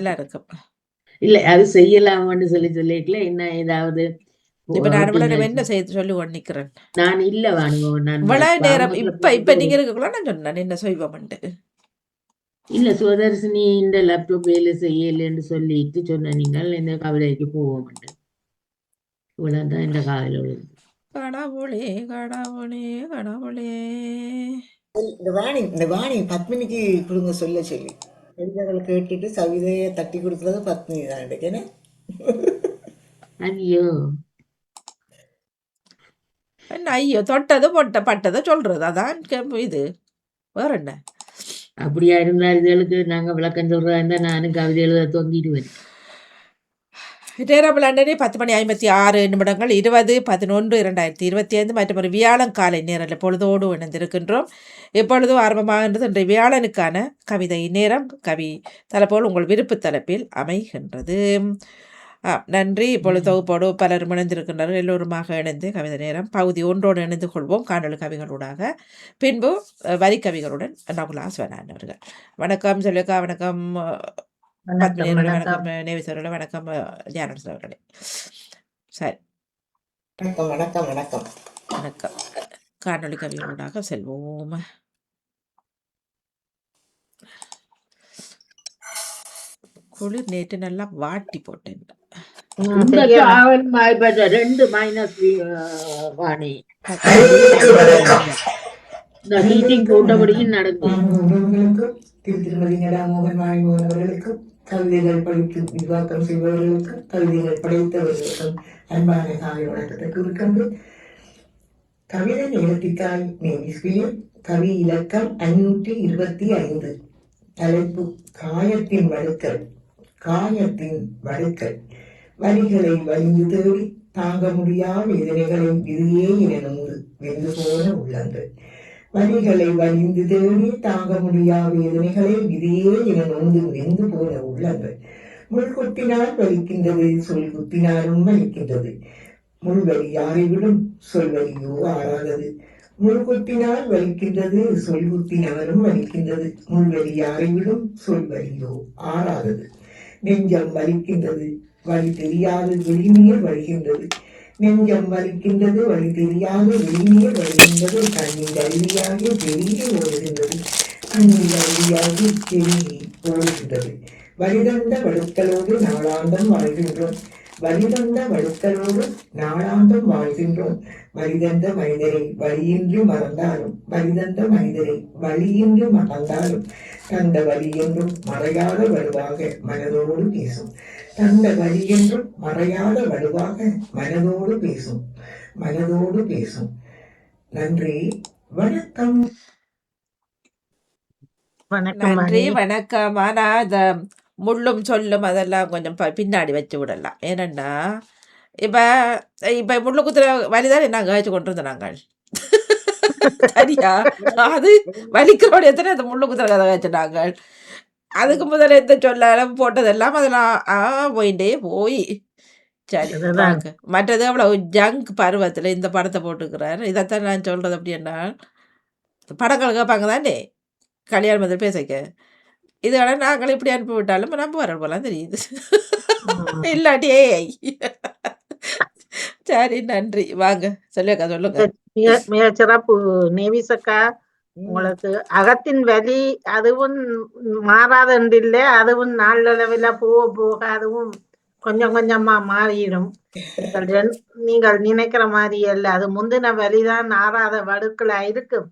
நல்லா இருக்கும். இல்ல அது செய்யலாமான்னு சொல்லிக்கல என்ன ஏதாவது இப்ப நான் நீங்க என்ன செய்ய சொல்லி நிக்கிறேன். நான் இல்ல வாணுவோம் நான் இவ்வளவு நேரம் இப்ப போட்டு நீங்க இருக்கக்குள்ள நான் சொன்னேன் என்ன செய்வோம்ண்டு. இல்ல சுவதர்சினி இந்த லேப்டாப் வேலை செய்யலன்னு சொல்லிட்டு சொன்ன நீங்கள் இந்த கவிதைக்கு போவோம் இவ்வளவுதான் இந்த காலையில் உள்ளது. கடவுளே கடவுளே கடவுளே. இந்த வாணி பத்மினிக்கு கொடுங்க சொல்ல சொல்லி எழுதர்கள் கேட்டுட்டு கவிதையை தட்டி கொடுக்கறது பத்மினி தான் எடுக்கேன்னு. ஐயோ என்ன ஐயோ தொட்டது பட்டதை சொல்றது அதான் இது வேற என்ன. அப்படியா இருந்தா இதுகளுக்கு நாங்க விளக்கம் சொல்றதா இருந்தா நானும் கவிதை எழுத தொங்கிடுவேன். நேரம் லண்டனே 10:56 20/11/2025 மற்றும் ஒரு வியாழன் காலை நேரில் பொழுதோடு இணைந்திருக்கின்றோம். எப்பொழுதும் ஆரம்பமாகின்றது இன்றைய வியாழனுக்கான கவிதை நேரம். கவி தலைப்போல் உங்கள் விருப்பு தலைப்பில் அமைகின்றது. நன்றி. இப்பொழுது தொகுப்போடு பலரும் இணைந்திருக்கின்றனர். எல்லோருமாக இணைந்து கவிதை நேரம் பகுதி ஒன்றோடு இணைந்து கொள்வோம் காணொலி கவிகளூடாக. பின்பு வரி கவிகளுடன் நகுலா சிவனான் அவர்கள். வணக்கம் சொல்லிக்கா. வணக்கம் வணக்கம் நேவிசர்களே. வணக்கம் தியானஸ் அவர்களே. சரி வணக்கம் வணக்கம் வணக்கம். காணொலி கவிகளூடாக செல்வோம். குளிர் நேற்று நல்லா வாட்டி போட்டேன். ரெண்டு மைனஸ் வாணி ஹீட்டிங் போட்டபடியும் நடக்கும். திருமதி மோகன் வாணிமோகன் அவர்களுக்கும் கவிதைகள் படித்து விவாக்கம் செய்பவர்களுக்கும் கவிதைகள் படைத்தவர்களுக்கும் அன்பான காலை வணக்கத்தை குறிக்கின்ற கவிதை நேரத்திற்காய் நேவிஸ்பியில் கவி இலக்கம் 525. தலைப்பு காயத்தின் வடுக்கல். காயத்தின் வடுக்கல். வலிகளை வலிந்து தேடி தாங்க முடியா வேதனைகளை விதியே என நூறு வெந்து போன உள்ளங்கள். வலிகளை வலிந்து தேடி தாங்க முடியா வேதனைகளை விதியே என நொந்து வெந்து போன உள்ளங்கள். முள் குத்தினால் வலிக்கின்றது, சொல் குத்தினாலும் வலிக்கின்றது. முள்வலி யாரைவிடும் சொல்வலியோ ஆறாதது. முள் குத்தினால் வலிக்கின்றது, சொல் குத்தினாலும் வலிக்கின்றது. முள்வலி யாரைவிடும் சொல்வலியோ ஆறாதது. நெஞ்சம் வலிக்கின்றது, வழி தெரியாது வெளிநீர் வழிகின்றது. நெஞ்சம் வலிக்கின்றது, வழி தெரியாது வெளிநீர் வழிகின்றது. கண்ணீர் அருவியாகி பெரிய ஓடுகின்றது. கண்ணீர் அருவியாகி பெரிய ஓடுகின்றது. வலிதந்த வடுக்களோடு நாளாந்தம் வாழ்கின்றோம். வலிதந்த வடுக்களோடு நாளாந்தம் வாழ்கின்றோம். வலிதந்த மனிதரை வழியின்றி மறந்தாலும், வலிதந்த மனிதரை வழியின்றி மறந்தாலும் தந்த வழி என்றும் மறையாத வலுவாக மனதோடு பேசும். தந்த வழி என்றும் மறையாத வலுவாக மனதோடு பேசும். மனதோடு பேசும். நன்றி, வணக்கம். நன்றி, வணக்கம். ஆனா அத முள்ளும் சொல்லும் அதெல்லாம் கொஞ்சம் பின்னாடி வச்சு விடலாம். ஏனன்னா இப்ப இப்ப முள்ளு குத்துற வலிதான் நாங்க கழிச்சு கொண்டு இருந்தோம் நாங்கள். சரியா? அது வலிக்கிறோட எத்தனை அந்த முள்ளு குத்துற கதை கழிச்சு நாங்கள். அதுக்கு முதல்ல எந்த சொல்லாலும் போட்டதெல்லாம் அதெல்லாம் போயிட்டே போய் சரி வாங்க. மற்றது அவ்வளவு ஜங்க் பருவத்தில் இந்த படத்தை போட்டுக்கிறார். இதைத்தான் நான் சொல்றது. அப்படின்னா படங்கள் கேட்பாங்க தானே கல்யாணம் முதல் பேசிக்க. இதோட நாங்கள் இப்படி அனுப்பி விட்டாலும் நம்ப வர போலாம் தெரியுது. இல்லாட்டியே சரி நன்றி. வாங்க சொல்லுங்க சொல்லுங்க. மிக சிறப்பு நேவிசக்கா. உங்களுக்கு அகத்தின் வலி அதுவும் மாறாதண்டு இல்லை. அதுவும் நாளளவில் போக போக அதுவும் கொஞ்சம் கொஞ்சமா மாறிடும். நீங்கள் நினைக்கிற மாதிரி அல்ல. அது முந்தின வலிதான் ஆறாத வடுக்களா இருக்கும்.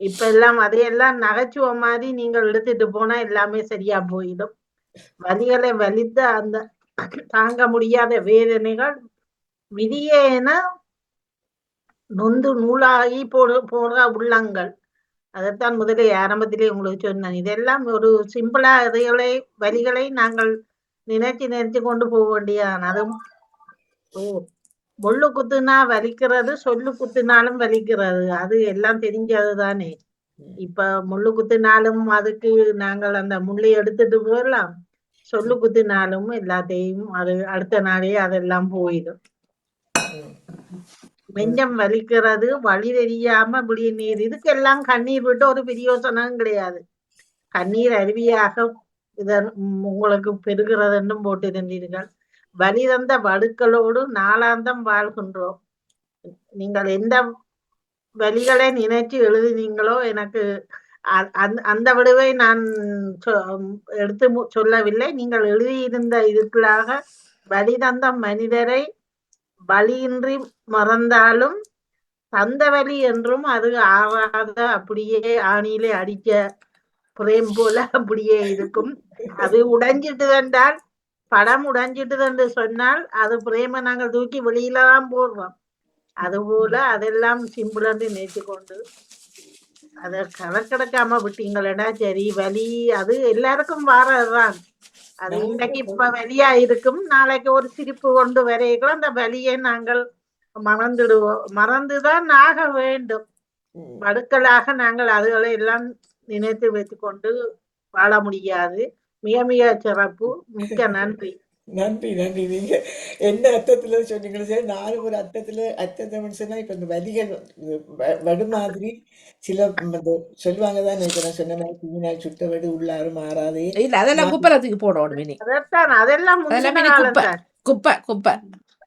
இப்ப எல்லாம் அதையெல்லாம் நகைச்சுவை மாதிரி நீங்கள் எடுத்துட்டு போனா எல்லாமே சரியா போயிடும். வலிகளை வலித்து அந்த தாங்க முடியாத வேதனைகள் விதியேன நொந்து நூலாகி போற உள்ளங்கள். அதைத்தான் முதலே ஆரம்பத்திலே உங்களுக்கு சொன்னேன். இதெல்லாம் ஒரு சிம்பிளா இதைகளை வலிகளை நாங்கள் நினைச்சு கொண்டு போக வேண்டியதான். அதுவும் முள்ளு குத்துனா வலிக்கிறது, சொல்லு குத்துனாலும் வலிக்கிறது. அது எல்லாம் தெரிஞ்சது தானே. இப்ப முள்ளு குத்துனாலும் அதுக்கு நாங்கள் அந்த முள்ளை எடுத்துட்டு போயிடலாம். சொல்லு குத்தினாலும் எல்லாத்தையும் அது அடுத்த நாளே அதெல்லாம் போயிடும். நெஞ்சம் வலிக்கிறது, வழி தெரியாம விடிய நீர். இதுக்கெல்லாம் கண்ணீர் விட்டு ஒரு பிரயோசனம் கிடையாது. கண்ணீர் அருவியாக இதன் உங்களுக்கு பெறுகிறது என்றும் போட்டிருந்தீர்கள். வலி தந்த வடுக்களோடு நாளாந்தம் வாழ்கின்றோம். நீங்கள் எந்த வலிகளை நினைச்சு எழுதினீங்களோ எனக்கு அந்த விடுவை நான் எடுத்து சொல்லவில்லை. நீங்கள் எழுதியிருந்த இதுக்குள்ளாக வலி தந்த மனிதரை வலியின்றி மறந்தாலும் தந்த வலி என்றும் அது ஆகாத அப்படியே ஆணியிலே அடிக்க பிரேம் போல அப்படியே இருக்கும். அது உடைஞ்சிட்டு என்றால் படம் உடைஞ்சிட்டு என்று சொன்னால் அது பிரேம நாங்கள் தூக்கி வெளியில தான் போடுறோம். அதுபோல அதெல்லாம் சிம்பிள் என்று நினைச்சு கொண்டு அதை கணக்கெடுக்காம விட்டீங்களா சரி. வலி அது எல்லாருக்கும் வாரதுதான். அது இன்னைக்கு இப்ப வலியா இருக்கும், நாளைக்கு ஒரு சிரிப்பு கொண்டு வரைக்கும் அந்த வலியை நாங்கள் மறந்துடுவோம். மறந்துதான் ஆக வேண்டும். வடுக்களாக நாங்கள் அதுகளை எல்லாம் நினைத்து வைத்துக்கொண்டு வாழ முடியாது. மிக மிக சிறப்பு. மிக்க நன்றி. நன்றி நன்றி. நீங்க என்ன அர்த்தத்துல சொன்னீங்களோ சரி, நானும் ஒரு அர்த்தத்தை சொன்னா இப்ப இந்த வலிகள் வடு மாதிரி சில சொல்லுவாங்க தான் நினைக்கிறேன். சொன்ன மாதிரி தீயினால் சுட்ட வடு உள்ளாறு மாறாதே. இல்ல அதெல்லாம் குப்பரத்துக்கு போடணும் இனி. அதத்தான் அதெல்லாம் அதெல்லாம் முந்தின இனி காலம் குப்பை தான். குப்பை குப்பை.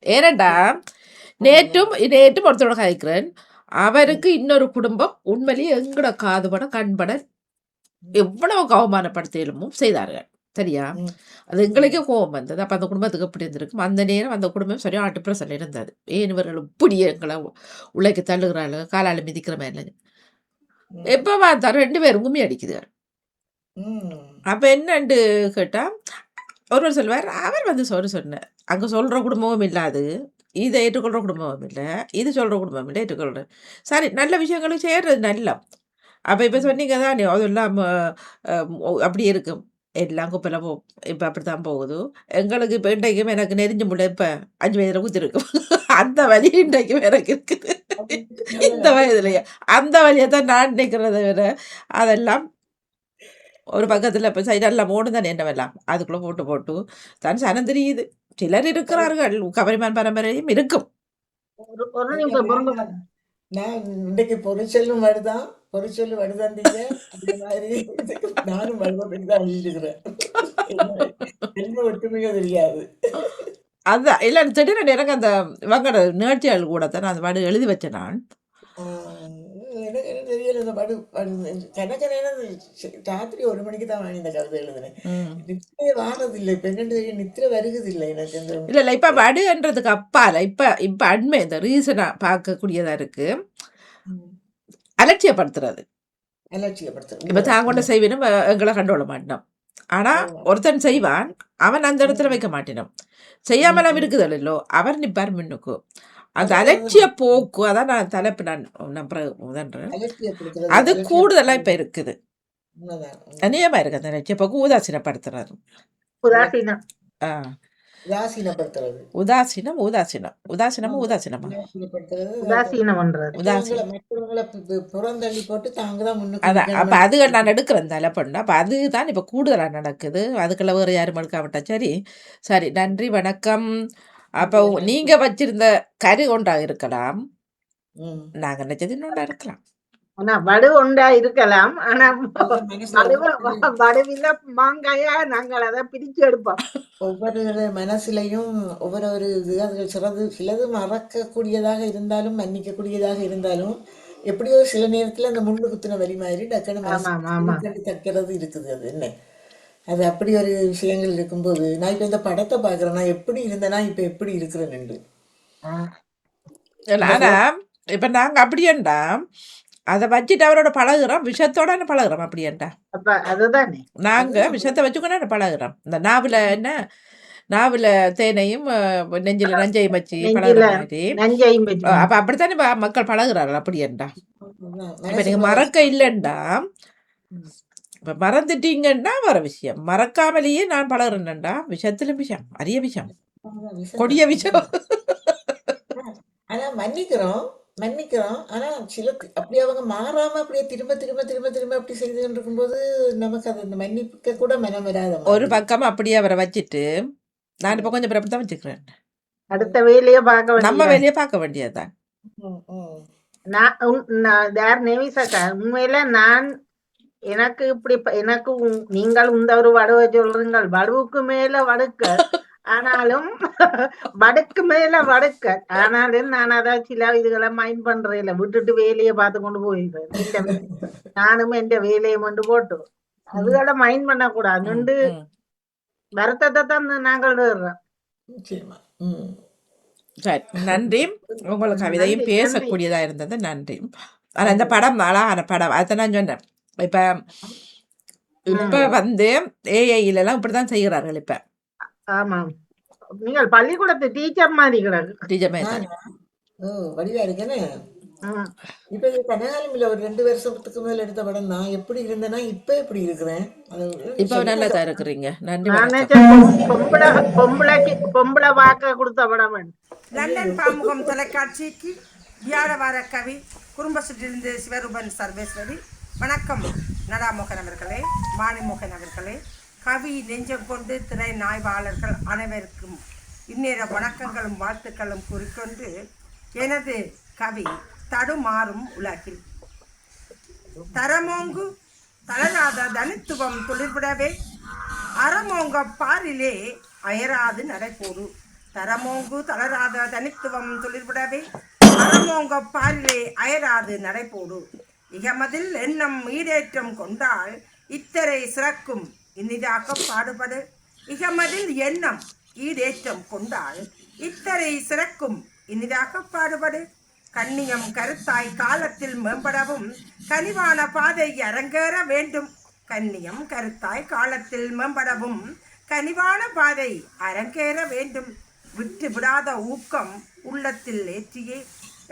ஏனண்டா நேற்றும் ஒருத்தரோட கதைக்கிறேன். அவருக்கு இன்னொரு குடும்பம் உண்மையிலேயே எங்கட காதுபட கண்பட எவ்வளவு அவமானப்படுத்தலும் செய்தார்கள். சரியா? அது எங்களுக்கே கோபம் வந்தது. அப்ப அந்த குடும்பத்துக்கு எப்படி இருந்திருக்கும். அந்த நேரம் அந்த குடும்பம் சரியா டிப்ரெஷன்ல இருந்தது. ஏன் இவர்கள் இப்படியே எங்களை உழைக்க தள்ளுகிறாள், காலால மிதிக்கிற மாதிரி. எப்ப பார்த்தாலும் 2 பேரும் கும்மி அடிக்குது. அப்ப என்னன்னு கேட்டா ஒருவர் சொல்லுவார், அவர் சொன்னார், அங்க சொல்ற குடும்பமும் இல்லாது, இதை ஏற்றுக்கொள்ற குடும்பமும் இல்லை, இது சொல்ற குடும்பம் இல்லை, ஏற்றுக்கொள்ற சரி நல்ல விஷயங்களும் செய்யறது நல்ல. அப்ப இப்ப சொன்னீங்க தானே அதெல்லாம் அப்படி இருக்கும். எல்லாம் குப்பையில இப்ப அப்படித்தான் போகுது. எங்களுக்கு இப்ப இன்றைக்கும் எனக்கு நெறிஞ்சு முள்ள இப்ப 5 வயதுல குத்திருக்கும். அந்த வலி இன்றைக்கும் எனக்கு இருக்குது. இந்த வயதுலயே அந்த வழியை தான் நான் நினைக்கிறத விட அதெல்லாம் ஒரு பக்கத்துல இப்ப சைடெல்லாம் ஓடு தானே என்னவெல்லாம் அதுக்குள்ள போட்டு தான் சனம் தெரியுது. சிலர் இருக்கிறார்கள், கவரிமான் பரம்பரையும் இருக்கும். ஒரு நிமிஷம் பொறுங்க. நான் இன்னைக்கு பொறிச்சொல்லும் வருதான் வருதாந்தீங்க. அந்த மாதிரி நானும் வலுவப்பட்டு தான் எழுதிக்கிறேன். என்ன ஒற்றுமையோ தெரியாது. அதான் இல்ல திடீர்னு எனக்கு அந்த இவங்கட நேர்ச்சியாளர் கூட தான் அந்த பாடு எழுதி வச்சேன் நான். எனக்கு தெரியல இந்த படு கணக்க நேரம் ராத்திரி 1 மணிக்கு தான் வாங்கி இந்த கவிதை எழுதுனேன். நித்திரை வாரது இல்லை. இப்ப என்னன்னு தெரியும், நித்திரை வருகுது இல்லை எனக்கு. இல்ல இப்ப படுன்றதுக்கு அப்பால இப்ப அண்மை இந்த ரீசனா பார்க்கக்கூடியதா இருக்கு. அலட்சியப்படுத்துறது. இப்ப தான் கொண்ட செய்வினும் எங்களை கண்டோட மாட்டோம். ஆனா ஒருத்தன் செய்வான், அவன் அந்த இடத்துல வைக்க மாட்டினோம். செய்யாமலாம் இருக்குதல் இல்லோ, அவர் நிப்பார் முன்னுக்கு. அந்த அலட்சிய போக்கு அதான் நான் தலைப்பு நான் நம்புறேன். அது கூடுதலா இப்ப இருக்குது. அநியமா இருக்கு அந்த அலட்சிய போக்கு. உதாசீனப்படுத்துறது, புறந்தள்ளி போட்டு தாங்கதான் முன்னுக்கு. அதான் அப்ப அது நான் எடுக்கிறேன் தலைப்பண்ணு. அப்ப அதுதான் இப்ப கூடுதலா நடக்குது. அதுக்குள்ள வேற யாரும் எடுக்காவிட்டா சரி. சரி, நன்றி, வணக்கம். அப்ப நீங்க வச்சிருந்த கரு ஒன்றா இருக்கலாம், நாங்க நினைச்சது இன்னொன்றா இருக்கலாம். ஆனா வடு ஒன்றா இருக்கலாம். ஆனா வடுவில மாங்காயா நாங்கள் அதை பிரிச்சு எடுப்போம். ஒவ்வொரு மனசுலையும் ஒவ்வொரு சிலது மறக்கக்கூடியதாக இருந்தாலும் மன்னிக்கக்கூடியதாக இருந்தாலும் எப்படியோ சில நேரத்துல அந்த முள்ளு குத்துன வலி மாதிரி டக்குன்னு தக்கிறது இருக்குது. அது என்ன, அது அப்படி ஒரு விஷயங்கள் இருக்கும்போது நான் இப்ப இந்த படத்தை பாக்குறேன், நான் எப்படி இருந்தேன்னா இப்ப எப்படி இருக்கிறேன்னு. ஆனா இப்ப நாங்க அப்படியேண்டா அதை வச்சுட்டு அவரோட பழகுறோம், விஷத்தோட பழகுறோம். அப்படியேண்டா அதுதானே நாங்க விஷத்தை வச்சுக்கொண்டு பழகுறோம். இந்த நாவல தேனையும் நெஞ்சில நஞ்சையும் வச்சு பழகுற மாதிரி. அப்ப அப்படித்தானே மக்கள் பழகுறாரு. அப்படியேண்டா இப்ப நீங்க மறக்க இல்லைண்டா, இப்ப மறந்துட்டீங்கன்னா வர விஷயம். மறக்காமலேயே நான் பழகுறேன்டா, விஷத்துல விஷம், அரிய விஷம், கொடிய விஷம். ஆனா மன்னிக்கிறோம். ஆனா சில அப்படி அவங்க மாறாம அப்படியே திரும்ப திரும்ப திரும்ப திரும்ப அப்படி செய்து இருக்கும்போது நமக்கு அது இந்த மன்னிப்புக்க கூட மனம் வராத. ஒரு பக்கம் அப்படியே அவரை வச்சுட்டு நான் இப்ப கொஞ்சம் அப்படித்தான் வச்சுக்கிறேன். அடுத்த வேலையை பார்க்க நம்ம வேலையை பார்க்க வேண்டியதுதான். நேவிசக்கா உண்மையில நான் எனக்கு இப்படி எனக்கு நீங்கள் இந்த ஒரு வடுவை சொல்றீங்கள், வடுவுக்கு மேல வடுக்க, ஆனாலும் வடுக்கு மேல வடுக்க, ஆனாலும் நான் அதான் சில இதுகளை மைண்ட் பண்றேன், விட்டுட்டு வேலையை பார்த்து கொண்டு போயிடுறேன். நானும் என் வேலையை கொண்டு போட்டு அதுகளை மைண்ட் பண்ணக்கூடாது. நின்று வருத்தத்தை தான் நாங்கள் விடுறோம். நிச்சயமா. சரி, நன்றி. உங்கள் கவிதையும் பேசக்கூடியதா இருந்தது, நன்றி. ஆனா இந்த படம் அழகான படம், அதை நான் சொன்னேன். இப்ப வந்து ஏஐலாம் இப்படிதான் செய்கிறார்கள். இப்ப ஆமா, நீங்கள் பள்ளிக்கூடத்து டீச்சர் மாதிரி கிடக்கு. டீச்சர் மாதிரி வடிவா இருக்கேன்னு. இப்ப இது கனகாலமில்ல ஒரு 2 வருஷத்துக்கு மேல எடுத்த படம் தான். எப்படி இருந்தேன்னா இப்ப எப்படி இருக்கிறேன், இப்ப நல்லா தான் இருக்கிறீங்க. நன்றி. பொம்பளை வாக்க கொடுத்த படம். லண்டன் பாமுகம் தொலைக்காட்சிக்கு வியாழ வார கவி குடும்பத்திலிருந்து சிவரூபன் சர்வேஸ்வரி. வணக்கம் நடாமோகன் அவர்களே, மாணிமோகன் அவர்களே, கவி நெஞ்சம் கொண்டு திரை நாய்வாளர்கள் அனைவருக்கும் இந்நேர வணக்கங்களும் வாழ்த்துக்களும் கூறிக்கொண்டு, எனது கவி தடுமாறும் உலகில். தரமோங்கு தளராத தனித்துவம் துளிர்விடவே அறமோங்க பாரிலே அயராது நடைபோடு. தரமோங்கு தளராத தனித்துவம் துளிர்விடவே அறமோங்க பாரிலே அயராது நடைபோடு. இகமதில் எண்ணம் ஈடேற்றம் கொண்டால் இத்தரை சிறக்கும் இனிதாக பாடுபடு. இகமதில் எண்ணம் ஈடேற்றம் கொண்டால் இத்தரை சிறக்கும் இனிதாக பாடுபடு. கண்ணியம் கருத்தாய் காலத்தில் மேம்படவும் கனிவான பாதை அரங்கேற வேண்டும். கண்ணியம் கருத்தாய் காலத்தில் மேம்படவும் கனிவான பாதை அரங்கேற வேண்டும். விட்டு விடாத ஊக்கம் உள்ளத்தில் ஏற்றியே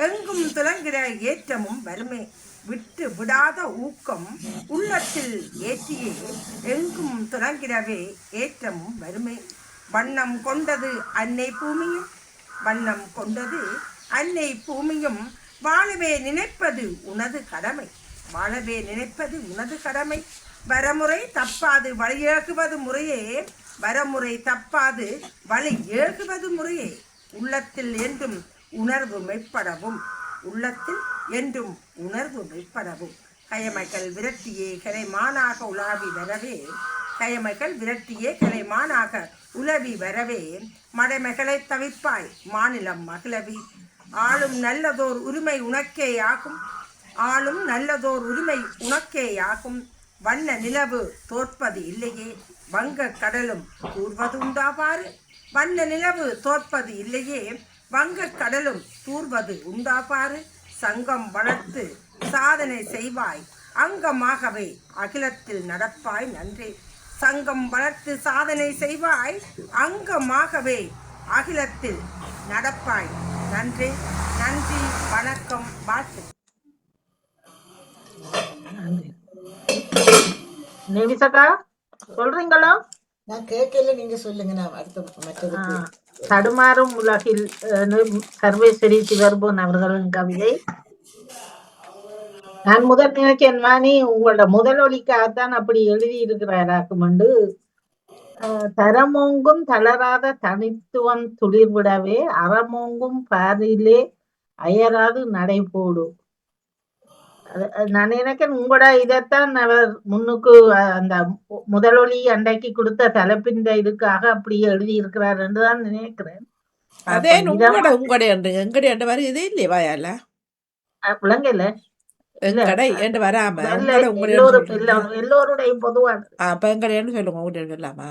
எங்கும் துலங்கிற ஏற்றமும் வருமே. விட்டு விடாத ஊக்கம் உள்ளத்தில் ஏற்றியே எங்கும் துலங்கிறவே ஏற்றமும் வருமே. வண்ணம் கொண்டது அன்னை பூமியும், வண்ணம் கொண்டது அன்னை பூமியும், வாழவே நினைப்பது உனது கடமை, வாழவே நினைப்பது உனது கடமை. வரமுறை தப்பாது வழியேகுவது முறையே, வரமுறை தப்பாது வழி ஏகுவது முறையே. உள்ளத்தில் என்றும் உணர்வு மெய்ப்படவும், உள்ளத்தில் என்றும் உணர்வு மெய்ப்படவும். கயமைகள் விரட்டியே கலைமானாக உலாவி வரவே, கயமைகள் விரட்டியே கலைமானாக உலவி வரவே. மடைமைகளை தவிப்பாய் மாநிலம் மகிழவி. ஆளும் நல்லதோர் உரிமை உனக்கே ஆகும், ஆளும் நல்லதோர் உரிமை உனக்கே ஆகும். வண்ண நிலவு தோற்பது இல்லையே, வங்க கடலும் தூர்வது உண்டாபாரு. வண்ண நிலவு தோற்பது இல்லையே, வங்க கடலும் தூர்வது உண்டாபாரு. சங்கம் வளர்த்து சாதனை செய்வாய் அங்கமாகவே அகிலத்தில் நடப்பாய் நன்றே. சங்கம் வளர்த்து சாதனை செய்வாய் அங்கமாகவே அகிலத்தில் நடப்பாய் நன்றி. நன்றி, வணக்கம், வாழ்த்து. நேவிசக்கா சொல்றீங்களோ? நான் கேட்கல, நீங்க சொல்லுங்க. நான் அடுத்த மற்றதுக்கு. தடுமாறும் உலகில் சர்வேஸ்வரி சிவர்பன் அவர்களின் கவிதை. நான் முதல் நினைச்சேன் வாணி உங்களோட முதலொலிக்காகத்தான் அப்படி எழுதி இருக்கிறாராக்குமெண்டு. தரமோங்கும் தளராத தனித்துவம் துளிர்விடவே அறமோங்கும் பாதையிலே அயராது நடைபோடு. நான் நினைக்கிறேன் உங்களோட இதைத்தான் அவர் முன்னுக்கு அந்த முதலொலி அண்டைக்கு கொடுத்த தலைப்பின் இதுக்காக அப்படியே எழுதி இருக்கிறார் என்றுதான் நினைக்கிறேன். அதே உங்களுடைய மாதிரி இதே இல்லையே வாயால விளங்கல வராம எல்லோருடைய பொதுவான சொல்லாமா.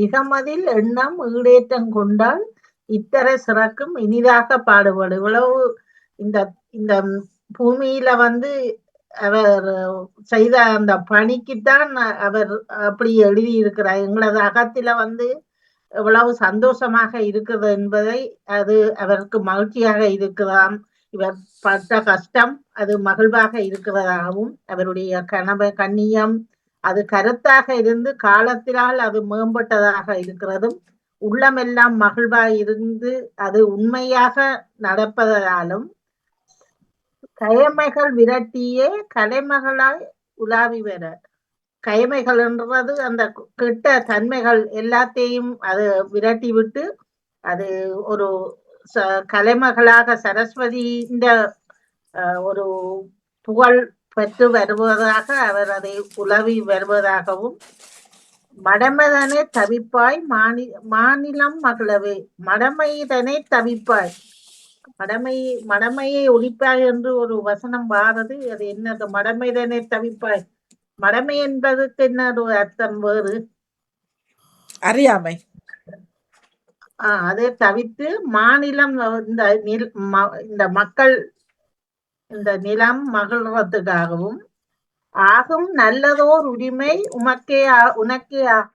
இகமதில் எண்ணம் ஈடேற்றம் கொண்டால் இத்தரை சிறக்கும் இனிதாக பாடுபாடு. இவ்வளவு இந்த பூமியில அவர் செய்த அந்த பணிக்குத்தான் அவர் அப்படி எழுதி இருக்கிறார். எங்களது அகத்தில எவ்வளவு சந்தோஷமாக இருக்கிறது என்பதை அது அவருக்கு மகிழ்ச்சியாக இருக்கிறதாம். இவர் பட்ட கஷ்டம் அது மகிழ்வாக இருக்கிறதாகவும், அவருடைய கண்ணியம் அது கருத்தாக இருந்து காலத்தினால் அது மேம்பட்டதாக இருக்கிறதும், உள்ளமெல்லாம் மகிழ்வாக இருந்து அது உண்மையாக நடப்பதாலும், கயமைகள் விரட்டியே கலைமகளாய் உலாவி வர. கயமைகள் என்றது அந்த கெட்ட தன்மைகள் எல்லாத்தையும் அது விரட்டி விட்டு அது ஒரு கலைமகளாக சரஸ்வதி இந்த ஒரு புகழ் பெற்று வருவதாக அவர் அதை உலவி வருவதாகவும், மடமைதனை தவிப்பாய் மாநிலம் மகளவே, மடமைதனை தவிப்பாய், மடமையை ஒழிப்பாய் என்று ஒரு வசனம் வாரது. அது என்னது? மடமைதனை தவிப்பாய், மடமை என்பதற்கு என்ன ஒரு அர்த்தம் வேறு? அறியாமை. அதை தவித்து மாநிலம், இந்த மக்கள் இந்த நிலம் மகிழ்றதுக்காகவும், ஆகும் நல்லதோர் உரிமை உனக்கே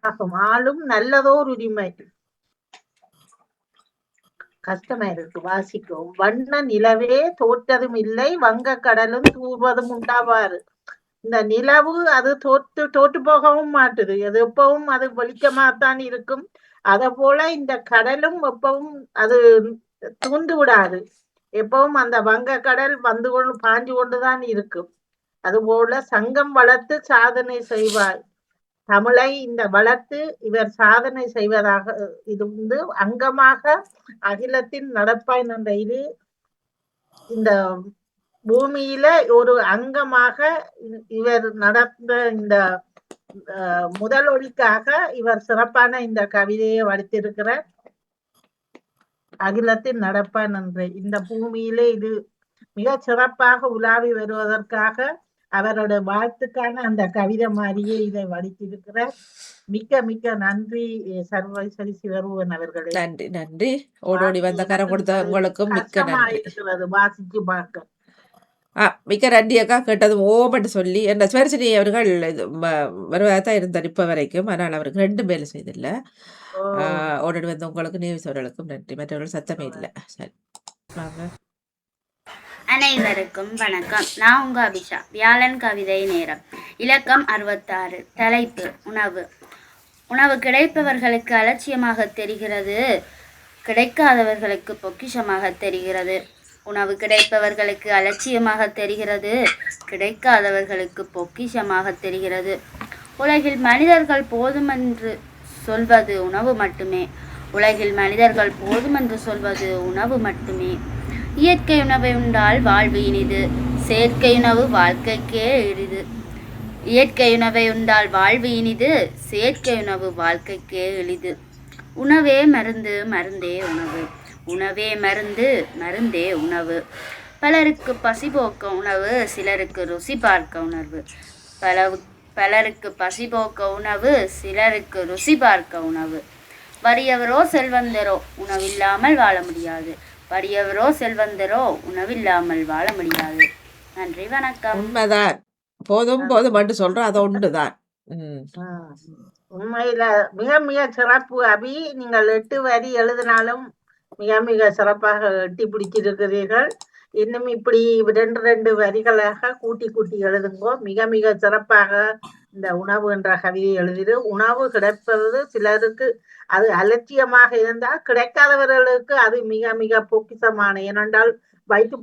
ஆகும், ஆளும் நல்லதோர் உரிமை. கஷ்டமா இருக்கு வாசிக்கும். வண்ண நிலவே தோற்றதும் இல்லை, வங்க கடலும் தூர்வதும் உண்டாவாரு. இந்த நிலவு அது தோற்று போகவும் மாட்டுது, அது எப்பவும் அது வெளிச்சமாத்தான் இருக்கும். அத போல இந்த கடலும் எப்பவும் அது தூண்டு விடாது, எப்பவும் அந்த வங்க கடல் பாஞ்சு கொண்டுதான் இருக்கும். அதுபோல சங்கம் வளர்த்து சாதனை செய்வார். தமிழை இந்த வளர்த்து இவர் சாதனை செய்வதாக இது அங்கமாக அகிலத்தின் நடப்பாய் என்ற இது இந்த பூமியில ஒரு அங்கமாக இவர் நடந்த இந்த முதலொலிக்காக இவர் சிறப்பான இந்த கவிதையை வடித்திருக்கிறார். அகிலத்தின் நடப்பான் என்ற இந்த பூமியிலே இது மிக சிறப்பாக உலாவி வருவதற்காக அவரோட வாழ்த்துக்கான அந்த கவிதை மாதிரியே இதை வடித்திருக்கிறார். மிக்க மிக்க நன்றி சர்வேஸ்வரி சிவருவன் அவர்களே. நன்றி நன்றி. ஓடோடி வந்த கரம் கொடுத்த உங்களுக்கும் மிக்க நன்றி. இருக்கிறது வாசிச்சு பார்க்க. மிக்க நன்றி அக்கா. கேட்டது ஓமட்டு சொல்லி என்ன சுவர்சினி அவர்கள் இது வருவதாக இருந்தார் இப்போ வரைக்கும். ஆனால் அவருக்கு 2 பேரும் செய்தில்லை. ஓடோடி வந்த உங்களுக்கு நேவிஸ் அவர்களுக்கும் நன்றி. மற்றவர்கள் சத்தமே இல்லை. சரி வாங்க. அனைவருக்கும் வணக்கம். நான் உங்க அபிஷா. வியாழன் கவிதை நேரம். இலக்கம் 66. தலைப்பு உணவு. உணவு கிடைப்பவர்களுக்கு அலட்சியமாக தெரிகிறது, கிடைக்காதவர்களுக்கு பொக்கிஷமாக தெரிகிறது. உணவு கிடைப்பவர்களுக்கு அலட்சியமாக தெரிகிறது, கிடைக்காதவர்களுக்கு பொக்கிஷமாக தெரிகிறது. உலகில் மனிதர்கள் போதுமென்று சொல்வது உணவு மட்டுமே. உலகில் மனிதர்கள் போதுமென்று சொல்வது உணவு மட்டுமே. இயற்கை உணவை உண்டால் வாழ்வு இனிது, செயற்கை உணவு வாழ்க்கைக்கே எளிது. இயற்கை உணவை உண்டால் வாழ்வு இனிது, செயற்கை உணவு வாழ்க்கைக்கே எளிது. உணவே மருந்து, மருந்தே உணவு. உணவே மருந்து, மருந்தே உணவு. பலருக்கு பசி போக்க உணவு, சிலருக்கு ருசி பார்க்க உணர்வு. பலருக்கு பசி போக்க உணவு, சிலருக்கு ருசி பார்க்க உணவு. வறியவரோ செல்வந்தரோ உணவில்லாமல் வாழ முடியாது. வறியவரோ செல்வந்தரோ உணவில்லாமல் வாழ முடியாது. நன்றி, வணக்கம். உண்மைதான். போதும் போதும் மட்டும் சொல்றோம், அது ஒன்றுதான். உண்மையில மிக மிக சிறப்பு அபி. நீங்கள் 8 வரி எழுதினாலும் மிக மிக சிறப்பாக எட்டி பிடிச்சிருக்கிறீர்கள். இன்னும் இப்படி 2 வரிகளாக கூட்டி கூட்டி எழுதுங்கோ. மிக மிக சிறப்பாக இந்த உணவு என்ற கவிதை எழுதிடு. உணவு கிடைப்பது சிலருக்கு அது அலட்சியமாக இருந்தால், கிடைக்காதவர்களுக்கு அது மிக மிக பொக்கிஷமான. ஏனென்றால் வயிற்று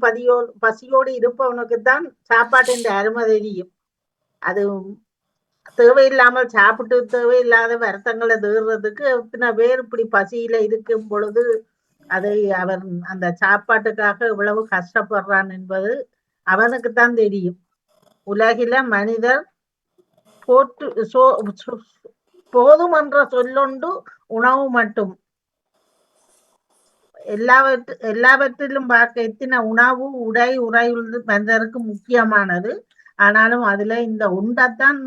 பசியோடு இருப்பவனுக்குத்தான் சாப்பாட்டின் அருமை தெரியும். அது தேவையில்லாமல் சாப்பிட்டு தேவையில்லாத வருத்தங்களை தேடுறதுக்கு எத்தனை பேர் இப்படி பசியில இருக்கும் பொழுது அதை அவன் அந்த சாப்பாட்டுக்காக இவ்வளவு கஷ்டப்படுறான் என்பது அவனுக்குத்தான் தெரியும். உலகில மனிதர் போதும் என்ற சொல்லொண்டு உணவு மட்டும். எல்லாவற்றிலும் பார்க்க எத்தனை உணவு, உடை, உரை மனிதருக்கு முக்கியமானது. ஆனாலும் அதுல இந்த உண்டைத்தான்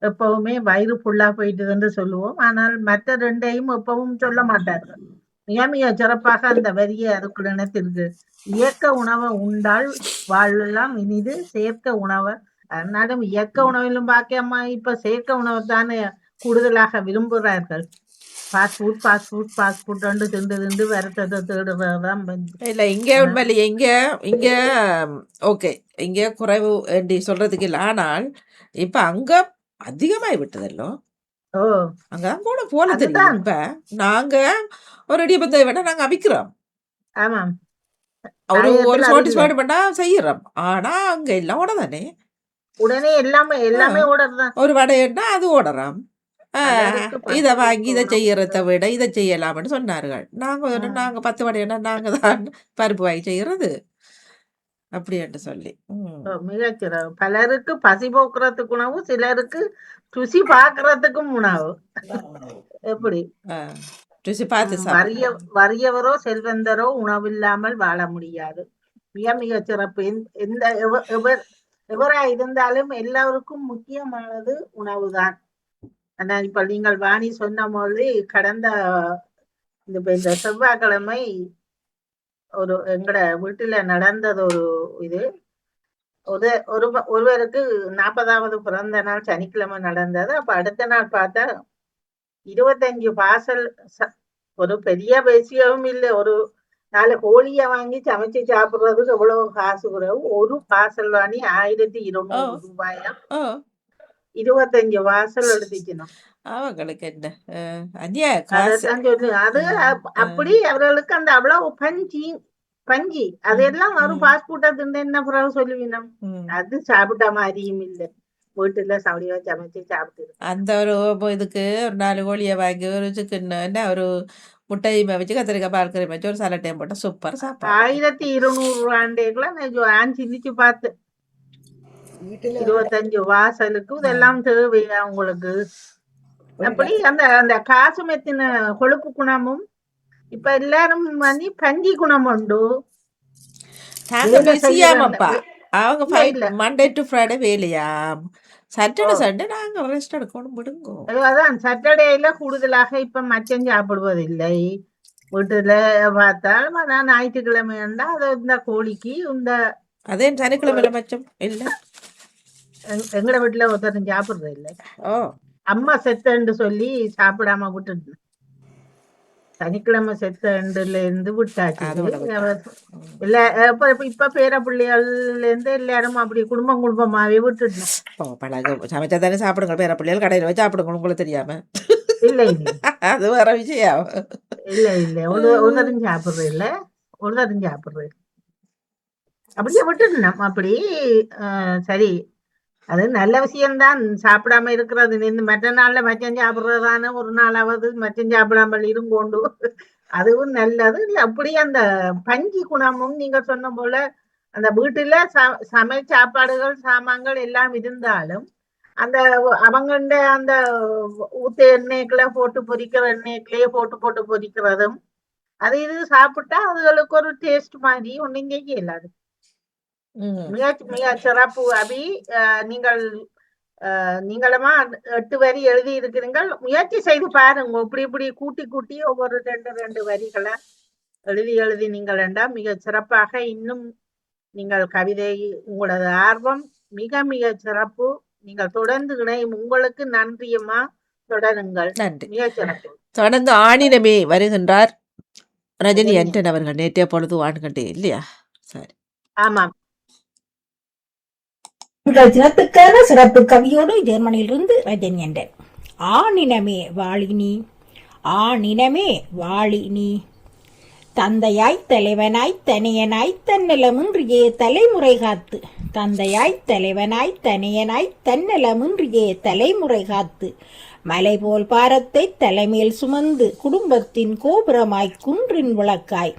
எப்பவுமே வயிறு ஃபுல்லா போயிட்டுதுன்னு சொல்லுவோம். ஆனால் மற்ற 2ஐயும் எப்பவும் சொல்ல மாட்டார்கள். மிக மிக சிறப்பாக அந்த வரியை அதுக்குள்ள இணைத்திருக்கு. இயக்க உணவை உண்டால் வாழலாம் இனிது, செயற்கை உணவை. அதனாலும் இயக்க உணவிலும் பாக்கியம்மா இப்ப செயற்கை உணவை தானே கூடுதலாக விரும்புகிறார்கள். ஃபாஸ்ட் ஃபுட் திண்டு வருத்தத்தை தேடுறதுதான். இல்ல இங்க உண்மையில இங்க ஓகே, இங்க குறைவு சொல்றதுக்கு இல்லை. ஆனால் இப்ப அங்க அதிகமாய் விட்டதல்லோ. அங்க கூட போல தெரியும். இப்ப நாங்க ஒரு இடியப்பத்தை வேணா நாங்க அவிக்கிறோம், ஒரு சோட்டிஸ்பாடு பண்ணா செய்யறோம். ஆனா அங்க எல்லாம் ஓடதானே, உடனே எல்லாமே ஓடறதான். ஒரு வடைன்னா அது ஓடறோம். இதை வாங்கி இதை செய்யறத விட இதை செய்யலாம்னு சொன்னார்கள். நாங்க 10 வடைன்னா நாங்க தான் பருப்பு வாங்கி செய்யறது. அப்படி என்று சொல்லி. மிகச்சிறப்பு. பலருக்கு பசி போக்குறதுக்கு உணவு, சிலருக்கு ருசி பார்க்கறதுக்கும் உணவு. எப்படி ருசி பார்த்து வறியவரோ செல்வந்தரோ உணவில்லாமல் வாழ முடியாது. மிக மிக சிறப்பு. எந்த எவரா இருந்தாலும் எல்லாருக்கும் முக்கியமானது உணவுதான். ஆனா இப்ப நீங்கள் வாணி சொன்ன போது கடந்த இந்த செவ்வாய்க்கிழமை எங்கட வீட்டுல நடந்தது இது ஒருவருக்கு 40வது பிறந்த நாள் சனிக்கிழமை நடந்தது. அப்ப அடுத்த நாள் பார்த்தா 25 பார்சல். ஒரு பெரிய விஷயமும் இல்லை. ஒரு 4 கோழிய வாங்கி சமைச்சு சாப்பிடுறதுக்கு எவ்வளவு காசு குறைவு. ஒரு பார்சல் வாங்கி 1200 ரூபாயா. 25 வாசல் எழுதிக்கணும். அவங்களுக்கு என்ன அது அப்படி அவர்களுக்கு அந்த அவ்வளவு பஞ்சி அதெல்லாம் ஒரு பாஸ்போர்ட்டை திண்டு என்ன பிறகு சொல்லுவீனம். அது சாப்பிட்ட மாதிரியும் இல்லை. வீட்டுல சமையல சமைச்சு சாப்பிட்டு அந்த ஒரு இதுக்கு ஒரு 4 கோழியை வாங்கி ஒரு சிக்கன் ஒரு முட்டையுமே வச்சு கத்திரிக்காய் பால்கறி வச்சு ஒரு சலட்டையும் போட்ட சூப்பர் சாப்பாடு. 1200 ரூபாண்டேக்குலாம் நான் சிந்திச்சு பார்த்தேன். 25 வாசலுக்கு இதெல்லாம் தேவையா உங்களுக்கு? அப்படி அந்த காசு மெத்தின கொழுப்பு குணமும் இப்ப எல்லாரும் வந்து பஞ்சி குணம் உண்டு. அவங்க மண்டே டு ஃப்ரைடே வேலையாம். சாட்டர்டே நாங்க ரெஸ்ட் எடுக்கணும் விடுங்க. அதான் சாட்டர்டேல கூடுதலாக இப்ப மச்சம் சாப்பிடுவதில்லை. வீட்டுல பார்த்தாலும் அதான் ஞாயிற்றுக்கிழமை இருந்தா அது இந்த கோழிக்கு இந்த அதே சனிக்கிழமையில மச்சம் இல்ல. எங்கட வீட்டுல ஒருத்தரும் சாப்பிடுறது இல்லை. அம்மா செத்தன்னு சொல்லி சாப்பிடாம விட்டுட்டு சனிக்கிழமை செத்தண்டுல இருந்து விட்டாச்சு. இல்ல இப்ப பேர பிள்ளைகள்ல இருந்து எல்லாரும் அப்படி குடும்பமாவே விட்டுட்டோம். பழகு சமைச்சா தானே சாப்பிடுங்க. பேர பிள்ளைகள் கடையில வச்சு சாப்பிடுங்க உங்களுக்கு தெரியாம. இல்ல இல்ல அது வேற விஷயம். இல்ல ஒருத்தரும் சாப்பிடுறது இல்ல. ஒருத்தரும் சாப்பிடுறது அப்படியே விட்டுட்டோம். அப்படி சரி, அது நல்ல விஷயம்தான். சாப்பிடாம இருக்கிறது. இந்த மற்ற நாள்ல மச்சம் சாப்பிடுறதான ஒரு நாளாவது மச்சம் சாப்பிடாமல் இருங்கொண்டு அதுவும் நல்லது. அப்படி அந்த பஞ்சி குணமும் நீங்க சொன்ன போல அந்த வீட்டுல சமையல் சாப்பாடுகள் சாமான்கள் எல்லாம் இருந்தாலும் அந்த அவங்கண்ட அந்த ஊத்த எண்ணெய்க்குள்ள போட்டு பொரிக்கிற எண்ணெய்க்குள்ளேயே போட்டு பொரிக்கிறதும் அது இது சாப்பிட்டா அதுகளுக்கு ஒரு டேஸ்ட் மாதிரி ஒன்றும் கேட்க இல்லாது. மிக சிறப்பு அபி. நீங்களுமா 8 வரி எழுதி இருக்கிறீர்கள். முயற்சி செய்து பாருங்க. இப்படி கூட்டி ஒவ்வொரு 2 வரிகளை எழுதி நீங்கள் என்றால் மிக சிறப்பாக இன்னும் நீங்கள் கவிதை உங்களது ஆர்வம் மிக மிக சிறப்பு. நீங்கள் தொடர்ந்து இணையும். உங்களுக்கு நன்றியம்மா. தொடருங்கள். மிக சிறப்பு. தொடர்ந்து ஆணினமே வருகின்றார் ரஜினி ஆண்டன் அவர்கள். நேற்றைய பொழுது ஆண்கண்டே இல்லையா? சரி, ஆமாம். உங்கள் தினத்துக்கான சிறப்பு கவியோடு ஜெர்மனியிலிருந்து ரஜினி ஆண்டன். ஆணினமே வாழினி, ஆணினமே வாழினி, தந்தையாய் தலைவனாய் தனியனாய் தன்னலமின்றியே தலைமுறை காத்து, தந்தையாய் தலைவனாய் தனியனாய் தன்னலமின்றியே தலைமுறை காத்து, மலை போல் பாரத்தை தலைமேல் சுமந்து குடும்பத்தின் கோபுரமாய் குன்றின் விளக்காய்,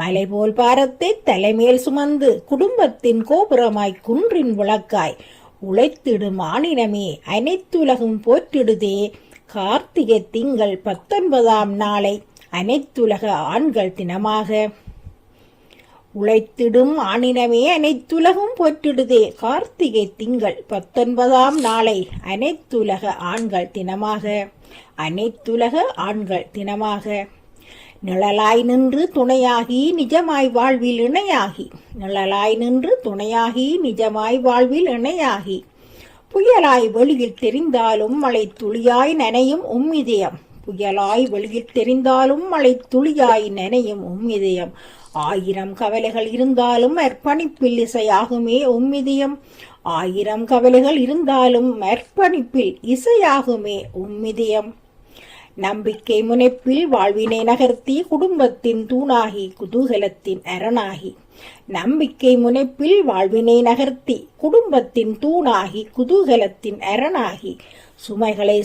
மலை போல் பாரத்தை தலைமேல் சுமந்து குடும்பத்தின் கோபுரமாய் குன்றின் விளக்காய், உழைத்திடும் ஆணினமே அனைத்துலகும் போற்றிடுதே கார்த்திகை திங்கள் 19ஆம் நாளை அனைத்துலக ஆண்கள் தினமாக. உழைத்திடும் ஆணினமே அனைத்துலகும் போற்றிடுதே கார்த்திகை திங்கள் 19ஆம் நாளை அனைத்துலக ஆண்கள் தினமாக, அனைத்துலக ஆண்கள் தினமாக. நிழலாய் நின்று துணையாகி நிஜமாய் வாழ்வில் இணையாகி, நிழலாய் நின்று துணையாகி நிஜமாய் வாழ்வில் இணையாகி, புயலாய் வெளியில் தெரிந்தாலும் மழை துளியாய் நனையும் உம்மிதயம், புயலாய் வெளியில் தெரிந்தாலும் மழை துளியாய் நனையும் உம்மிதயம், 1000 கவலைகள் இருந்தாலும் அர்ப்பணிப்பில் இசையாகுமே உம்மிதயம், 1000 கவலைகள் இருந்தாலும் அர்ப்பணிப்பில் இசையாகுமே உம்மிதயம். நம்பிக்கை முனைப்பில் வாழ்வினை நகர்த்தி குடும்பத்தின் தூணாகி குதூகலத்தின் அரணாகி, நம்பிக்கை முனைப்பில் வாழ்வினை நகர்த்தி குடும்பத்தின் தூணாகி குதூகலத்தின் அரணாகி, சுமைகளை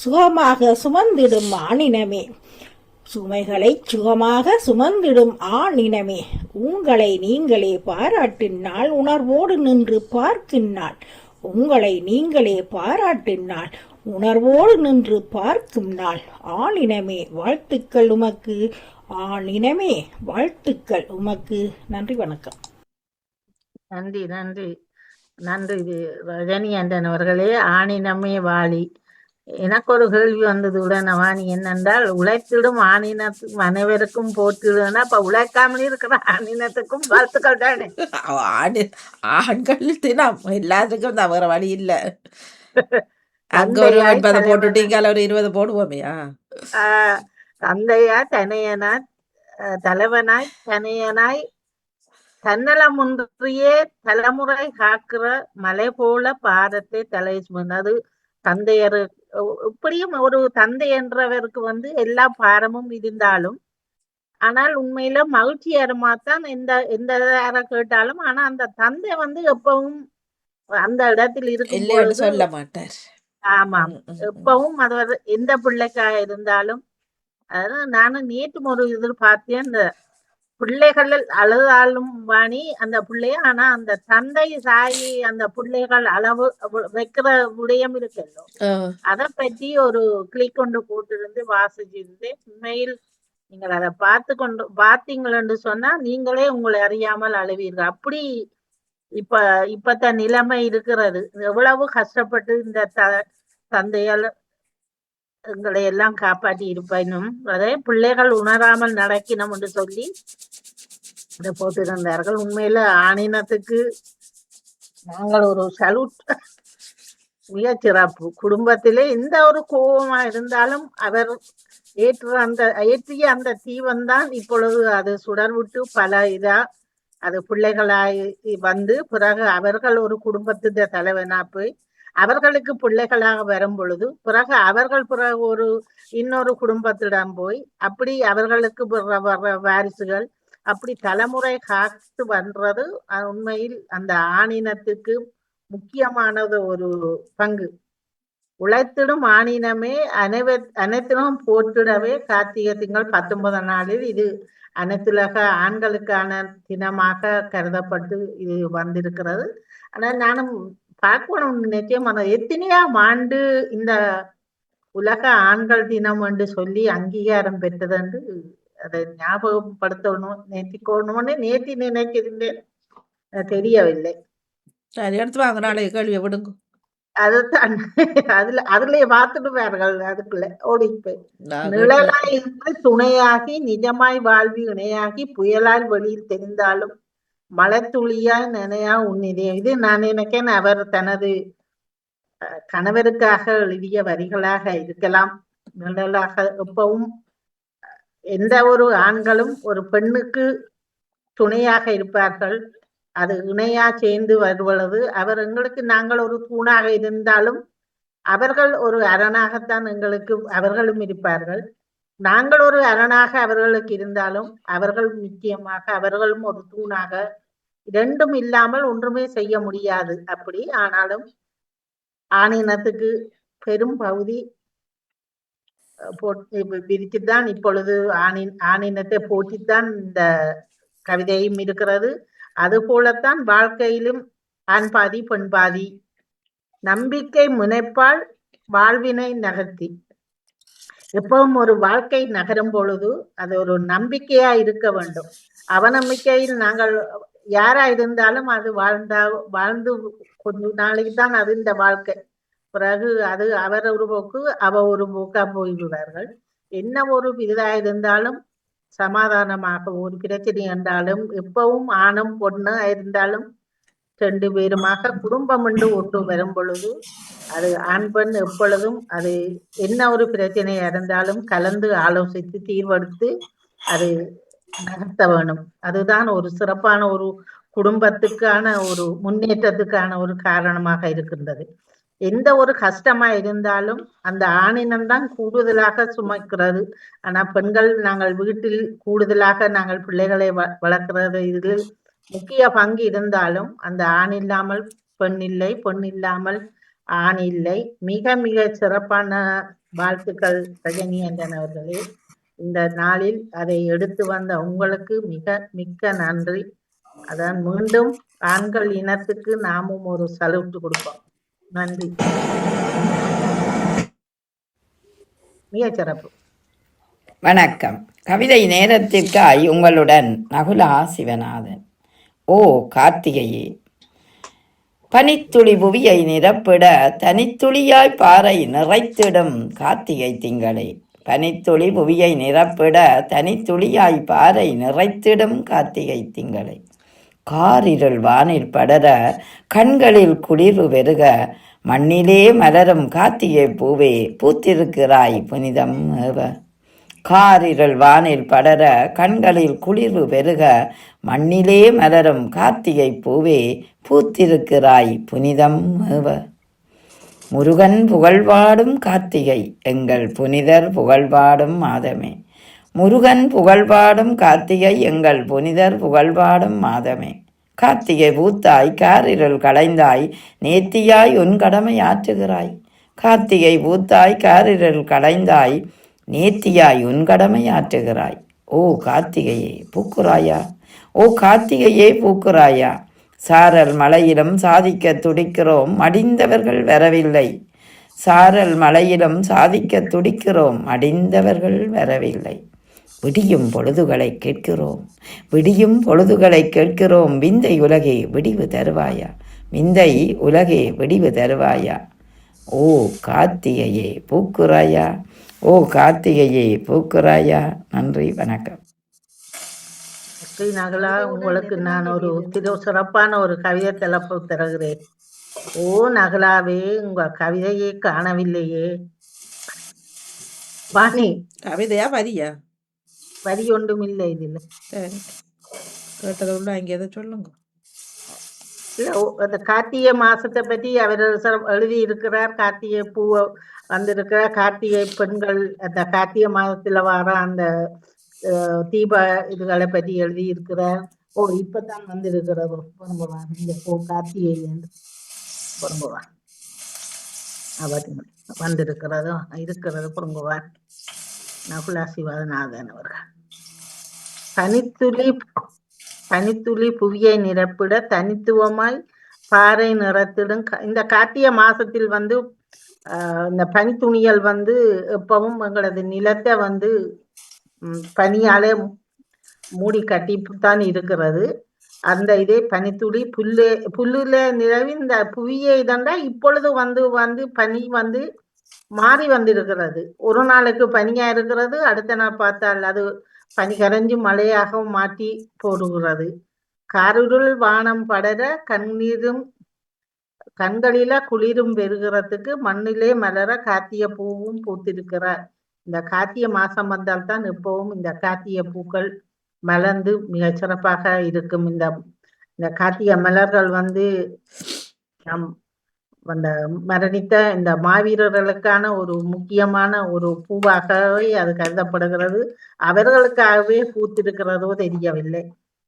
சுகமாக சுமந்திடும் ஆணினமே, சுமைகளைச் சுகமாக சுமந்திடும் ஆணினமே, உங்களை நீங்களே பாராட்டும் நாள், உணர்வோடு நின்று பார்க்கும் நாள். உங்களை நீங்களே பாராட்டும் நாள், உணர்வோடு நின்று பார்க்கும் நாள். ஆணினமே வாழ்த்துக்கள் உமக்கு, ஆணினமே வாழ்த்துக்கள் உமக்கு. நன்றி, வணக்கம். நன்றி நன்றி நன்றி ரஜினி அண்டன் அவர்களே. ஆணினமே வாழி. எனக்கு ஒரு கேள்வி வந்தது உடனவாணி, என்னென்றால் உழைத்திடும் ஆணினத்து அனைவருக்கும் போட்டிடுன்னா அப்ப உழைக்காமலே இருக்கிற ஆணினத்துக்கும் வாழ்த்துக்கள் தானே. ஆண்கள் தினம் எல்லாத்துக்கும் தான், வேற வழி இல்ல. அங்க ஒரு 9 போட்டுட்டீங்க, ஒரு 20 போடுவோமையா. தந்தையா தனையனாய் தலைவனாய் தனையனாய் தன்னலம் ஒன்றியே தலைமுறை காக்கிற மலை போல பாதத்தை தலை சுமந்தது தந்தையர். இப்படியும் ஒரு தந்தை என்றவருக்கு எல்லா பாரமும் இருந்தாலும், ஆனால் உண்மையில மகிழ்ச்சிகரமாத்தான் எந்த கேட்டாலும். ஆனா அந்த தந்தை எப்பவும் அந்த இடத்தில் இருக்கும் சொல்ல மாட்டார். ஆமாம், எப்பவும் அது எந்த பிள்ளைக்கா இருந்தாலும். அதாவது நானும் நேற்றும் ஒரு பார்த்தேன், அந்த பிள்ளைகள் அழுதாலும் வாணி அந்த பிள்ளைய, ஆனா அந்த தந்தை சாயி அந்த பிள்ளைகள் அளவு வைக்கிற விடயம் இருக்கല്ലോ, அதை பற்றி ஒரு கிளிக் கொண்டு போட்டிருந்து வாசிச்சிருந்தேன். உண்மையில் நீங்கள் அதை பார்த்தீங்களன்னு சொன்னா நீங்களே உங்களை அறியாமல் அழுவீர்கள். அப்படி இப்பத்த நிலைமை இருக்கிறது. எவ்வளவு கஷ்டப்பட்டு இந்த தந்தையால் எங்களை எல்லாம் காப்பாற்றி இருப்பினும் அதே பிள்ளைகள் உணராமல் நடக்கணும் என்று சொல்லி அதை போட்டிருந்தார்கள். உண்மையில ஆணினத்துக்கு நாங்கள் ஒரு சல்யூட், மிக சிறப்பு. குடும்பத்திலே எந்த ஒரு கோபமா இருந்தாலும் அவர் ஏற்றிய அந்த தீவன்தான் இப்பொழுது அது சுடர்விட்டு பல அது பிள்ளைகளாய் பிறகு அவர்கள் ஒரு குடும்பத்தின் தலைவனா போய் அவர்களுக்கு பிள்ளைகளாக வரும் பொழுது பிறகு ஒரு இன்னொரு குடும்பத்திடம் போய் அப்படி அவர்களுக்கு வாரிசுகள் அப்படி தலைமுறை காத்து பண்றது உண்மையில் அந்த ஆணினத்துக்கு முக்கியமானது ஒரு பங்கு. உழைத்திடும் ஆணினமே அனைத்திலும் போற்றிடவே கார்த்திகை திங்கள் 19 நாளில் இது அனைத்துலக ஆண்களுக்கான தினமாக கருதப்பட்டு இது வந்திருக்கிறது. ஆனால் நானும் பார்க்கணும் நிச்சயம் எத்தனையாம் ஆண்டு இந்த உலக ஆண்கள் தினம் என்று சொல்லி அங்கீகாரம் பெற்றது என்று அதை ஞாபகப்படுத்தணும், நேற்று நினைச்சிருந்தேன், தெரியவில்லை. கேள்வி விடுங்க. அதுதான் அதுலயே பார்த்துடுவார்கள். அதுக்குள்ள ஓடி போய் நிழலாய் இருந்து துணையாகி நிஜமாய் வாழ்வி இணையாகி புயலால் வெளியில் தெரிந்தாலும் மலத்துளியாய் நினையா உன்னிதே. இது நான் நினைக்கேன் அவர் தனது கணவருக்காக எழுதிய வரிகளாக இருக்கலாம். நிழலாக எப்பவும் எந்த ஒரு ஆண்களும் ஒரு பெண்ணுக்கு துணையாக இருப்பார்கள். அது இணையா சேர்ந்து வருவது அவர் எங்களுக்கு, நாங்கள் ஒரு தூணாக இருந்தாலும் அவர்கள் ஒரு அரணாகத்தான் அவர்களும் இருப்பார்கள். நாங்கள் ஒரு அரணாக அவர்களுக்கு இருந்தாலும் அவர்கள் நிச்சயமாக அவர்களும் ஒரு தூணாக, இரண்டும் இல்லாமல் ஒன்றுமே செய்ய முடியாது. அப்படி ஆனாலும் ஆணினத்துக்கு பெரும் பகுதி விரிச்சுதான் இப்பொழுது ஆணினத்தை போட்டித்தான் இந்த கவிதையும் இருக்கிறது. அது போலத்தான் வாழ்க்கையிலும் ஆண் பாதி பெண் பாதி. நம்பிக்கை முனைப்பால் வாழ்வினை நகர்த்தி. எப்பவும் ஒரு வாழ்க்கை நகரும் பொழுது அது ஒரு நம்பிக்கையா இருக்க வேண்டும். அவநம்பிக்கையில் நாங்கள் யாரா இருந்தாலும் அது வாழ்ந்து கொஞ்ச நாளைக்கு தான் அது இந்த வாழ்க்கை. பிறகு அது அவர் ஒரு போக்கு அவ ஒரு போக்கா போய்விடுவார்கள். என்ன ஒரு இதா இருந்தாலும் சமாதானமாக ஒரு பிரச்சனை என்றாலும் எப்பவும் ஆணும் பொண்ணு இருந்தாலும் 2 பேருமாக குடும்பம் என்று ஒன்று வரும் பொழுது அது ஆண் பெண் எப்பொழுதும் அது என்ன ஒரு பிரச்சனையா இருந்தாலும் கலந்து ஆலோசித்து தீர்வெடுத்து அது நகர்த்த வேணும். அதுதான் ஒரு சிறப்பான ஒரு குடும்பத்துக்கான ஒரு முன்னேற்றத்துக்கான ஒரு காரணமாக இருக்கின்றது. எந்த ஒரு கஷ்டமா இருந்தாலும் அந்த ஆணினம்தான் கூடுதலாக சுமக்கிறது. ஆனா பெண்கள் நாங்கள் வீட்டில் கூடுதலாக நாங்கள் பிள்ளைகளை வளர்க்கிறது இதில் முக்கிய பங்கு இருந்தாலும் அந்த ஆண் இல்லாமல் பெண் இல்லை, பெண் இல்லாமல் ஆண் இல்லை. மிக மிக சிறப்பான வாழ்த்துக்கள் ரஜினி அண்ணன் அவர்களே. இந்த நாளில் அதை எடுத்து வந்த உங்களுக்கு மிக்க நன்றி. அதான் மீண்டும் ஆண்கள் இனத்துக்கு நாமும் ஒரு சல்யூட் கொடுப்போம். நன்றி. மிக சிறப்பு. வணக்கம். கவிதை நேரத்திற்காய் உங்களுடன் நகுலா சிவநாதன். ஓ கார்த்திகையே, பனித்துளி புவியை நிரப்பிட தனித்துளியாய் பாறை நிறைத்திடும் கார்த்திகை திங்களே. பனித்துளி புவியை நிரப்பிட தனித்துளியாய் பாறை நிறைத்திடும் கார்த்திகை திங்களை. காரிருள் வானில் படர கண்களில் குளிர்வு பெருக மண்ணிலே மலரும் கார்த்திகை பூவே பூத்திருக்கிறாய் புனிதம் ஏவ. காரிருள் வானில் படர கண்களில் குளிர்வு பெருக மண்ணிலே மலரும் கார்த்திகை பூவே பூத்திருக்கிறாய் புனிதம் ஏவ. முருகன் புகழ்பாடும் கார்த்திகை எங்கள் புனிதர் புகழ்பாடும் மாதமே. முருகன் புகழ்பாடும் கார்த்திகை எங்கள் புனிதர் புகழ்பாடும் மாதமே. கார்த்திகை பூத்தாய் காரிருள் களைந்தாய் நேர்த்தியாய் உன் கடமை ஆற்றுகிறாய். கார்த்திகை பூத்தாய் காரிருள் களைந்தாய் நேர்த்தியாய் உன் கடமை ஆற்றுகிறாய். ஓ கார்த்திகையே பூக்குறாயா, ஓ கார்த்திகையே பூக்குறாயா. சாரல் மலையிலும் சாதிக்க துடிக்கிறோம் மடிந்தவர்கள் வரவில்லை. சாரல் மலையிலும் சாதிக்க துடிக்கிறோம் மடிந்தவர்கள் வரவில்லை. விடியும் பொழுதுகளை கேட்கிறோம், விடியும் பொழுதுகளை கேட்கிறோம். விந்தை உலகே விடிவு தருவாயா, விந்தை உலகே விடிவு தருவாயா. ஓ கார்த்திகையே பூக்குறாயா, ஓ கார்த்திகையே பூக்குறாயா. நன்றி, வணக்கம். ஸ்ரீ நகுலா, உங்களுக்கு நான் ஒரு சிறப்பான ஒரு கவிதை தலைப்பு தருகிறேன். ஓ நகுலாவே, உங்க கவிதையை காணவில்லையே. வாணி, கவிதையா வரியா? வரி ஒன்றும் இல்லை இதுல. சரி, கேட்டதை உள்ள அங்கே எதை சொல்லுங்க. இல்ல, அந்த கார்த்திகை மாசத்தை பற்றி அவர் எழுதி இருக்கிறார். கார்த்திகை பூவை வந்திருக்கிறார். கார்த்திகை பெண்கள் அந்த கார்த்திகை மாதத்துல வர அந்த தீப இதுகளை பற்றி எழுதி இருக்கிறார். ஓ இப்பதான் வந்திருக்கிறது பொறும்புவான். இந்த கார்த்திகை பொறும்புவான் வந்திருக்கிறதும் இருக்கிறது பொறும்புவான். நகுலா சிவநாதன் அவர்கள். பனித்துளி புவியை நிரப்பிட தனித்துவமாய் பாறை நிறத்திடும். இந்த கார்த்திகை மாசத்தில் வந்து இந்த பனித்துணியல் வந்து எப்பவும் எங்களது நிலத்தை வந்து பனியாலே மூடி கட்டித்தான் இருக்கிறது. அந்த இதே பனித்துளி புல்லுல நிலவி இந்த புவியை இதண்டா இப்பொழுது வந்து பனி வந்து மாறி வந்திருக்கிறது. ஒரு நாளுக்கு பனியா இருக்கிறது, அடுத்த நாள் பார்த்தால் அது பனி கரைஞ்சு மழையாக மாற்றி போடுகிறது. காரிருள் வானம் படர கண்களில குளிரும் பெறுகிறதுக்கு மண்ணிலே மலர கார்த்திகை பூவும் பூத்திருக்கிறார். இந்த கார்த்திகை மாசம் வந்தால்தான் எப்பவும் இந்த கார்த்திகை பூக்கள் மலர்ந்து மிக சிறப்பாக இருக்கும். இந்த கார்த்திகை மலர்கள் வந்து நம் அந்த மரணித்த இந்த மாவீரர்களுக்கான ஒரு முக்கியமான ஒரு பூவாகவே அது கருதப்படுகிறது. அவர்களுக்காகவே பூத்திருக்கிறதோ தெரியவில்லை.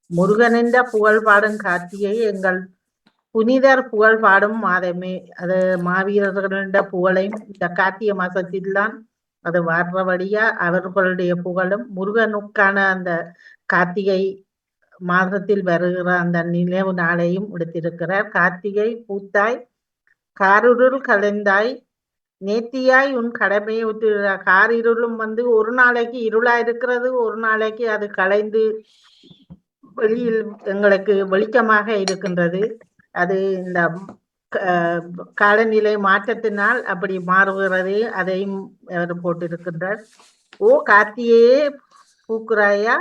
முருகன் என்ற புகழ் பாடும் கார்த்திகை எங்கள் புனிதர் புகழ் பாடும் மாதமே. அது மாவீரர்களிட புகழையும் இந்த கார்த்திகை மாசத்தில்தான் அது வர்றபடியா அவர்களுடைய புகழும் முருகனுக்கான அந்த கார்த்திகை மாதத்தில் வருகிற அந்த நினைவு நாளையும் எடுத்திருக்கிறார். கார்த்திகை பூத்தாய் காரிருள் கலைந்தாய் நேர்த்தியாய் உன் கடமையை விட்டு. காரிருளும் வந்து ஒரு நாளைக்கு இருளா இருக்கிறது, ஒரு நாளைக்கு அது கலைந்து வெளியில் எங்களுக்கு வெளிச்சமாக இருக்கின்றது. அது இந்த காலநிலை மாற்றத்தினால் அப்படி மாறுகிறது. அதையும் அவர் போட்டிருக்கின்றார். ஓ கார்த்திகையே பூக்குறாயா,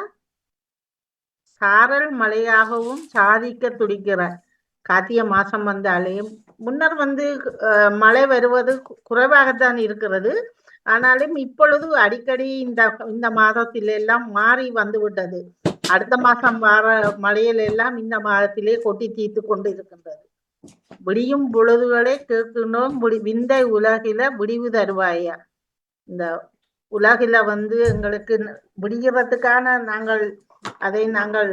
சாரல் மழையாகவும் சாதிக்க துடிக்கிறார். கார்த்திகை மாசம் வந்தாலே முன்னர் வந்து மழை வருவது குறைவாகத்தான் இருக்கிறது. ஆனாலும் இப்பொழுது அடிக்கடி இந்த மாதத்தில எல்லாம் மாறி வந்து விட்டது. அடுத்த மாசம் வர மழையில எல்லாம் இந்த மாதத்திலே கொட்டி தீர்த்து கொண்டு இருக்கின்றது. விடியும் பொழுதுகளை கேட்கணும் விந்தை உலகில விடிவு தருவாயா. இந்த உலகில வந்து எங்களுக்கு விடுகிறதுக்கான அதை நாங்கள்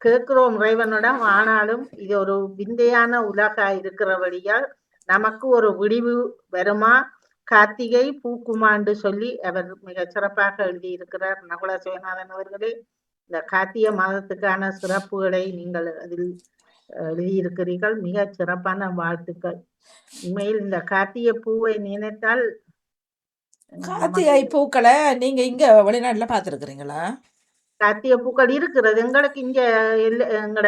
கேட்கிறோம் இறைவனிடம். ஆனாலும் இது ஒரு விந்தையான உலகா இருக்கிறபடியால் நமக்கு ஒரு விடிவு வருமா, கார்த்திகை பூக்குமாண்டு சொல்லி அவர் மிக சிறப்பாக எழுதியிருக்கிறார். நகுல சிவநாதன் அவர்களே, இந்த கார்த்திகை மாதத்துக்கான சிறப்புகளை நீங்கள் அதில் எழுதியிருக்கிறீர்கள். மிக சிறப்பான வாழ்த்துக்கள். உண்மையில் இந்த கார்த்திகை பூவை நினைத்தால் கார்த்திகை பூக்களை நீங்க இங்க வெளிநாட்டுல பார்த்துருக்குறீங்களா? கார்த்திகை பூக்கள் இருக்கிறது எங்களுக்கு இங்க எங்கட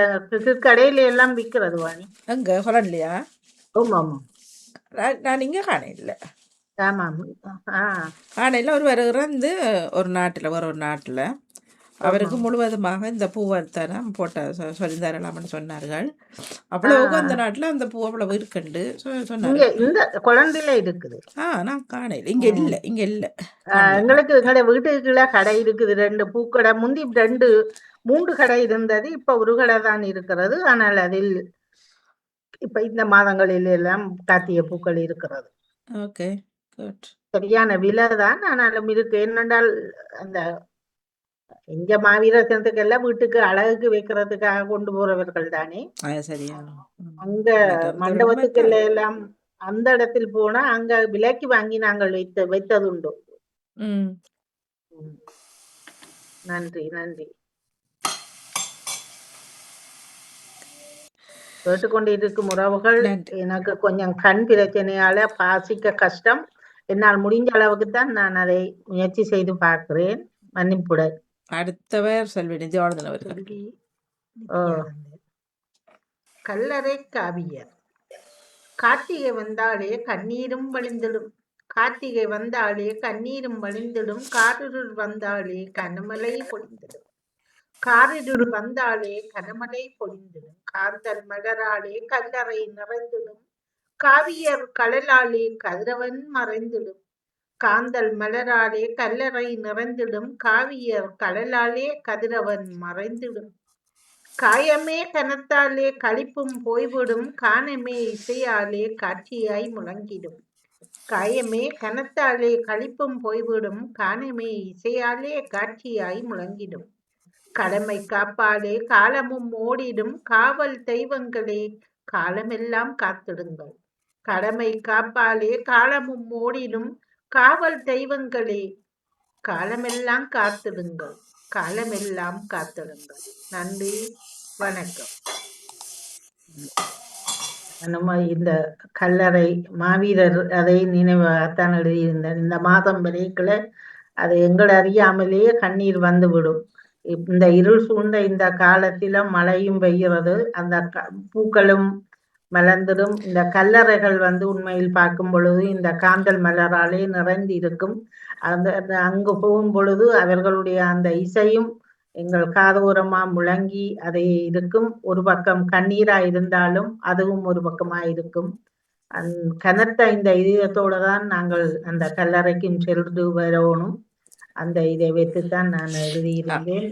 கடையில எல்லாம் விற்கிறது வாணி. எங்க ஹொலண்ட்லையா? ஆமா ஆமா நான் இங்க காணையில ஆமா காணையில் ஒரு இறந்து ஒரு நாட்டில் ஒரு நாட்டில் அவருக்கு முழுவதுமாக இந்த பூவை தரம் போட்ட சொல்லி தரலாம்னு சொன்னார்கள். அவ்வளவு அந்த நாட்டில் அந்த பூ அவ்வளவு இருக்குண்டு சொன்னாங்க. இந்த குழந்தையில இருக்குது. நான் காணையில் இங்க இல்லை, இங்க இல்லை. எங்களுக்கு எங்களோட வீட்டுக்குள்ள கடை இருக்குது, 2 பூக்கடை. முந்தி 3 கடை இருந்தது, இப்ப ஒரு கடை தான் இருக்கிறது. ஆனால் அதில் இப்ப இந்த மாதங்களில் எல்லாம் கார்த்திகை பூக்கள் இருக்கிறது. Okay, good. சரியான விலை தான், ஆனாலும் இருக்கு. என்னென்றால் அந்த இங்க மாவீரத்துக்கு எல்லாம் வீட்டுக்கு அழகுக்கு வைக்கிறதுக்காக கொண்டு போறவர்கள் தானே. சரியா? அங்க மண்டபத்துக்கு எல்லாம் அந்த இடத்தில் போனா அங்க விலைக்கு வாங்கி நாங்கள் வைத்ததுண்டு. நன்றி நன்றி. கேட்டுக்கொண்டிருக்கும் உறவுகள், எனக்கு கொஞ்சம் கண் பிரச்சனையால வாசிக்க கஷ்டம். என்னால் முடிஞ்ச அளவுக்கு தான் நான் அதை முயற்சி செய்து பார்க்கிறேன். மன்னிப்புடன். அடுத்தவர் செல்வி நிதியானந்தன் அவர்கள். கல்லறை காவியர். கார்த்திகை வந்தாலே கண்ணீரும் வழிந்திடும், கார்த்திகை வந்தாலே கண்ணீரும் வழிந்திடும், காரிருள் வந்தாலே கனமழை பொழிந்திடும், காரிருள் வந்தாலே கனமழை பொழிந்திடும், காந்தல் மலராலே கல்லறை நிறைந்திடும், காவியர் கடலாலே கதிரவன் மறைந்திடும், காந்தல் மலராலே கல்லறை நிறைந்திடும், காவியர் கடலாலே கதிரவன் மறைந்திடும், காயமே கனத்தாலே களிப்பும் போய்விடும், காணமே இசையாலே காட்சியாய் முழங்கிடும், காயமே கனத்தாலே களிப்பும் போய்விடும், காணமே இசையாலே காட்சியாய் முழங்கிடும், கடமை காப்பாலே காலமும் ஓடிடும், காவல் தெய்வங்களே காலமெல்லாம் காத்திடுங்கள், கடமை காப்பாலே காலமும் ஓடிடும், காவல் தெய்வங்களே காலமெல்லாம் காத்திடுங்கள், காலமெல்லாம் காத்திடுங்கள். நன்றி, வணக்கம். நம்ம இந்த கல்லறை மாவீரர் அதை நினைவாகத்தான் எழுதியிருந்தார். இந்த மாதம் வரைக்குள்ள அது எங்களை அறியாமலேயே கண்ணீர் வந்துவிடும். இந்த இருள் சூழ்ந்த இந்த காலத்தில மழையும் பெய்கிறது, அந்த பூக்களும் மலர்ந்திடும். இந்த கல்லறைகள் உண்மையில் பார்க்கும் பொழுது இந்த காந்தல் மலராலே நிறைந்து இருக்கும். அங்கு போகும் பொழுது அவர்களுடைய அந்த இசையும் எங்கள் காதோரமா முழங்கி அதை இருக்கும். ஒரு பக்கம் கண்ணீரா இருந்தாலும் அதுவும் ஒரு பக்கமா இருக்கும். கனத்த இந்த இதயத்தோடு தான் நாங்கள் அந்த கல்லறைக்கும் சென்று வரணும். அந்த இதை வைத்துத்தான் நான் எழுதியிருந்தேன்.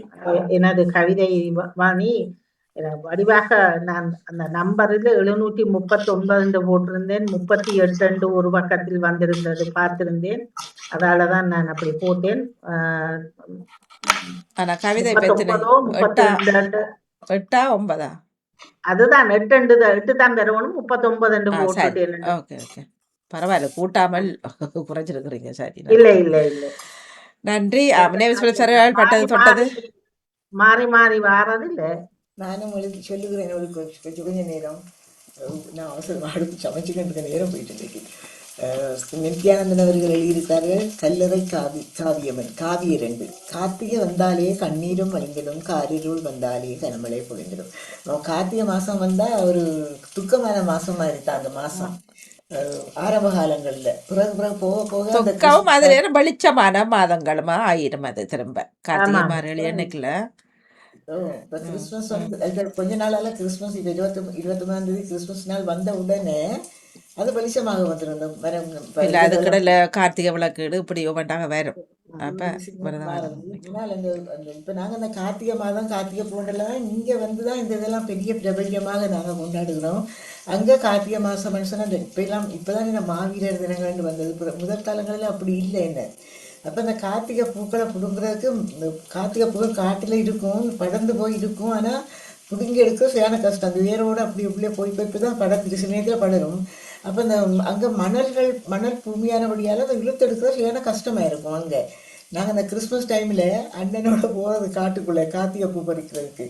எனது கவிதை வாணி வடிவாக நான் அந்த நம்பரில் 739 போட்டிருந்தேன், 38 ஒரு பக்கத்தில் வந்திருந்தது பார்த்திருந்தேன். அதாலதான் நான் அப்படி போட்டேன். கவிதை 8 அதுதான் 8 தான் வரணும், 39 போட்டுட்டேன். பரவாயில்ல, கூட்டாமல் குறைச்சிருக்கிறீங்க. சரி, இல்ல இல்ல இல்ல, நன்றி. பட்டது தொட்டது மாறி மாறி வாரது இல்ல. நானும் உங்களுக்கு சொல்லுகிறேன். கொஞ்ச நேரம் நான் அவசரம் அடுப்பு சமைச்சுக்கிட்டு நேரம் போயிட்டு நித்யானந்தன் அவர்கள் எழுதியிருக்கார்கள். கல்லறை காவியவன் காவிய 2. கார்த்திகை வந்தாலே கண்ணீரும் வழிந்திடும், காரிருள் வந்தாலே கனமழை பொழிந்திடும். கார்த்திகை மாசம் வந்தா ஒரு துக்கமான மாசமா இருக்கா அந்த மாசம் ஆரம்ப காலங்கள்ல. பிறகு போக போக வெளிச்சமான மாதங்களுமா ஆயிரும். அது திரும்ப கார்த்திகை மார்கழி என்னைக்குல கிறிஸ்துமஸ் கொஞ்ச நாளால கிறிஸ்துமஸ் 23ஆம் தேதி கிறிஸ்துமஸ் நாள் வந்த உடனே அது வெளிச்சமாக வந்துடும். அதுக்கடல கார்த்திகை விளக்கீடு இப்படி ஒவ்வொன்றாக வரும். இப்ப நாங்க அந்த கார்த்திகை மாதம் கார்த்திகை பூண்டெல்லாம் இங்க வந்துதான் இந்த இதெல்லாம் பெரிய பிரபஞ்சமாக நாங்க கொண்டாடுகிறோம். அங்க கார்த்திகை மாசம் மனுஷனா இப்பதான் இந்த மாவீரர் தினங்கள் வந்தது. முதல் காலங்களில் அப்படி இல்லை. என்ன அப்போ இந்த கார்த்திகை பூக்களை பிடுங்குறதுக்கு இந்த கார்த்திகை பூக்கள் காட்டில் இருக்கும், படர்ந்து போய் இருக்கும். ஆனால் பிடுங்கி எடுக்க சரியான கஷ்டம். அந்த வேரோடு அப்படி இப்படியே போய் தான் படர்ந்து சில நேரத்தில் படரும். அப்போ இந்த அங்கே மணல் பூமியானபடியால் அதை இழுத்தெடுக்கிறது சரியான கஷ்டமாக இருக்கும். அங்கே நாங்கள் அந்த கிறிஸ்மஸ் டைமில் அண்ணனோட போகிறது காட்டுக்குள்ளே கார்த்திகை பூ பறிக்கிறதுக்கு.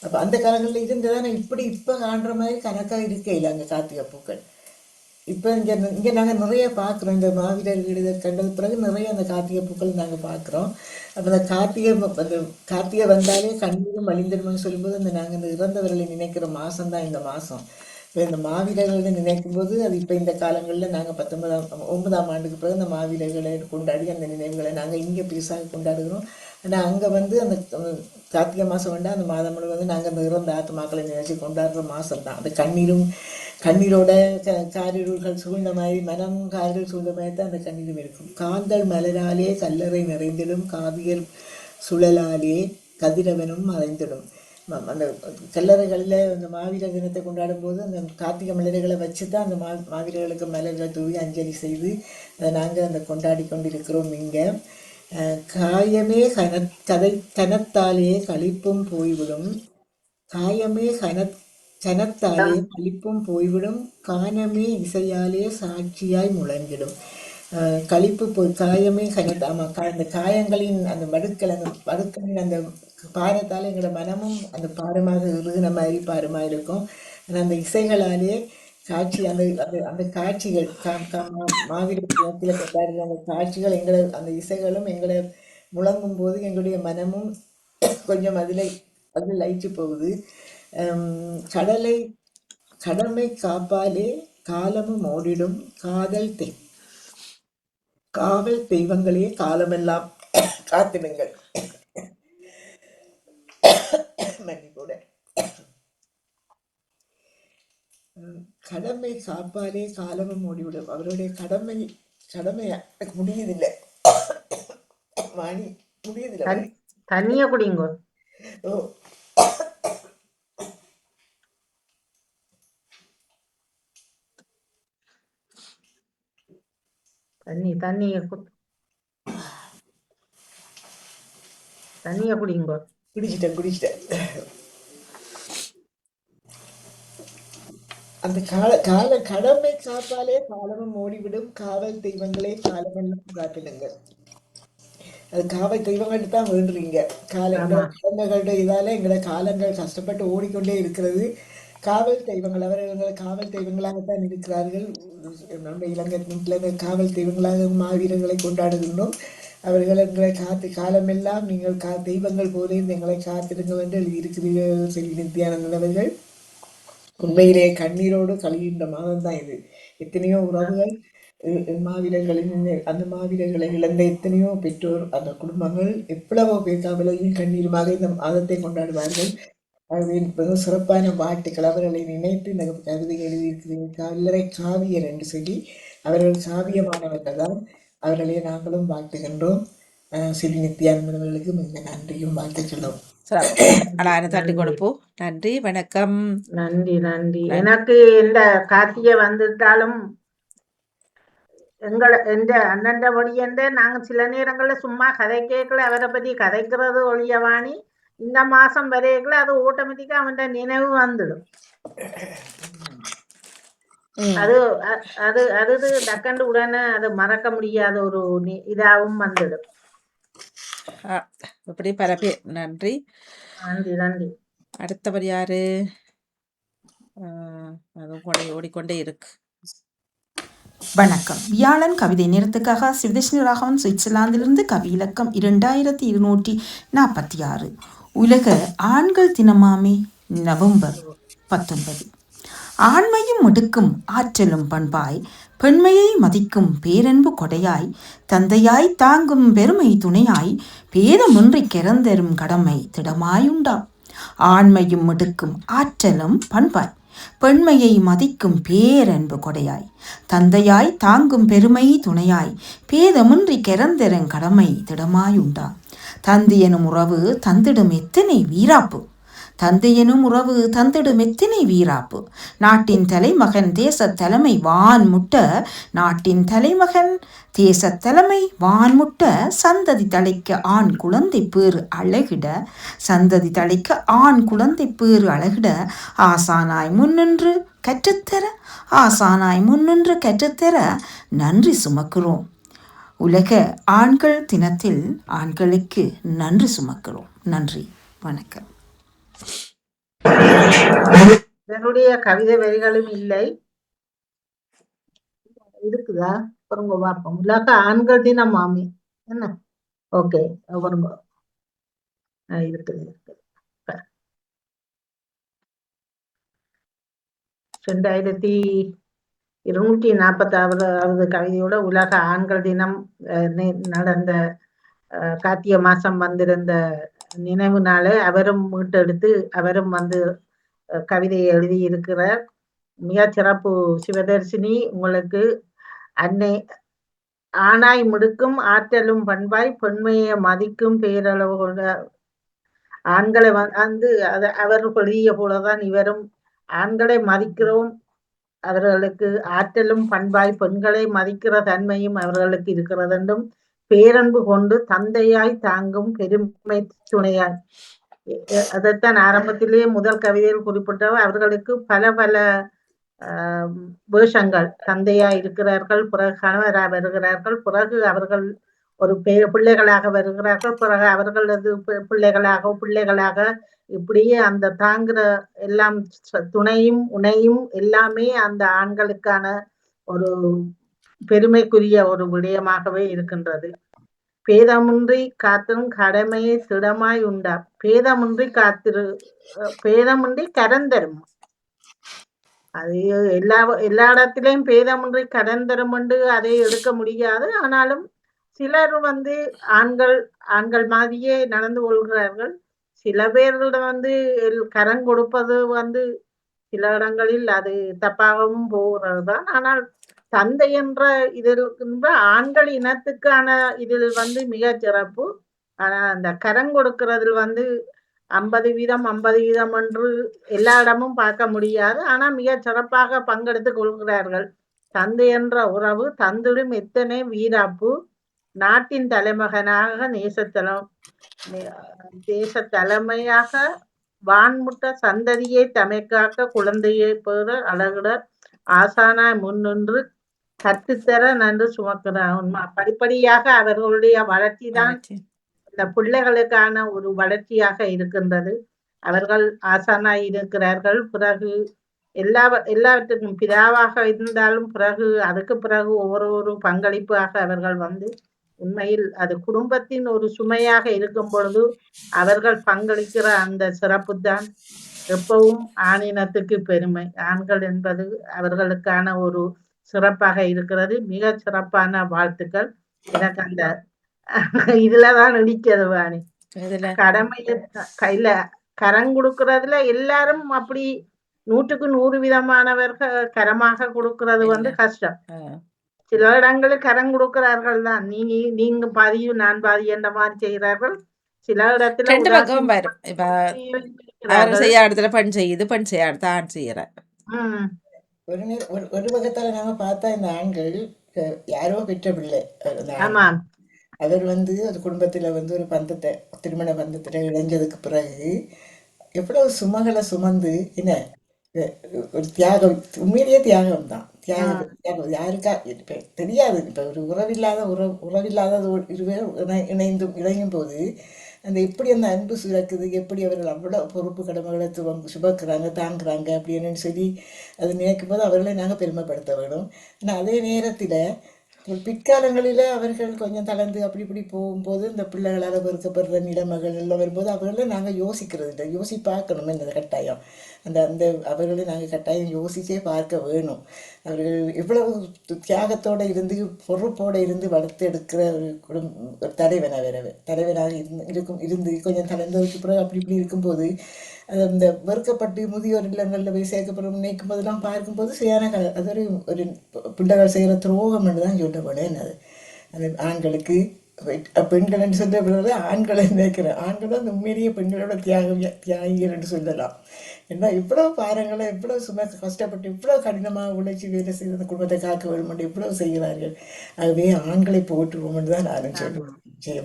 அப்போ அந்த காலங்களில் இருந்ததானே இப்போ காண்ற மாதிரி கணக்காக இருக்கையில் அங்கே கார்த்திகை பூக்கள். இப்போ இங்கே நாங்கள் நிறைய பார்க்குறோம். இந்த மாவீரர் வீடு கண்டது பிறகு நிறைய அந்த கார்த்திகை பூக்கள் நாங்கள் பார்க்குறோம். அப்போ அந்த கார்த்திகை வந்தாலே கண்ணீரும் மலிந்திருமன்னு சொல்லும்போது நாங்கள் இந்த இறந்தவர்களை நினைக்கிற மாதம்தான் இந்த மாதம். இப்போ இந்த மாவீரர்களை நினைக்கும் போது அது இப்போ இந்த காலங்களில் நாங்கள் 19ஆம் ஆண்டுக்கு பிறகு இந்த மாவீரர்களை கொண்டாடி அந்த நினைவுகளை நாங்கள் இங்கே பெருசாக கொண்டாடுகிறோம். ஆனால் அங்கே அந்த கார்த்திகை மாதம் வேண்டாம், அந்த மாதம் முழுவதும் நாங்கள் அந்த இறந்த ஆத்மாக்களை நினைச்சு கொண்டாடுற மாதம் தான். அது கண்ணீரோட காரிருள்கள் சூழ்ந்த மாதிரி, மனம் காரில் சூழ்ந்த மாதிரி தான் அந்த கண்ணீரும் இருக்கும். காந்தல் மலராலே கல்லறை நிறைந்திடும், காவியர் சுழலாலே கதிரவனும் மறைந்திடும். அந்த கல்லறைகளில் அந்த மாவீரர் தினத்தை கொண்டாடும் போது அந்த கார்த்திகை மலர்களை வச்சு தான் அந்த மாவீரர்களுக்கு மலர்களை தூவி அஞ்சலி செய்து அதை நாங்கள் அந்த கொண்டாடி கொண்டிருக்கிறோம். இங்கே காயமே கனத்தாலே களிப்பும் போய்விடும், காயமே கனத்தாலே களிப்பும் போய்விடும், கானமே இசையாலே சாட்சியாய் முழங்கிடும். களிப்பு போய் காயமே அந்த காயங்களின் அந்த வடுக்களின் அந்த பாரத்தால் எங்களோட மனமும் அந்த பாரமாக இறுகின மாதிரி பாரமாக இருக்கும். ஆனால் அந்த இசைகளாலே காட்சி அந்த அந்த காட்சிகள் மாவீரர் தினத்தில் கொண்டாடுற அந்த காட்சிகள் எங்களை அந்த இசைகளும் எங்களை முழங்கும் போது எங்களுடைய மனமும் கொஞ்சம் அதில் லயிச்சு போகுது. கடமை காப்பாலே காலமும் ஓடிடும், காவல் தெய்வங்களே காலமெல்லாம் காத்திடுங்கள். மன்னிப்போட கடமை காப்பாலே காலமும் ஓடிவிடும். அவருடைய கடமை முடியுதில்லை வாணி, முடியுதில்லை. தண்ணிய குடிங்கோ. ஓ, தண்ணிய குடிங்கோ. குடிச்சிட்டேன். அந்த கடமை காப்பாலே காலமும் ஓடிவிடும், காவல் தெய்வங்களே காலமெல்லாம் காட்டிடுங்கள். அது காவல் தெய்வங்கள்ட்ட தான் வேண்டுறீங்க. காலங்கள்ட இதால எங்களோட காலங்கள் கஷ்டப்பட்டு ஓடிக்கொண்டே இருக்கிறது. காவல் தெய்வங்கள் அவர்கள் காவல் தெய்வங்களாகத்தான் இருக்கிறார்கள். நம்ம இலங்கை காவல் தெய்வங்களாக மாவீரர்களை கொண்டாடுகின்றோம். அவர்கள் எங்களை காலமெல்லாம் நீங்கள் தெய்வங்கள் போலே எங்களை காத்திருங்க என்று எழுதியிருக்கிறீர்கள். செல்வி நித்யானந்தன் அவர்கள் உண்மையிலே கண்ணீரோடு கழிகின்ற மாதம் தான் இது. எத்தனையோ உறவுகள் அந்த மாவீரர்களை இழந்த எத்தனையோ பெற்றோர், அந்த குடும்பங்கள் எவ்வளவோ பேர் கவலையும் கண்ணீருமாக இந்த மாதத்தை கொண்டாடுவார்கள். மிக சிறப்பான வாழ்த்துக்கள். அவர்களை நினைத்து இந்த கவிதை எழுதியிருக்கிறீர்கள். கல்லறை காவியர் என்று சொல்லி அவர்கள் காவியமானவர்கள் தான். அவர்களே நாங்களும் வாழ்த்துகின்றோம். செல்வி நித்யானந்தன் அவர்களுக்கு மிக நன்றியும் வாழ்த்துக்களும். தட்டி கொடுப்போம். நன்றி, வணக்கம். நன்றி. எனக்கு இந்த கார்த்திகை வந்துட்டாலும் எந்த அண்ணன் ஒழியண்ட நாங்க சில நேரங்கள்ல சும்மா கதை கேட்கல, அவரை பத்தி கதைக்கிறது ஒழியவாணி. இந்த மாசம் வரைக்குள்ள அது ஆட்டோமேட்டிக்கா அவன் நினைவு வந்துடும். அது டக்கண்டு உடனே அது மறக்க முடியாத ஒரு இதாகவும் வந்துடும். இப்படி பல பேர். நன்றி. அடுத்தவர் யாரு? அதுவும் ஓடிக்கொண்டே இருக்கு. வணக்கம். வியாழன் கவிதை நேரத்துக்காக சிவதேஷ்ணி ராகவன், சுவிட்சர்லாந்திலிருந்து. கவி இலக்கம் 2246. உலக ஆண்கள் தினமாமே நவம்பர் 19. ஆண்மையும் எடுக்கும் ஆற்றலும் பண்பாய், பெண்மையை மதிக்கும் பேரன்பு கொடையாய், தந்தையாய் தாங்கும் பெருமை துணையாய், பேதமின்றி கிறந்தரும் கடமை திடமாயுண்டாம். ஆண்மையும் எடுக்கும் ஆற்றலும் பண்பாய், பெண்மையை மதிக்கும் பேரன்பு கொடையாய், தந்தையாய் தாங்கும் பெருமை துணையாய், பேதமின்றி கிறந்தரும் கடமை திடமாயுண்டாம். தந்தி எனும் உறவு தந்திடும் எத்தனை வீராப்பு, தந்தையெனும் உறவு தந்திடும் எத்தனை வீராப்பு. நாட்டின் தலைமகன் தேசத் தலைமை வான் முட்ட, நாட்டின் தலைமகன் தேசத் தலைமை வான் முட்ட, சந்ததி தழைக்க ஆண் குழந்தை பேறு அழகிட, சந்ததி தழைக்க ஆண் குழந்தை பேறு அழகிட, ஆசானாய் முன்னின்று கற்றுத்தர, ஆசானாய் முன்னின்று கற்றுத்தர நன்றி சுமக்கிறோம். உலக ஆண்கள் தினத்தில் ஆண்களுக்கு நன்றி சுமக்கிறோம். நன்றி, வணக்கம். என்னுடைய கவிதை வரிகளும் இல்லை, இருக்குதா பாருங்க பார்ப்போம். உலக ஆண்கள் தினம் மாமி என்ன? ஓகே பாருங்க, இருக்குது இருக்குது. 2246வது கவிதையோட உலக ஆண்கள் தினம் நடந்த கார்த்திகை மாசம் வந்திருந்த நினைவு நாளை அவரும் மீட்டெடுத்து அவரும் வந்து கவிதையை எழுதி இருக்கிறார். மிக சிறப்பு சிவதர்சினி. உங்களுக்கு அன்னை ஆணாய் முடுக்கும் ஆற்றலும் பண்பாய் பெண்மையை மதிக்கும் பேரளவோட ஆண்களை வந்து அவர் எழுதிய போலதான் இவரும் ஆண்களை மதிக்கிறோம், அவர்களுக்கு ஆற்றலும் பண்பாய் பெண்களை மதிக்கிற தன்மையும் அவர்களுக்கு இருக்கிறது என்றும் பேரன்பு கொண்டு தந்தையாய் தாங்கும் பெருமை துணையாய், அதைத்தான் ஆரம்பத்திலேயே முதல் கவிதையில் குறிப்பிட்டவர். அவர்களுக்கு பல பல வேஷங்கள், தந்தையாய் இருக்கிறார்கள், பிறகு கணவராக வருகிறார்கள், பிறகு அவர்கள் ஒரு பிள்ளைகளாக வருகிறார்கள், பிறகு அவர்களது பிள்ளைகளாக இப்படியே அந்த தாங்குற எல்லாம் துணையும் உணையும் எல்லாமே அந்த ஆண்களுக்கான ஒரு பெருமைக்குரிய ஒரு விடயமாகவே இருக்கின்றது. பேதமின்றி காத்திரும் கடமையை திடமாய் உண்டா, பேதமின்றி பேதமின்றி கரந்தரும். அது எல்லா இடத்திலையும் பேதமின்றி கரந்தரும் என்று அதை எடுக்க முடியாது. ஆனாலும் சிலர் வந்து ஆண்கள் மாதிரியே நடந்து கொள்கிறார்கள். சில பேர்களிடம் கரம் கொடுப்பது சில இடங்களில் அது தப்பாகவும் போகிறது தான். ஆனால் தந்தை என்ற இதில் ஆண்கள் இனத்துக்கான இதில் மிக சிறப்பு. ஆனா அந்த கரம் கொடுக்கிறதில் 50% என்று எல்லா இடமும் பார்க்க முடியாது. ஆனா மிக சிறப்பாக பங்கெடுத்து கொள்கிறார்கள். தந்தை என்ற உறவு தந்திடும் எத்தனை வீராப்பு. நாட்டின் தலைமகனாக தேச தலைமையாக வான்முட்ட சந்ததியை தமைக்காக்க குழந்தையை பெற அழகிட ஆசானாய் முன்னின்று கற்றுத்தர நன்று சுமக்கிறார். படிப்படியாக அவர்களுடைய வளர்ச்சி தான் இந்த பிள்ளைகளுக்கான ஒரு வளர்ச்சியாக இருக்கின்றது. அவர்கள் ஆசானாய் இருக்கிறார்கள். பிறகு எல்லாவற்றுக்கும் பிதாவாக இருந்தாலும் பிறகு அதுக்கு பிறகு ஒவ்வொரு பங்களிப்பாக அவர்கள் உண்மையில் அது குடும்பத்தின் ஒரு சுமையாக இருக்கும் பொழுது அவர்கள் பங்களிக்கிற அந்த சிறப்பு தான் எப்பவும் ஆணினத்துக்கு பெருமை. ஆண்கள் என்பது அவர்களுக்கான ஒரு சிறப்பாக இருக்கிறது. மிக சிறப்பான வாழ்த்துக்கள். எனக்கு அந்த இதுலதான் இடிக்கிறது வாணி. கடமையை கையில கரம் கொடுக்கறதுல எல்லாரும் அப்படி 100க்கு 100 விதமானவர்கள் கரமாக கொடுக்கறது கஷ்டம். சில இடங்களில் கரம் கொடுக்கிறார்கள் தான், நீங்க பாதியும் நான் பாதி என்ற மாதிரி செய்கிறார்கள். சில இடத்துல பெண் செய்யுது, பெண் செய்ய ஆண் செய்யற. ஒரு பக்கத்தால நாம பார்த்தா இந்த ஆண்கள் யாரோ பெற்ற பிள்ளை. அவர் ஒரு குடும்பத்துல ஒரு பந்தத்தை, திருமண பந்தத்துல இணைஞ்சதுக்கு பிறகு எவ்வளவு சுமகளை சுமந்து என்ன ஒரு தியாகம், உண்மையிலேயே தியாகம் தான். தியாகம் யாருக்கா இப்ப தெரியாது. இப்ப ஒரு உறவில்லாத இருவர் இணையும் போது அந்த எப்படி அந்த அன்பு சுரக்குது, எப்படி அவர்கள் அவ்வளவு பொறுப்பு கடமைகளை சுமக்கிறாங்க, தாங்குறாங்க அப்படின்னு சொல்லி அது நினைக்கும் போது அவர்களை நாங்கள் பெருமைப்படுத்த வேணும். ஆனால் அதே நேரத்தில் பிற்காலங்களில் அவர்கள் கொஞ்சம் தளர்ந்து அப்படி இப்படி போகும்போது இந்த பிள்ளைகளால் வெறுக்கப்படுற நிலைமைகள் எல்லாம் வரும்போது அவர்களை நாங்கள் யோசிக்கிறது இல்லை, பார்க்கணும் இந்த கட்டாயம். அந்த அவர்களை நாங்கள் கட்டாயம் யோசிச்சே பார்க்க வேணும். அவர்கள் எவ்வளவு தியாகத்தோடு இருந்து பொறுப்போடு இருந்து வளர்த்து எடுக்கிற ஒரு தலைவனாக இருந்து கொஞ்சம் தளர்ந்ததுக்கு பிறகு அப்படி இப்படி இருக்கும்போது அந்த வெறுக்கப்பட்டு முதியோர் இல்லங்களில் போய் சேர்க்கப்படும் நினைக்கும் போதெல்லாம் பார்க்கும்போது சரியான அது ஒரு பிள்ளைகள் செய்கிற துரோகம் என்று தான் சொல்ல போனேன். அது அந்த ஆண்களுக்கு பெண்கள் என்று சொல்ற பிறகு ஆண்களை நினைக்கிறேன். ஆண்கள் தான் உண்மையிலேயே பெண்களோட தியாகிகள் என்று சொல்லலாம். ஏன்னா இவ்வளவு பாரங்களை இவ்வளவு சும்மா கஷ்டப்பட்டு இவ்வளவு கடினமாக உழைச்சி வேலை செய்து அந்த குடும்பத்தை காக்க வேண்டும் என்று இவ்வளவு செய்கிறார்கள். ஆகவே ஆண்களை போற்றுவோம் என்று தான் நானும் சொல்லுவேன்.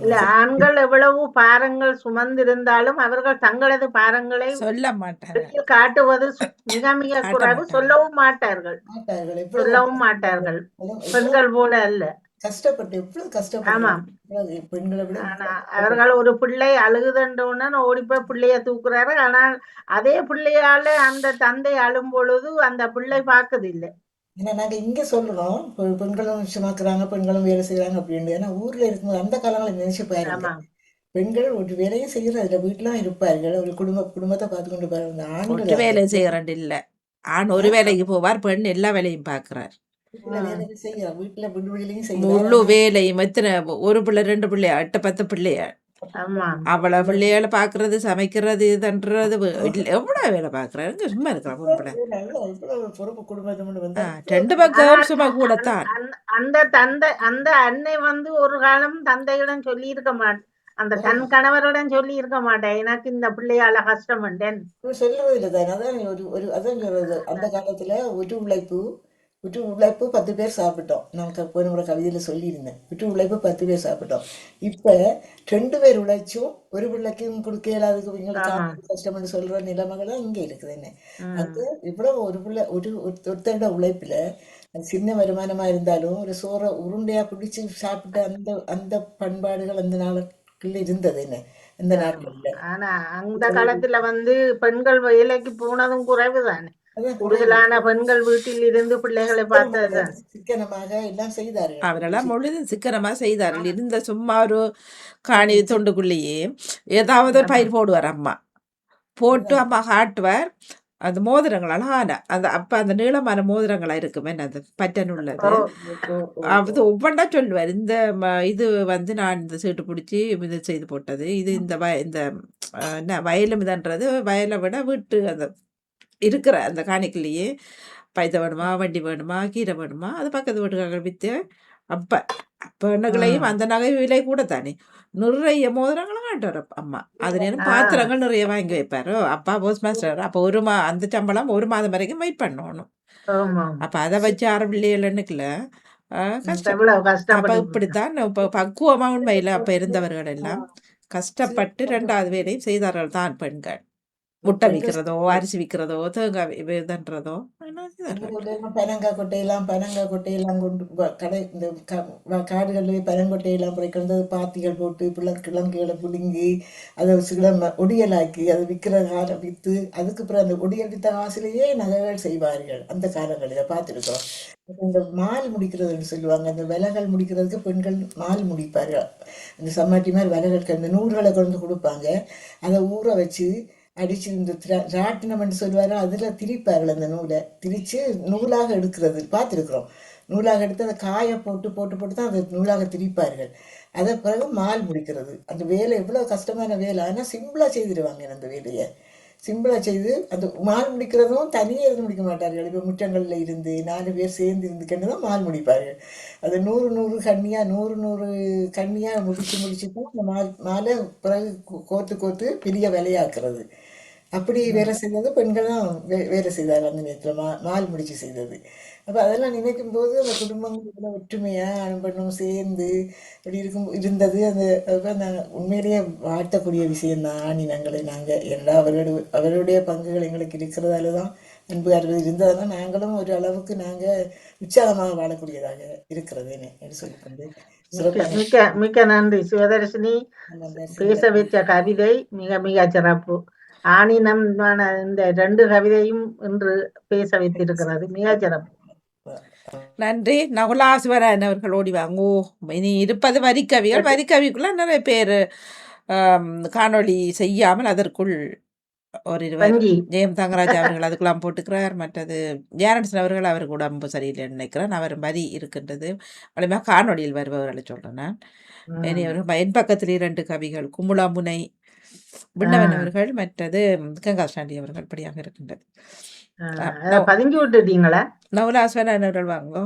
இல்ல, ஆண்கள் எவ்வளவு பாரங்கள் சுமந்திருந்தாலும் அவர்கள் தங்களது பாரங்களை சொல்ல மாட்டாங்க, வெளியில் காட்டுவது மிக மிக காட்ட குறைவு. மாட்டாங்க. சொல்லவும் மாட்டார்கள், மாட்டார்கள். எவ்வளவு சொல்லவும் மாட்டார்கள். எவ்வளவு பெண்கள் போல அல்ல. கஷ்டப்பட்டு எவ்வளவு கஷ்டப்படுறாங்க. ஆமாம். எவ்வளவு பெண்களை விட ஆனா அவர்கள் ஒரு பிள்ளை அழுகுதன்றவுடன் ஓடி போய் பிள்ளைய தூக்குறாரு. ஆனால் அதே பிள்ளையால அந்த தந்தை அழும் பொழுது அந்த பிள்ளை பார்க்குது இல்லை. ஏன்னா நாங்கள் இங்கே சொல்கிறோம் பெண்களும் சுமக்கிறாங்க, பெண்களும் வேலை செய்கிறாங்க அப்படின்னு. ஏன்னா ஊரில் இருக்கும்போது அந்த காலங்களில் நினைச்சு பாருங்க, ஆமா, பெண்கள் ஒரு வேலையும் செய்யறதில்ல, வீட்டிலாம் இருப்பார்கள், ஒரு குடும்பத்தை பார்த்து கொண்டு பாருங்க. ஒரு ஆண்கள் வேலை செய்யறேன் இல்ல, ஆண் ஒரு வேலைக்கு போவார், பெண் எல்லா வேலையும் பார்க்கிறார். வீட்டில் வேலையும் செய்யறார், வீட்டில் விடுவிலையும் முழு செய்யறாரு. வேலையும் எத்தனை ஒரு பிள்ளை 2 பிள்ளையா 8 10 பிள்ளையா ஆமா. அவ்வளவு பிள்ளைகளை பாக்குறது, சமைக்கிறது, இதுன்றது எவ்வளவு வேலை பாக்குறாரு. சும்மா இருக்கிறான் பொம்பளை. இவ்வளவு பொறுப்பு குடும்பத்தை கொண்டு வந்தா 2 பக்கம் சும்மா கூடத்தான். அந்த அன்னை ஒரு காலம் தந்தையிடம் சொல்லி இருக்க மாட்டேன், அந்த தன் கணவருடன் சொல்லி இருக்க மாட்டேன், எனக்கு இந்த பிள்ளையால கஷ்டம் சொல்றது இல்லை தான். அதான் அதான் சொல்றது. அந்த காலத்துல விட்டு உழைப்பு 10 பேர் சாப்பிட்டோம். நமக்கு போன முறை கவிதையில சொல்லியிருந்தேன், விட்டு உழைப்பு 10 பேர் சாப்பிட்டோம். இப்ப 2 பேர் உழைச்சும் ஒரு பிள்ளைக்கும் கொடுக்க இயலாதுக்கு இவங்களுக்கு கஷ்டம்னு சொல்ற நிலைமைகள் தான் இங்க இருக்குது. என்ன அது இவ்வளவு ஒரு பிள்ளை ஒருத்தரோட உழைப்புல சின்ன வருமானமா இருந்தாலும் ஒரு சோறை உருண்டையா பிடிச்சு சாப்பிட்ட அந்த அந்த பண்பாடுகள் அந்த நாளுக்குள்ள இருந்தது. என்ன இந்த நாட்கள்ல ஆனா அந்த காலத்துல பெண்கள் வேலைக்கு போனதும் குறைவுதானே. கூடுதலான பெண்கள் வீட்டில் இருந்து பிள்ளைகளை பார்த்ததுதான். சிக்கனமாக எல்லாம் செய்தார்கள். அவரெல்லாம் முழுதும் சிக்கனமா செய்தார்கள். இருந்த சும்மா ஒரு காணி தொண்டுக்குள்ளேயே ஏதாவது ஒரு பயிர் போடுவார். அம்மா போட்டு அம்மா காட்டுவார். அந்த மோதிரங்கள் அழகான அந்த நீளமான மோதிரங்களா இருக்குமே, அது பட்டன் உள்ளது. அது ஒவ்வொன்றா சொல்லுவார். இந்த இது நான் இந்த சீட்டு பிடிச்சி இது செய்து போட்டது, இது இந்த என்ன வயலும் இதன்றது, வயலை விட வீட்டு அந்த இருக்கிற அந்த காணிக்குள்ளேயே பைத்த வேணுமா, வண்டி வேணுமா, கீரை வேணுமா, அது பக்கத்து வீட்டுக்காரர்கள் விற்று பெண்ணுகளையும் அந்த நகை விலை கூட தானே நிறைய மோதிரங்களும் காட்டுவார் அம்மா. அது நேரம் பாத்திரங்கள் நிறைய வாங்கி வைப்பாரு அப்பா, போஸ்ட் மாஸ்டர். அப்போ அந்த சம்பளம் 1 மாதம் வரைக்கும் வெயிட் பண்ணணும். அப்ப அதை வச்சு 6 பிள்ளைகளுக்குல கஷ்டம். அப்ப இப்படித்தான் இப்ப பக்குவமா உண்மையில அப்ப இருந்தவர்கள் எல்லாம் கஷ்டப்பட்டு 2வது வேலையும் செய்தார்கள் தான் பெண்கள். முட்டை விற்கிறதோ, அரிசி விற்கிறதோ, தேங்காய் இதுன்றதோ. பனங்காய் கொட்டையெல்லாம் கொண்டு கடை இந்த காடுகளில் பனங்கொட்டையெல்லாம் குறைக்கிறது, பாத்திகள் போட்டு கிழங்குகளை பிடுங்கி அதை ஒடியலாக்கி அதை விற்கிற காலம் விற்று, அதுக்கு பிறகு அந்த ஒடியல் வித்த காசிலேயே நகைகள் செய்வார்கள். அந்த காலங்களில் பார்த்துருக்கோம். இந்த மால் முடிக்கிறதுன்னு சொல்லுவாங்க, அந்த விலைகள் முடிக்கிறதுக்கு பெண்கள் மால் முடிப்பார்கள். அந்த சம்மாட்டி மாதிரி விலைகளுக்கு அந்த நூல்களை கொண்டு கொடுப்பாங்க. அதை ஊற வச்சு அடிச்சு இந்த ராட்டினம் சொல்லுவாரு, அதில் திரிப்பார்கள். அந்த நூலை திரிச்சு நூலாக எடுக்கிறது பார்த்துருக்குறோம். நூலாக எடுத்து அதை காய போட்டு தான் அதை நூலாக திரிப்பார்கள். அதை பிறகு மால் முடிக்கிறது. அந்த வேலை எவ்வளோ கஷ்டமான வேலை, ஆனால் சிம்பிளாக செய்திருவாங்க. அந்த வேலையை சிம்பிளாக செய்து அந்த மால் முடிக்கிறதும் தனியாக இருந்து முடிக்க மாட்டார்கள். இப்போ முற்றங்களில் இருந்து 4 பேர் சேர்ந்து இருந்துக்கிட்டு தான் மால் முடிப்பார்கள். அது 100 கண்ணியாக முடிச்சு தான் அந்த மாலை பிறகு கோர்த்து பெரிய வேலையாக்குறது. அப்படி வேலை செய்தது பெண்கள் தான் வேலை செய்தார்கள் அந்த நேரத்தில் மால் முடிச்சு செய்தது. அப்போ அதெல்லாம் நினைக்கும் போது அந்த குடும்பங்கள் ஒற்றுமையாக பெண்ணும் சேர்ந்து அப்படி இருந்தது. அந்த உண்மையிலேயே வாழ்த்தக்கூடிய விஷயம்தான். ஆணினங்களை நாங்கள் எல்லா அவருடைய பங்குகள் எங்களுக்கு இருக்கிறதால தான் அன்பு அறிவு இருந்ததால் நாங்களும் ஒரு அளவுக்கு நாங்கள் உற்சாகமாக வாழக்கூடியதாக இருக்கிறது என்று சொல்லிக்கொண்டு மிக்க நன்றி சிவதர்ஷினி. பேச வைத்த கவிதை மிக மிக சிறப்பு. ஆணினம் இந்த 2 கவிதையும் இன்று பேச வைத்திருக்கிறது, மிக சிறப்பு. நன்றி. நகுலாசுவரன் அவர்கள் ஓடி வாங்கோ. இனி இருப்பது வரிக்கவிகள். வரிக்கவிக்குள்ள நிறைய பேர் காணொளி செய்யாமல் அதற்குள் ஒரு 20 ஜெயம் தங்கராஜ் அவர்கள் அதுக்குலாம் போட்டுக்கிறார். மற்றது ஜானட்சன் அவர்கள் அவருக்கு உடம்பு சரியில்லை நினைக்கிறேன். அவர் வரி இருக்கின்றது. வலிமையாக காணொலியில் வருபவர்களை சொல்றேன் நான். இனி அவர்கள் என் பக்கத்தில் 2 கவிகள் குமுளாமுனை விண்ணவன் அவர்கள், மற்றது கங்காசாண்டி அவர்கள் படியாக இருக்கின்றது. பதிஞ்சு விட்டுட்டீங்களா? நவலாஸ்வரன் அவர்கள் வாங்கோ.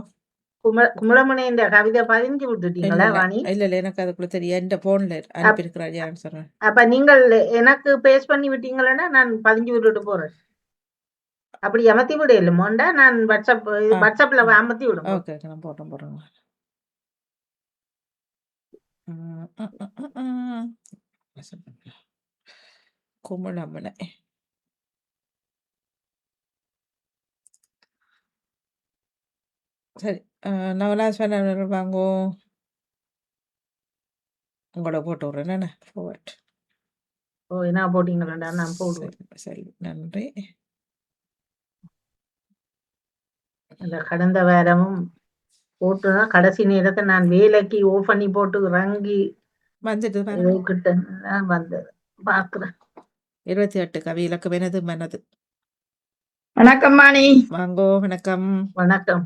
குமரமணி இந்த கவிதை பதிஞ்சு விட்டுட்டீங்களா வாணி? இல்ல எனக்கு அதுக்குள்ள தெரியும். என் போன்ல அனுப்பியிருக்கிறார் யாருன்னு சொல்றேன். அப்ப நீங்கள் எனக்கு பேஸ்ட் பண்ணி விட்டீங்களா? நான் பதிஞ்சு விட்டுட்டு போறேன். அப்படி அமர்த்தி விட இல்லமோண்டா நான் வாட்ஸ்அப்ல அமர்த்தி விடுவோம். ஓகே நான் போட்டேன். குமரமணி சரி. நவலாஸ்வரர் வாங்கோ, உங்களோட போட்டு விட்றேன். என்ன forward. ஓ என்ன போட்டீங்களா? நான் போடுவேன். சரி நன்றி. அந்த கடந்த வாரமும் போட்டுனா கடைசி நேரத்தை நான் வேலைக்கு ஓஃப் பண்ணி போட்டு இறங்கி வந்துட்டு கிட்ட வந்தது பாக்குறேன். 28 கவி இலக்கம் எனது மனது. வணக்கம் மாணி. வாங்கோ. வணக்கம். வணக்கம்.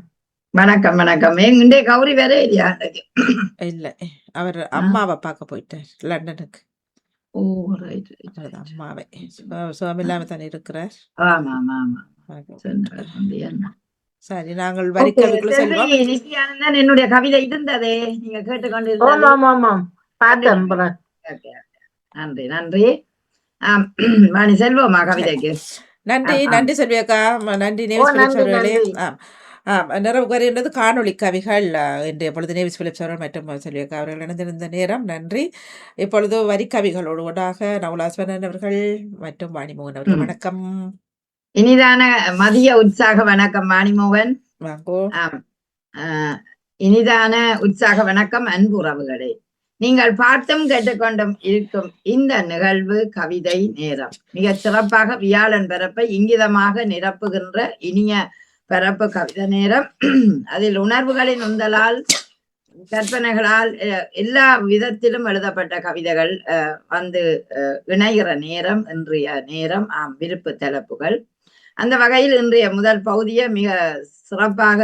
வணக்கம் வணக்கம். எங்கே கௌரி வேற இல்லையா? இல்ல அவர் அம்மாவை பார்க்க போயிட்டார் லண்டனுக்கு. ஓ ரைட் ரைட். அது அம்மாவை சுவாமில்லாம தானே இருக்கிறார். ஆமா ஆமா ஆமா. சரி நாங்கள் வரிக்கவிக்குள்ள செல்வோம். நித்யானந்தன் என்னுடைய கவிதை இருந்ததே நீங்க கேட்டுக்கொண்டு. நன்றி நன்றி. வாணி செல்வோமா கவிதைக்கு? நன்றி செல்வியக்கா. நன்றி நேவிஸ் பிலிப்ஸ் அவர்களே. நிறைவு வருகின்றது காணொளி கவிகள். இன்றைய பொழுது நேவிஸ் பிலிப்ஸ் அவர்கள் மற்றும் செல்வியக்கா அவர்கள் இணைந்திருந்த நேரம் நன்றி. இப்பொழுது வரிக்கவிகளோடு ஒன்றாக நவலாஸ்வரன் அவர்கள் மற்றும் வாணிமோகன் அவர்கள். வணக்கம். இனிதான மதிய உற்சாக வணக்கம் வாணிமோகன். வாங்கோ. இனிதான உற்சாக வணக்கம் அன்புறவுகளே. நீங்கள் பார்த்தும் கேட்டுக்கொண்டும் இருக்கும் இந்த நிகழ்வு கவிதை நேரம். மிக சிறப்பாக வியாழன் பரப்பை இங்கிதமாக நிரப்புகின்ற இனிய பரப்பு கவிதை நேரம். அதில் உணர்வுகளின் உந்தலால் கற்பனைகளால் எல்லா விதத்திலும் எழுதப்பட்ட கவிதைகள் வந்து இணைகிற நேரம் இன்றைய நேரம். விருப்பு தலைப்புகள். அந்த வகையில் இன்றைய முதல் பகுதியை மிக சிறப்பாக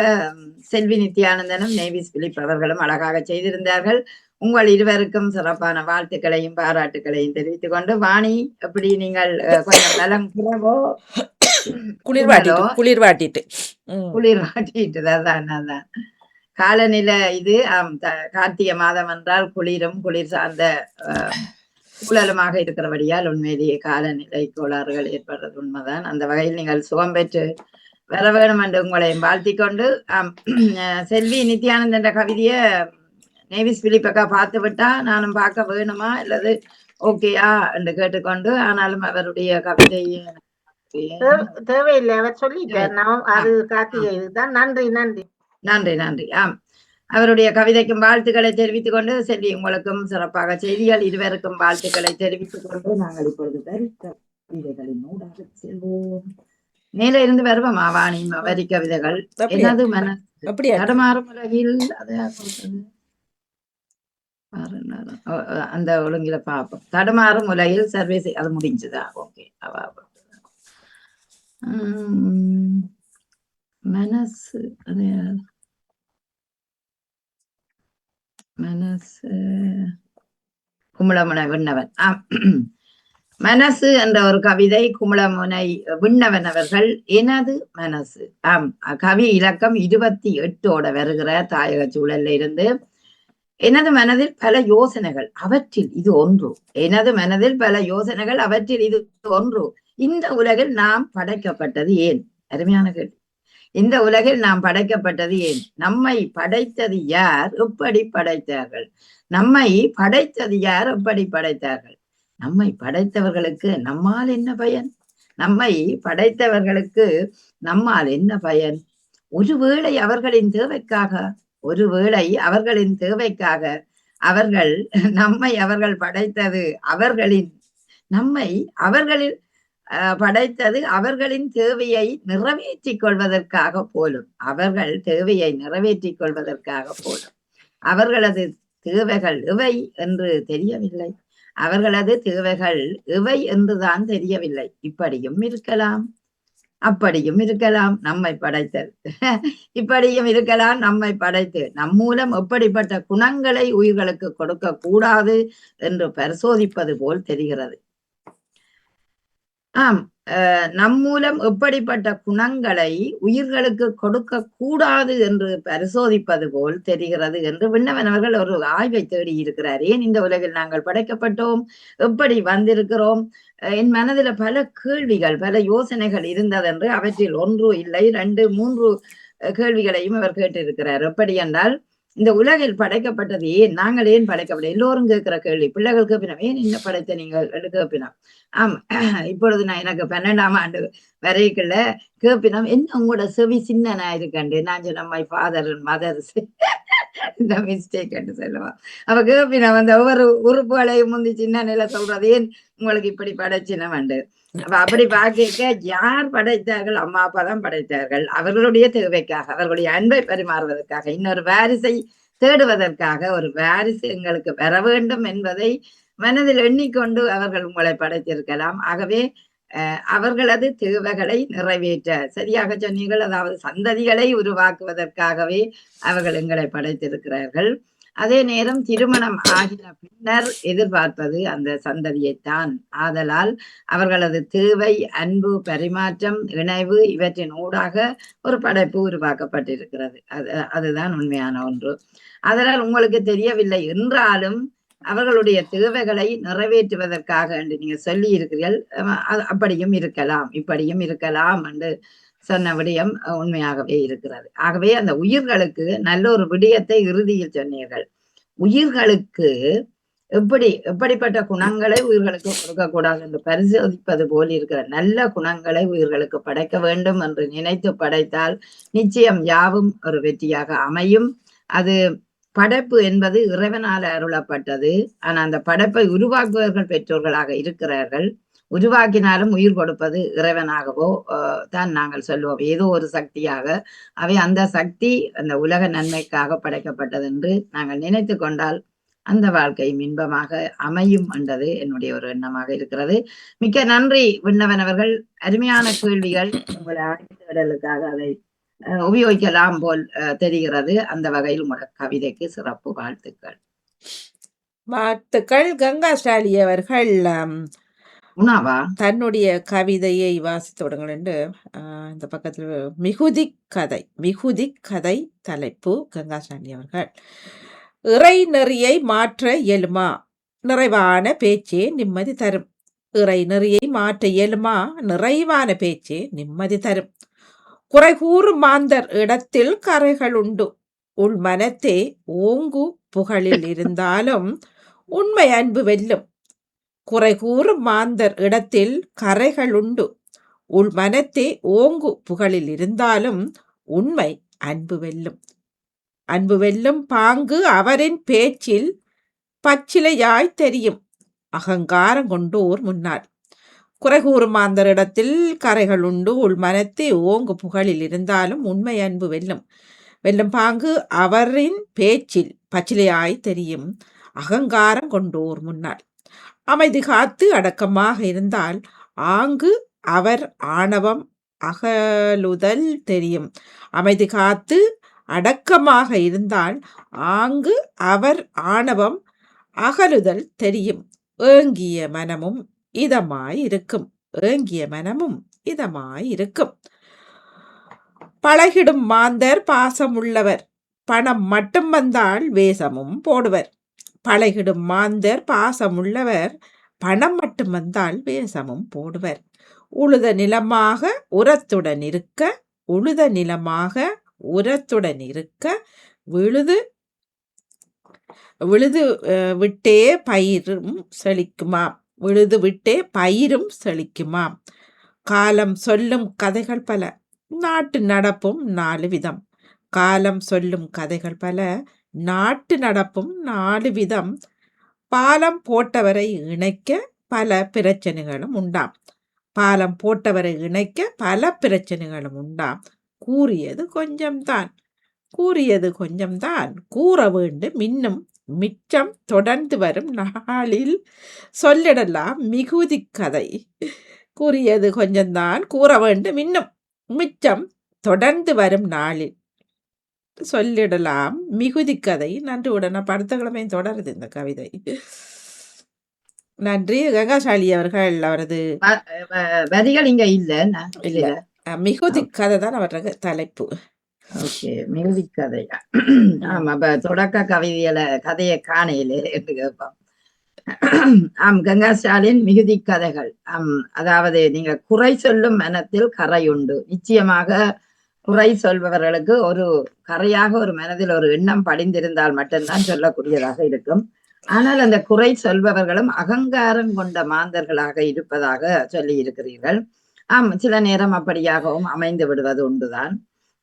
செல்வி நித்யானந்தனும் நேவிஸ் பிலிப் அவர்களும் அழகாக செய்திருந்தார்கள். உங்கள் இருவருக்கும் சிறப்பான வாழ்த்துக்களையும் பாராட்டுகளையும் தெரிவித்துக் கொண்டு, வாணி எப்படி நீங்கள் கொஞ்சம் நலம் குறவோ குளிர்வாட்டிட்டு அதான் காலநிலை இது. கார்த்திகை மாதம் என்றால் குளிரும் குளிர் சார்ந்த சூழலுமாக இருக்கிறபடியால் உண்மையிலேயே காலநிலை கோளாறுகள் ஏற்படுறது உண்மைதான். அந்த வகையில் நீங்கள் சுகம் பெற்று வர வேணும் என்று உங்களையும் வாழ்த்திக்கொண்டு, செல்வி நித்யானந்த கவிதைய நேவிஸ் பிலிப்பக்கா பார்த்து விட்டா நானும் பார்க்க வேணுமா அல்லது ஓகேயா என்று கேட்டுக்கொண்டு, ஆனாலும் அவருடைய கவிதையை தேவையில்லை அவர் சொல்லிட்டார். அது கார்த்திகை தான். நன்றி நன்றி நன்றி நன்றி. அவருடைய கவிதைக்கும் வாழ்த்துக்களை தெரிவித்துக் கொண்டு, செல்வி உங்களுக்கும் சிறப்பாக செய்திகள் இருவருக்கும் வாழ்த்துக்களை தெரிவித்துக் கொண்டு நாங்கள் இப்பொழுது கவிதைகளின் ஊடாக செல்வோம். மேல இருந்து வருவோமா வாணி? வரி கவிதைகள் எனது மனசு தடுமாறும் உலகில் அந்த ஒழுங்கில பார்ப்போம். தடுமாறும் உலகில் சர்வீஸ் அது முடிஞ்சுதா? ஓகே. மனசு அது மனசு குமுளமுனை விண்ணவன். மனசு என்ற ஒரு கவிதை குமுளமுனை விண்ணவன் அவர்கள். எனது மனசு. கவி இலக்கம் 28 வருகிற தாயக சூழல்ல இருந்து. எனது மனதில் பல யோசனைகள், அவற்றில் இது ஒன்று. எனது மனதில் பல யோசனைகள், அவற்றில் இது ஒன்று. இந்த உலகில் நாம் படைக்கப்பட்டது ஏன்? அருமையான கேள்வி. இந்த உலகில் நாம் படைக்கப்பட்டது ஏன்? நம்மை படைத்தது யார்? எப்படி படைத்தார்கள்? நம்மை படைத்தது யார்? எப்படி படைத்தார்கள்? நம்மை படைத்தவர்களுக்கு நம்மால் என்ன பயன்? நம்மை படைத்தவர்களுக்கு நம்மால் என்ன பயன்? ஒருவேளை அவர்களின் தேவைக்காக அவர்கள் அவர்கள் படைத்தது அவர்களின் தேவையை நிறைவேற்றிக் கொள்வதற்காக போலும். அவர்களது தேவைகள் இவை என்று தெரியவில்லை. அவர்களது தேவைகள் இவை என்றுதான் தெரியவில்லை. இப்படியும் இருக்கலாம், அப்படியும் இருக்கலாம். நம்மை படைத்தது இப்படியும் இருக்கலாம். நம்மை படைத்து நம் மூலம் எப்படிப்பட்ட குணங்களை உயிர்களுக்கு கொடுக்க கூடாது என்று பரிசோதிப்பது போல் தெரிகிறது. ஆம். நம் மூலம் எப்படிப்பட்ட குணங்களை உயிர்களுக்கு கொடுக்க கூடாது என்று பரிசோதிப்பது போல் தெரிகிறது என்று விண்ணவன் அவர்கள் ஒரு ஆய்வை தேடி இருக்கிறார். ஏன் இந்த உலகில் நாங்கள் படைக்கப்பட்டோம், எப்படி வந்திருக்கிறோம்? என் மனதில் பல கேள்விகள், பல யோசனைகள் இருந்ததென்று அவற்றில் 1 இல்லை 2 3 கேள்விகளையும் அவர் கேட்டிருக்கிறார். எப்படி என்றால், இந்த உலகில் படைக்கப்பட்டது ஏன், நாங்கள் ஏன் படைக்கப்பட்ட, எல்லோரும் கேட்கிற கேள்வி. பிள்ளைகள் கேட்பினோம், ஏன் இந்த படைத்த நீங்கள் கேட்பினோம். ஆம், இப்பொழுது நான் எனக்கு 12ஆம் ஆண்டு வரைக்குள்ள கேட்பினோம், என்ன உங்களோட செவி சின்னனா இருக்கண்டு. நான் சொன்ன மை ஃபாதர் அண்ட் மதர் இந்த மிஸ்டேக் என்று சொல்லுவான். அவ கேட்பினோம், அந்த ஒவ்வொரு உறுப்புகளையும் முந்தி சின்ன நிலை சொல்றது, ஏன் உங்களுக்கு இப்படி படைச்சினவண்டு. அப்ப அப்படி பார்க்க யார் படைத்தார்கள்? அம்மா அப்பா தான் படைத்தார்கள். அவர்களுடைய தேவைக்காக, அவர்களுடைய அன்பை பரிமாறுவதற்காக, இன்னொரு வாரிசை தேடுவதற்காக, ஒரு வாரிசு எங்களுக்கு வர வேண்டும் என்பதை மனதில் எண்ணிக்கொண்டு அவர்கள் உங்களை படைத்திருக்கலாம். ஆகவே அவர்களது தேவைகளை நிறைவேற்ற, சரியாக சொன்னீர்கள், அதாவது சந்ததிகளை உருவாக்குவதற்காகவே அவர்கள் எங்களை படைத்திருக்கிறார்கள். அதே நேரம் திருமணம் ஆகின பின்னர் எதிர்பார்ப்பது அந்த சந்ததியைத்தான். ஆதலால் அவர்களது தேவை, அன்பு, பரிமாற்றம், இணைவு இவற்றின் ஊடாக ஒரு படைப்பு உருவாக்கப்பட்டிருக்கிறது. அதுதான் உண்மையான ஒன்று. அதனால் உங்களுக்கு தெரியவில்லை என்றாலும் அவர்களுடைய தேவைகளை நிறைவேற்றுவதற்காக என்று நீங்க சொல்லி இருக்கிறீர்கள். அப்படியும் இருக்கலாம், இப்படியும் இருக்கலாம் என்று சொன்ன விடயம் உண்மையாகவே இருக்கிறது. ஆகவே அந்த உயிர்களுக்கு நல்ல ஒரு விடயத்தை இறுதியில் சொன்னீர்கள். உயிர்களுக்கு எப்படிப்பட்ட குணங்களை உயிர்களுக்கு கொடுக்கக்கூடாது என்று பரிசோதிப்பது போல் இருக்கிற நல்ல குணங்களை உயிர்களுக்கு படைக்க வேண்டும் என்று நினைத்து படைத்தால் நிச்சயம் யாவும் ஒரு வெற்றியாக அமையும். அது படைப்பு என்பது இறைவனால் அருளப்பட்டது. ஆனா அந்த படைப்பை உருவாக்குவர்கள் பெற்றோர்களாக இருக்கிறார்கள். உருவாக்கினாலும் உயிர் கொடுப்பது இறைவனாகவோ தான் நாங்கள் சொல்லுவோம், ஏதோ ஒரு சக்தியாக. அவை அந்த சக்தி அந்த உலக நன்மைக்காக படைக்கப்பட்டது என்று நாங்கள் நினைத்து கொண்டால் அந்த வாழ்க்கை இன்பமாக அமையும் என்றது என்னுடைய ஒரு எண்ணமாக இருக்கிறது. மிக்க நன்றி விண்ணவன் அவர்கள். அருமையான கேள்விகள். உங்களை தேடலுக்காக அதை உபயோகிக்கலாம் போல் தெரிகிறது. அந்த வகையில் உங்களோட கவிதைக்கு சிறப்பு வாழ்த்துக்கள். வாழ்த்துக்கள். கங்கா ஸ்டாலி அவர்கள் உணவா தன்னுடைய கவிதையை வாசித்தோடுங்கள் என்று இந்த பக்கத்தில் மிகுதி கதை தலைப்பு. கங்கா ஸ்டாலி அவர்கள், இறை நெறியை மாற்ற இயலுமா, நிறைவான பேச்சே நிம்மதி தரும். இறை நெறியை மாற்ற இயலுமா, நிறைவான பேச்சே நிம்மதி தரும். குறை கூறும் மாந்தர் இடத்தில் கரைகள் உண்டு, உள் மனத்தே ஓங்கு புகழில் இருந்தாலும் உண்மை அன்பு வெல்லும். குறை கூறும் மாந்தர் இடத்தில் கரைகள் உண்டு, உள் மனத்தே ஓங்கு புகழில் இருந்தாலும் உண்மை அன்பு வெல்லும். அன்பு வெல்லும் பாங்கு அவரின் பேச்சில் பச்சிலையாய் தெரியும், அகங்காரம் கொண்டோர் முன்னால். குறை கூறும் மாந்தரிடத்தில் கரைகள் உண்டு, உள் மனத்தே ஓங்கு புகழில் இருந்தாலும் உண்மை அன்பு வெல்லும். வெல்லும் பாங்கு அவரின் பேச்சில் பச்சிலையாய் தெரியும், அகங்காரம் கொண்டோர் முன்னால். அமைதி காத்து அடக்கமாக இருந்தால் ஆங்கு அவர் ஆணவம் அகலுதல் தெரியும். அமைதி காத்து அடக்கமாக இருந்தால் ஆங்கு அவர் ஆணவம் அகலுதல் தெரியும். ஏங்கிய மனமும் இதமாயிருக்கும், ஏங்கிய மனமும் இதமாயிருக்கும். பழகிடும் மாந்தர் பாசம் உள்ளவர், பணம் மட்டும் வந்தால் வேஷமும் போடுவர். பழகிடும் மாந்தர் பாசம் உள்ளவர், பணம் மட்டும் வந்தால் வேஷமும் போடுவர். உழுத நிலமாக உரத்துடன் இருக்க, உழுத நிலமாக உரத்துடன் இருக்க, விழுது விட்டே பயிரும் செழிக்குமாம், விழுது விட்டே பயிரும் செழிக்குமாம். காலம் சொல்லும் கதைகள் பல, நாட்டு நடப்பும் 4 விதம். காலம் சொல்லும் கதைகள் பல, நாட்டு நடப்பும் 4 விதம். பாலம் போட்டவரை இணைக்க பல பிரச்சனைகளும் உண்டாம், பாலம் போட்டவரை இணைக்க பல பிரச்சனைகளும் உண்டாம். கூறியது கொஞ்சம்தான், கூறியது கொஞ்சம்தான், கூற வேண்டும் இன்னும் மிச்சம் தொடர்ந்து வரும் நாளில் சொல்லிடலாம் மிகுதி கதை. கூறியது கொஞ்சம்தான், கூற வேண்டும் இன்னும் மிச்சம் தொடர்ந்து வரும் நாளில் சொல்லிடலாம் மிகுதி கதை. நன்றி. உடனே அடுத்த கிழமை தொடருது இந்த கவிதை. நன்றி கங்காசாலி அவர்கள். அவரது வரிகள் இங்க இல்ல இல்ல இதுல. மிகுதி கதை தான் அவரது தலைப்பு. ஓகே, மிகுதி கதையா? ஆமா, அப்ப தொடக்க கதையை காணையில என்று கேட்போம். கங்கா ஸ்டாலின் மிகுதி கதைகள். அதாவது நீங்க குறை சொல்லும் மனத்தில் கரை உண்டு. நிச்சயமாக குறை சொல்பவர்களுக்கு ஒரு கரையாக ஒரு மனதில் ஒரு எண்ணம் படிந்திருந்தால் மட்டும்தான் சொல்லக்கூடியதாக இருக்கும். ஆனால் அந்த குறை சொல்பவர்களும் அகங்காரம் கொண்ட மாந்தர்களாக இருப்பதாக சொல்லி இருக்கிறீர்கள். சில நேரம் அப்படியாகவும் அமைந்து விடுவது உண்டுதான்.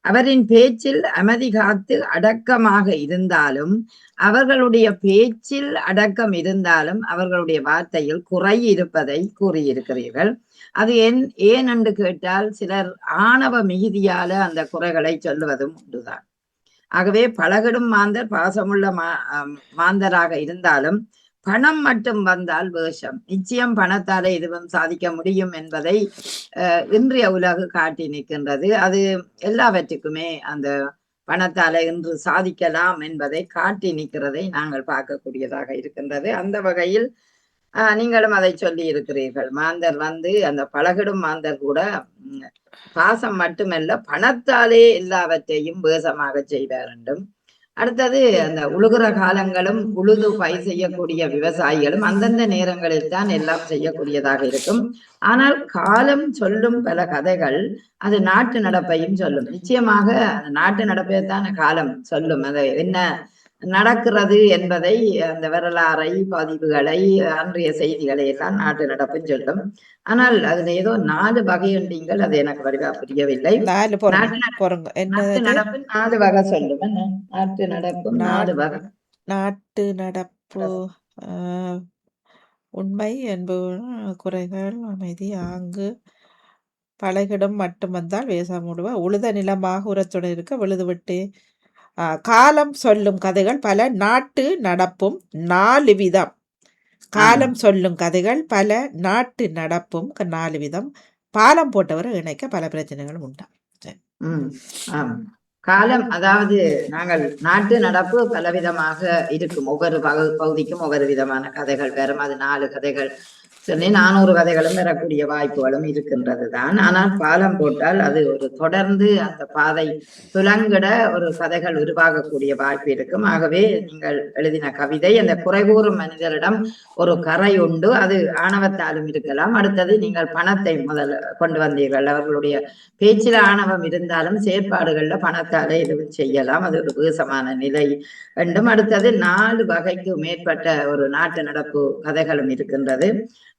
அவரின் பேச்சில் அமைதி காத்து அடக்கமாக இருந்தாலும், அவர்களுடைய பேச்சில் அடக்கம் இருந்தாலும் அவர்களுடைய வார்த்தையில் குறை இருப்பதை கூறியிருக்கிறீர்கள். அது ஏன் என்று கேட்டால், சிலர் ஆணவ மிகுதியால அந்த குறைகளை சொல்லுவதும் உண்டுதான். ஆகவே பழகிடும் மாந்தர் பாசமுள்ள மாந்தராக இருந்தாலும் பணம் மட்டும் வந்தால் வேஷம். நிச்சயம் பணத்தாலே எதுவும் சாதிக்க முடியும் என்பதை இன்றைய உலகு காட்டி நிற்கின்றது. அது எல்லாவற்றுக்குமே அந்த பணத்தாலே இன்று சாதிக்கலாம் என்பதை காட்டி நிற்கிறதை நாங்கள் பார்க்கக்கூடியதாக இருக்கின்றது. அந்த வகையில் நீங்களும் அதை சொல்லி இருக்கிறீர்கள். மாந்தர் அந்த பழகிடும் மாந்தர் கூட பாசம் மட்டுமல்ல பணத்தாலே எல்லாவற்றையும் வேஷமாக செய்வார் என்றும். அடுத்தது அந்த உழுகிற காலங்களும் உழுது பயிர் செய்யக்கூடிய விவசாயிகளும் அந்தந்த நேரங்களில் தான் எல்லாம் செய்யக்கூடியதாக இருக்கும். ஆனால் காலம் சொல்லும் பல கதைகள் அது நாட்டு நடப்பையும் சொல்லும். நிச்சயமாக அந்த நாட்டு நடப்பைத்தான் காலம் சொல்லும். அது என்ன நடக்கிறது என்பதை, அந்த வரலாறை, பதிவுகளை, அன்றைய செய்திகளை எல்லாம் நாட்டு நடப்பும் சொல்லும். ஆனால் அதுல ஏதோ 4 வகை உண்டீங்கள், அது எனக்கு வடிவா புரியவில்லை. நாட்டு நடப்பு 4 வகை சொல்லும். நாட்டு நடப்பு 4 வகை. நாட்டு நடப்பு உண்மை, அன்பு, குறைகள், அமைதி, ஆங்கு, பழகிடம் மட்டும் வந்தால் வேசாமுடுவ, உழுத நிலமாக உரத்துடன் இருக்க விழுது விட்டு, காலம் சொல்லும் கதைகள் பல, நாட்டு நடப்பும் 4 விதம். காலம் சொல்லும் கதைகள் பல, நாட்டு நடப்பும் 4 விதம். பாலம் போட்டவரை இணைக்க பல பிரச்சனைகளும் உண்டா? காலம், அதாவது நாங்கள் நாட்டு நடப்பு பலவிதமாக இருக்கும். ஒவ்வொரு பகுதிக்கும் ஒவ்வொரு விதமான கதைகள் வரும். அது 4 கதைகள் சொல்லி 400 கதைகளும் வரக்கூடிய வாய்ப்புகளும் இருக்கின்றது தான். ஆனால் பாலம் போட்டால் அது ஒரு தொடர்ந்து அந்த பாதை துலங்கிட ஒரு கதைகள் உருவாகக்கூடிய வாய்ப்பு இருக்கும். ஆகவே நீங்கள் எழுதின கவிதை அந்த குறைகூறும் மனிதரிடம் ஒரு கரை உண்டு. அது ஆணவத்தாலும் இருக்கலாம். அடுத்தது நீங்கள் பணத்தை முதல்ல கொண்டு வந்தீர்கள். அவர்களுடைய பேச்சில ஆணவம் இருந்தாலும் செயற்பாடுகள்ல பணத்தாலே எதுவும் செய்யலாம். அது ஒரு வேசமான நிலை வேண்டும். அடுத்தது 4 வகைக்கு மேற்பட்ட ஒரு நாட்டு நடப்பு கதைகளும் இருக்கின்றது.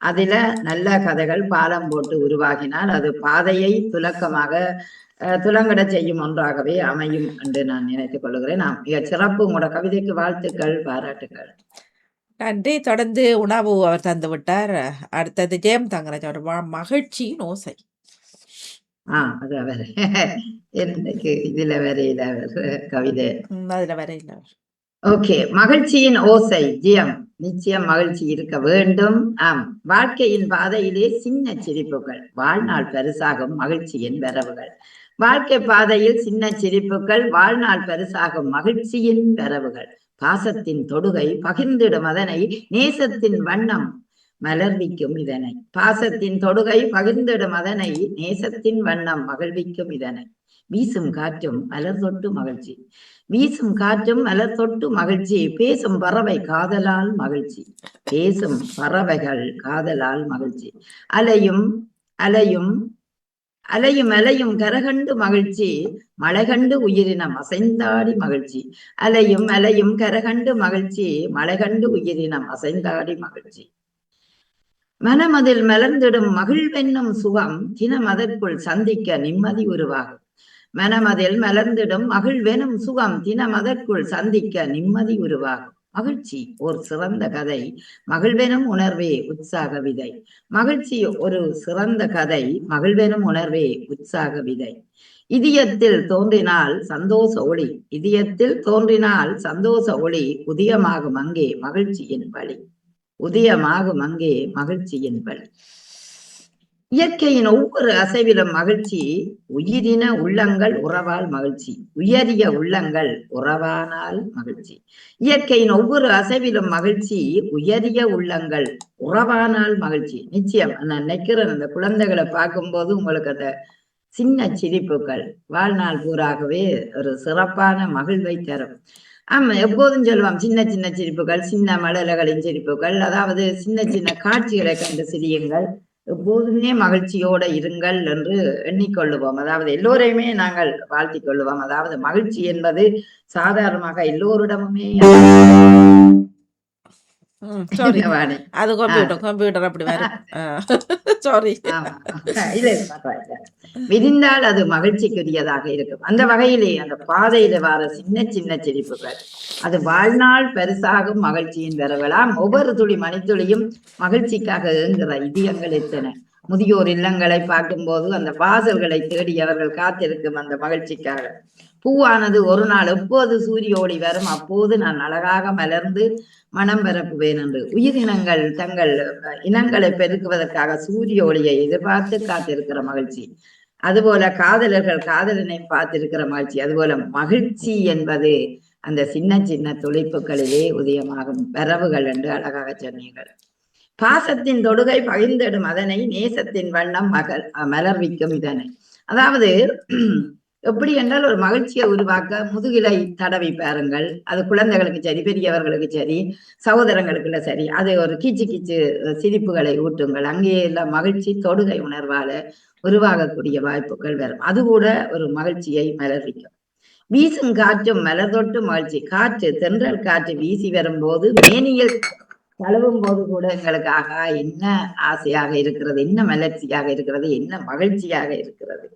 அதில நல்ல கதைகள் பாலம் போட்டு உருவாகினால் அது பாதையை துலங்கிட செய்யும் ஒன்றாகவே அமையும் என்று நான் நினைத்துக் கொள்கிறேன். மிக சிறப்பு. உங்களோட கவிதைக்கு வாழ்த்துக்கள், பாராட்டுக்கள். நன்றி. தொடர்ந்து உணவு அவர் தந்து விட்டார். அடுத்தது ஜெயம் தங்கராஜ் மகிழ்ச்சியின் ஓசை. அது அவர் எனக்கு இதுல வரையில கவிதை அதுல வரையில. ஓகே, மகிழ்ச்சியின் ஓசை. ஜியம், நிச்சயம் மகிழ்ச்சி இருக்க வேண்டும். வாழ்க்கையின் பாதையிலே சின்ன சிரிப்புகள் வாழ்நாள் பரிசாகும் மகிழ்ச்சியின் வரவுகள். வாழ்க்கை பாதையில் சின்ன சிரிப்புகள் வாழ்நாள் பரிசாகும் மகிழ்ச்சியின் வரவுகள். பாசத்தின் தொடுகை பகிர்ந்திடும் அதனை, நேசத்தின் வண்ணம் மலர்விக்கும் இதனை. பாசத்தின் தொடுகை பகிர்ந்திடும் அதனை, நேசத்தின் வண்ணம் மகிழ்விக்கும் இதனை. வீசும் காற்றும் மலர் தொட்டு மகிழ்ச்சி, வீசும் காற்றும் மலர் தொட்டு மகிழ்ச்சி. பேசும் பறவை காதலால் மகிழ்ச்சி, பேசும் பறவைகள் காதலால் மகிழ்ச்சி. அலையும் அலையும் அலையும் அலையும் கரகண்டு மகிழ்ச்சி, மழை கண்டு உயிரினம் அசைந்தாடி மகிழ்ச்சி. அலையும் அலையும் கரகண்டு மகிழ்ச்சி, மழை கண்டு உயிரினம் அசைந்தாடி மகிழ்ச்சி. மனமதில் மலர்ந்திடும் மகிழ்வென்னும் சுகம், தினம் அதற்குள் சந்திக்க நிம்மதி உருவாகும். மனமதில் மலர்ந்திடும் மகிழ்வெனும் சுகம், தினம் அதற்குள் சந்திக்க நிம்மதி உருவாகும். மகிழ்ச்சி ஒரு சிறந்த கதை, மகிழ்வெனும் உணர்வே உற்சாக விதை. மகிழ்ச்சி ஒரு சிறந்த கதை, மகிழ்வெனும் உணர்வே உற்சாக விதை. இதயத்தில் தோன்றினால் சந்தோஷ ஒளி, இதயத்தில் தோன்றினால் சந்தோஷ ஒளி. உதயமாகும் அங்கே மகிழ்ச்சியின் வழி, உதயமாகும் அங்கே மகிழ்ச்சியின் வழி. இயற்கையின் ஒவ்வொரு அசைவிலும் மகிழ்ச்சி. உயிரின உள்ளங்கள் உறவால் மகிழ்ச்சி. உயரிய உள்ளங்கள் உறவானால் மகிழ்ச்சி. இயற்கையின் ஒவ்வொரு அசைவிலும் மகிழ்ச்சி. உயரிய உள்ளங்கள் உறவானால் மகிழ்ச்சி. நிச்சயம் நான் நினைக்கிறேன், அந்த குழந்தைகளை பார்க்கும்போது உங்களுக்கு அந்த சின்ன சிரிப்புகள் வாழ்நாள் பூராகவே ஒரு சிறப்பான மகிழ்வை தரும். ஆமா, எப்போதும் சொல்லுவோம் சின்ன சின்ன சிரிப்புகள், சின்ன மழலைகளின் சிரிப்புகள், அதாவது சின்ன சின்ன காட்சிகளை கண்டு சிரியுங்கள், எப்போதுமே மகிழ்ச்சியோட இருங்கள் என்று எண்ணிக்கொள்ளுவோம். அதாவது எல்லோரையுமே நாங்கள் வாழ்த்திக் கொள்ளுவோம். அதாவது மகிழ்ச்சி என்பது சாதாரணமாக எல்லோரிடமுமே சாரி, வாணி. அது கம்ப்யூட்டர் அப்படி வரும். சாரி. ஆமா, இல்லை பரவாயில்லை. விரிந்தால் அது மகிழ்ச்சிக்குரியதாக இருக்கும். அந்த வகையிலே அந்த பாதையில வர சின்ன சின்ன சிரிப்புகள் அது வாழ்நாள் பெருசாகும் மகிழ்ச்சியின் வரவெல்லாம். ஒவ்வொரு துளி மணித்துளியும் மகிழ்ச்சிக்காக ஏங்குகிற இதயங்கள் எத்தனை. முதியோர் இல்லங்களை பார்க்கும்போது அந்த வாசல்களை தேடி அவர்கள் காத்திருக்கும் அந்த மகிழ்ச்சிக்காக. பூவானது ஒரு நாள் எப்போது சூரிய ஒளி வரும் அப்போது நான் அழகாக மலர்ந்து மனம் பரப்புவேன் என்று. உயிரினங்கள் தங்கள் இனங்களை பெருக்குவதற்காக சூரிய ஒளியை எதிர்பார்த்து காத்திருக்கிற மகிழ்ச்சி. அதுபோல காதலர்கள் காதலனை பார்த்திருக்கிற மகிழ்ச்சி. அதுபோல மகிழ்ச்சி என்பது அந்த சின்ன சின்ன துளிப்புகளிலே உதயமாகும் வரவுகள் என்று அழகாக சொன்னீர்கள். பாசத்தின் தொடுகை பகிர்ந்திடும் அதனை, நேசத்தின் வண்ணம் மலர்விக்கும் இதனை. அதாவது எப்படி என்றால் ஒரு மகிழ்ச்சியை உருவாக்க முதுகிலை தடவி பாருங்கள். அது குழந்தைகளுக்கு சரி, பெரியவர்களுக்கு சரி, சகோதரங்களுக்குள்ள சரி, அது ஒரு கீச்சு கீச்சு சிரிப்புகளை ஊட்டுங்கள். அங்கே எல்லாம் மகிழ்ச்சி தொடுகை உணர்வால உருவாகக்கூடிய வாய்ப்புகள் வரும். அது கூட ஒரு மகிழ்ச்சியை மலர்விக்கும். வீசும் காற்றும் மலர் தொட்டு மகிழ்ச்சி. காற்று, தென்றல் காற்று வீசி வரும்போது மேனியில் தழுவும் போது கூட எங்களுக்கு ஆகா என்ன ஆசையாக இருக்கிறது, என்ன மலர்ச்சியாக இருக்கிறது, என்ன மகிழ்ச்சியாக இருக்கிறது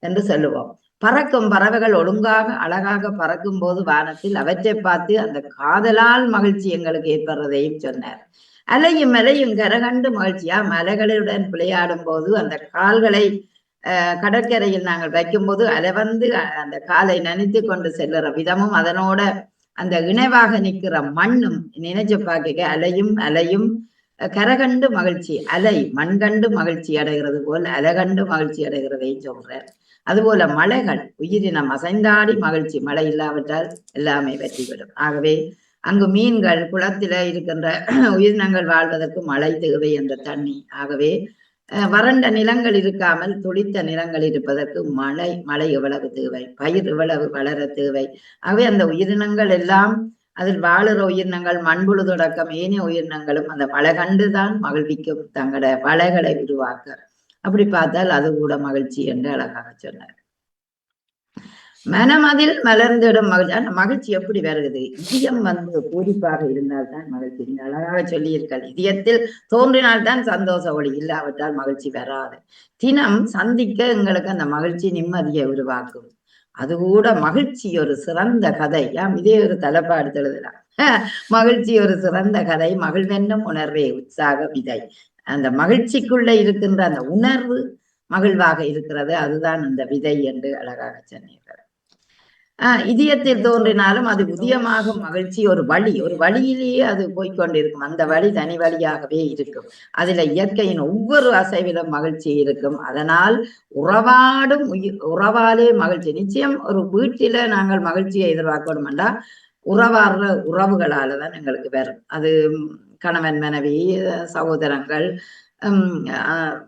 என்று சொல்லுவோம். பறக்கும் பறவைகள் ஒழுங்காக அழகாக பறக்கும் போது வானத்தில் அவற்றை பார்த்து அந்த காதலால் மகிழ்ச்சி எங்களுக்கு ஏற்படுறதையும் சொன்னார். அலையும் மலையும் கரகண்டு மகிழ்ச்சியா. மலைகளுடன் விளையாடும் போது அந்த கால்களை கடற்கரையில் நாங்கள் வைக்கும்போது அலை வந்து அந்த காலை நனைத்து கொண்டு செல்லுற விதமும் அதனோட அந்த இணைவாக நிற்கிற மண்ணும் நினைச்சு பார்க்க அலையும் அலையும் கரகண்டு மகிழ்ச்சி. அலை மண்கண்டு மகிழ்ச்சி அடைகிறது போல் அலைகண்டு மகிழ்ச்சி அடைகிறதையும் சொல்றார். அதுபோல மலைகள் உயிரினம் அசைந்தாடி மகிழ்ச்சி. மழை இல்லாவிட்டால் எல்லாமே வெற்றிவிடும். ஆகவே அங்கு மீன்கள், குளத்தில இருக்கின்ற உயிரினங்கள் வாழ்வதற்கு மழை தேவை என்ற தண்ணி. ஆகவே வறண்ட நிலங்கள் இருக்காமல் துளித்த நிலங்கள் இருப்பதற்கு மழை எவ்வளவு தேவை, பயிர் எவ்வளவு வளர தேவை. ஆகவே அந்த உயிரினங்கள் எல்லாம், அதில் வாழுற உயிரினங்கள் மண்புழு தொடக்கம் ஏனைய உயிரினங்களும் அந்த மழை கண்டுதான் மகிழ்விக்கும் தங்களோட வளைகளை உருவாக்க. அப்படி பார்த்தால் அது கூட மகிழ்ச்சி என்று அழகாக சொன்னார். மனமதில் மலர்ந்திடும் மகிழ்ச்சி. அந்த மகிழ்ச்சி எப்படி வருகிறது? இதயம் வந்து பூரிப்பாக இருந்தால்தான் மகிழ்ச்சி. நீங்க அழகாக சொல்லியிருக்காள், இதயத்தில் தோன்றினால்தான் சந்தோஷ ஒளி, இல்லாவிட்டால் மகிழ்ச்சி வராது. தினம் சந்திக்க எங்களுக்கு அந்த மகிழ்ச்சி நிம்மதியை உருவாக்கும். அது கூட மகிழ்ச்சி ஒரு சிறந்த கதை. இதே ஒரு தலைப்பாடு எழுதலாம். மகிழ்ச்சி ஒரு சிறந்த கதை, மகிழ்வென்னும் உணர்வே உற்சாக விதை. அந்த மகிழ்ச்சிக்குள்ள இருக்கின்ற அந்த உணர்வு மகிழ்வாக இருக்கிறது, அதுதான் அந்த விதை என்று அழகாக சொன்னீர்கள். இதயத்தில் தோன்றினாலும் அது உதயமாக மகிழ்ச்சி ஒரு வழியிலேயே அது போய்கொண்டிருக்கும். அந்த வழி தனி வழியாகவே இருக்கும். அதுல இயற்கையின் ஒவ்வொரு அசைவிலும் மகிழ்ச்சி இருக்கும். அதனால் உறவாலே மகிழ்ச்சி. நிச்சயம் ஒரு வீட்டில நாங்கள் மகிழ்ச்சியை எதிர்பார்க்கணும்னா உறவாடுற உறவுகளால தான் எங்களுக்கு வரும். அது கணவன் மனைவி, சகோதரங்கள்,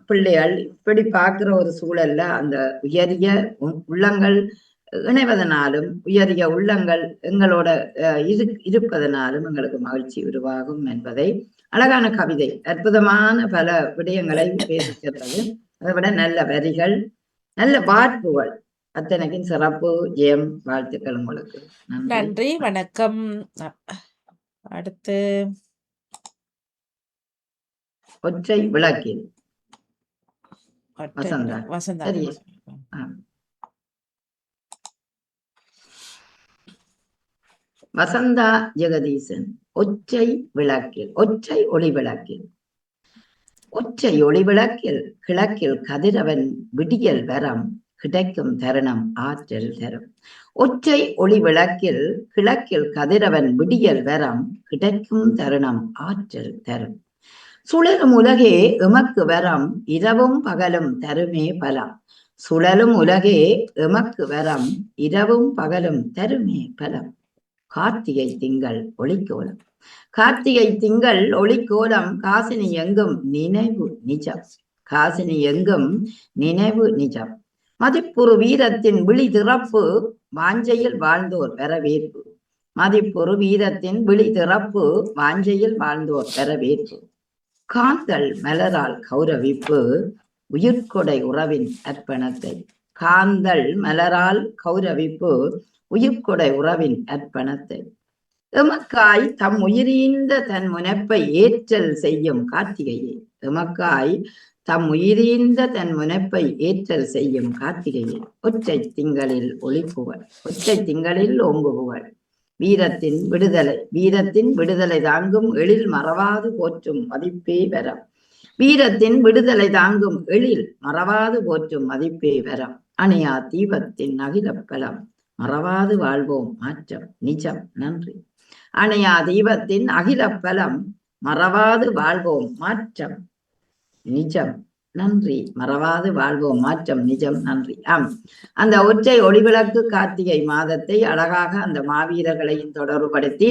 பிள்ளைகள், இப்படி பார்க்கிற ஒரு சூழல்ல அந்த உயரிய உள்ளங்கள் இணைவதனாலும் உயரிய உள்ளங்கள் எங்களோட இருப்பதனாலும் எங்களுக்கு மகிழ்ச்சி உருவாகும் என்பதை அழகான கவிதை, அற்புதமான பல விடயங்களை பேசுகிறது. அதை விட நல்ல வரிகள், நல்ல வார்ப்புகள், அத்தனைக்கும் சிறப்பு. ஜெயம், வாழ்த்துக்கள் உங்களுக்கு. நன்றி, வணக்கம். அடுத்து ஒற்றை விளக்கில் வசந்தா. வசந்தா ஜெகதீசன். ஒற்றை விளக்கில், ஒற்றை ஒளி விளக்கில், ஒற்றை ஒளி விளக்கில் கிழக்கில் கதிரவன் விடியல் வரம் கிடைக்கும் தருணம் ஆற்றல் தரும். ஒற்றை ஒளி விளக்கில் கிழக்கில் கதிரவன் விடியல் வரம் கிடைக்கும் தருணம் ஆற்றல் தரும். சுழலும் உலகே எமக்கு வரம் இரவும் பகலும் தருமே பலம். சுழலும் உலகே எமக்கு வரம் இரவும் பகலும் தருமே பலம். கார்த்திகை திங்கள் ஒளிக்கோலம். கார்த்திகை திங்கள் ஒளிக்கோலம் காசினி எங்கும் நினைவு நிஜம். காசினி எங்கும் நினைவு நிஜம். மதிப்புறு வீரத்தின் விழி திறப்பு வாஞ்சையில் வாழ்ந்தோர் வரவேற்பு. மதிப்புறு வீரத்தின் விழி திறப்பு வாஞ்சையில் வாழ்ந்தோர் வரவேற்பு. காந்தல் மலரால் கௌரவிப்பு உயிர்கொடை உறவின் அர்ப்பணத்தை. காந்தல் மலரால் கௌரவிப்பு உயிர்கொடை உறவின் அர்ப்பணத்தை. எமக்காய் தம் உயிரீந்த தன் முனைப்பை ஏற்றல் செய்யும் கார்த்திகையே. எமக்காய் தம் உயிரீந்த தன் முனைப்பை ஏற்றல் செய்யும் கார்த்திகையே. ஒற்றை திங்களில் ஒளிப்புகழ். ஒற்றை திங்களில் ஓங்குபுகழ். வீரத்தின் விடுதலை. வீரத்தின் விடுதலை தாங்கும் எழில் மறவாது போற்றும் மதிப்பே வரம். வீரத்தின் விடுதலை தாங்கும் எழில் மறவாது போற்றும் மதிப்பே வரம். அணையா தீபத்தின் அகிலப்பலம் மறவாது வாழ்வோம் மாற்றம் நிஜம் நன்றி. அணையா தீபத்தின் அகிலப்பலம் மறவாது வாழ்வோம் மாற்றம் நிஜம் நன்றி. மறவாது வாழ்வோம் மாற்றம் நிஜம் நன்றி. அந்த ஒற்றை ஒளிவிளக்கு கார்த்திகை மாதத்தை அழகாக அந்த மாவீரர்களையும் தொடர்புபடுத்தி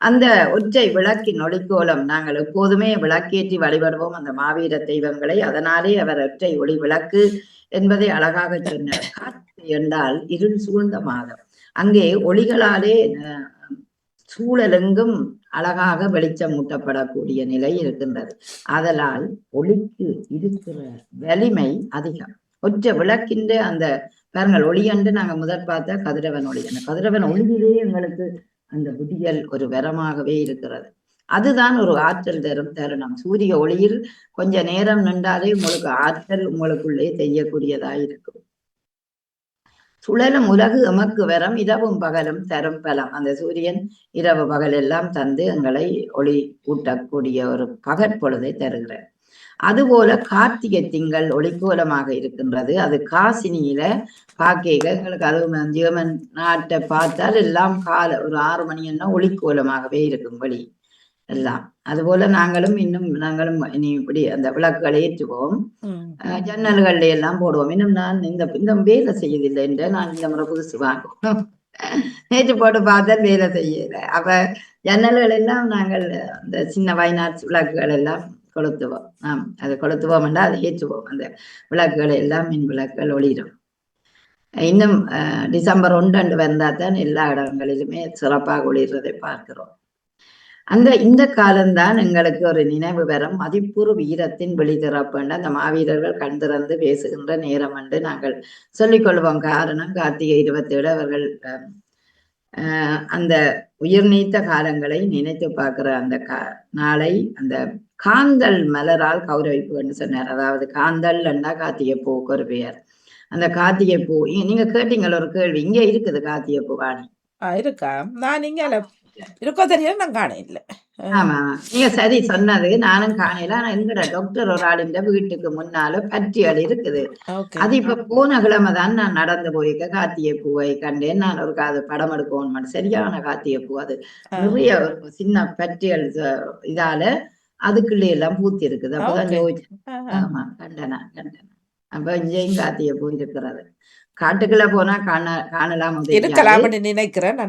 அந்த ஒற்றை விளக்கின் ஒளிக்கோலம் நாங்கள் எப்போதுமே விளக்கேற்றி வழிபடுவோம் அந்த மாவீர தெய்வங்களை. அதனாலே அவர் ஒற்றை ஒளி விளக்கு என்பதை அழகாக சொன்னார். கார்த்திகை என்றால் இருள் சூழ்ந்த மாதம். அங்கே ஒளிகளாலே சூழலெங்கும் அழகாக வெளிச்சம் ஊட்டப்படக்கூடிய நிலை இருக்கின்றது. ஆதலால் ஒளிக்கு இருக்கிற வலிமை அதிகம். ஒற்றை விளக்கின்ற அந்த பாருங்கள் ஒளி என்று நாங்க முதல் பார்த்தா கதிரவன் ஒளி. அந்த கதிரவன் ஒளியிலே எங்களுக்கு அந்த விடியல் ஒரு வரமாகவே இருக்கிறது. அதுதான் ஒரு ஆற்றல் தரும் தருணம். சூரிய ஒளியில் கொஞ்ச நேரம் நின்றாலே உங்களுக்கு ஆற்றல் உங்களுக்குள்ளே செய்யக்கூடியதாய் இருக்கும். சுழலும் உலகு எமக்கு வரம் இரவும் பகலும் தரும் பலம். அந்த சூரியன் இரவு பகல் எல்லாம் தந்து எங்களை ஒளி ஊட்டக்கூடிய ஒரு பகற்பொழுதை தருகிறார். அதுபோல கார்த்திகை திங்கள் ஒளிக்கோலமாக இருக்கின்றது. அது காசினியில பாக்கேக எங்களுக்கு அதுவும் ஜெர்மன் நாட்டை பார்த்தால் எல்லாம் கால ஒரு 6 மணி என்ன ஒளிக்கோலமாகவே இருக்கும் வழி எல்லாம். அதுபோல நாங்களும் இனி இப்படி அந்த விளக்குகளை ஏற்றுவோம். ஜன்னல்கள்ல எல்லாம் போடுவோம். இன்னும் நான் இந்த வேலை செய்யதில்லை என்று நான் இந்த முறை புதுசு வாங்குவோம். நேற்று போட்டு பார்த்தா வேலை செய்யல. அப்ப ஜன்னல்கள் எல்லாம் நாங்கள் அந்த சின்ன வைநாட் விளக்குகள் எல்லாம் கொளுத்துவோம். அதை கொளுத்துவோம் என்றால் அதை ஏற்றுவோம். அந்த விளக்குகள் எல்லாம் மின் விளக்குகள் ஒளிரும். இன்னும் டிசம்பர் 1 வந்தா தான் எல்லா இடங்களிலுமே சிறப்பாக ஒளிர்றதை பார்க்கிறோம். இந்த காலம்தான் எங்களுக்கு ஒரு நினைவு வரும். மதிப்புறு வீரத்தின் வெளித்திறப்பு அந்த மாவீரர்கள் கண் திறந்து பேசுகின்ற நேரம் என்று நாங்கள் சொல்லிக் கொள்வோம். காரணம் கார்த்திகை 27 அவர்கள் அந்த உயிர் நீத்த காலங்களை நினைத்து பார்க்கிற அந்த நாளை அந்த காந்தல் மலரால் கௌரவிப்பு என்று சொன்னார். அதாவது காந்தல் என்றா கார்த்திகை பூவுக்கு ஒரு பெயர். அந்த கார்த்திகை பூ நீங்க கேட்டீங்களா ஒரு கேள்வி? இங்க இருக்குது கார்த்திகை பூ வாணி இருக்கா? நான் இங்க இருக்கோ தெரியல, நான் காண இல்ல. ஆமா நீங்க சரி சொன்னது, நானும் காணல. ஆனா எங்கட டாக்டர் ஒரு ஆள் இந்த வீட்டுக்கு முன்னால பற்றியல் இருக்குது. அது இப்ப போன கிழமை தான் நான் நடந்து போயிருக்க கார்த்திகை பூவை கண்டேன். நான் ஒரு படம் எடுக்கணும். சரியான கார்த்திகை பூ. அது நிறைய சின்ன பற்றியல் இதால அதுக்குள்ளே எல்லாம் பூத்தி இருக்குது. அப்பதான் யோசிச்சேன். ஆமா கண்டனா. அப்ப இங்கேயும் கார்த்திகை பூ இருக்கிறது. காட்டுக்குள்ள போனா காணலாம் நினைக்கிறேன்.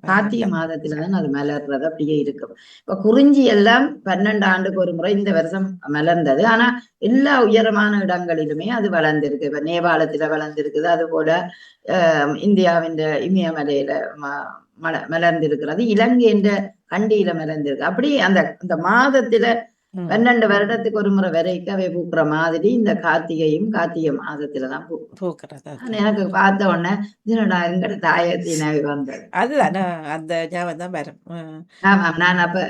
கார்த்திகை மாதத்துலதான் அது மலர்றது அப்படியே இருக்கும். இப்ப குறிஞ்சி எல்லாம் 12 ஆண்டுக்கு ஒரு முறை இந்த வருஷம் மலர்ந்தது. ஆனா எல்லா உயரமான இடங்களிலுமே அது வளர்ந்திருக்கு. இப்ப நேபாளத்துல வளர்ந்திருக்குது. அது போல இந்தியாவின் இமயமலையில மலர்ந்திருக்கிறது. இலங்கை என்ற கண்டியில மலர்ந்திருக்கு. அப்படி அந்த மாதத்துல 12 வருடத்துக்கு ஒரு முறை வரைக்கவே பூக்குற மாதிரி இந்த கார்த்திகை மாதத்துலதான் பூக்கிறது. எனக்கு பார்த்த உடனே இதனோட எங்கட தாயத்தின வந்தது. அதுதான் அந்த ஞாபகம் தான் வரும். ஆமா நான் அப்ப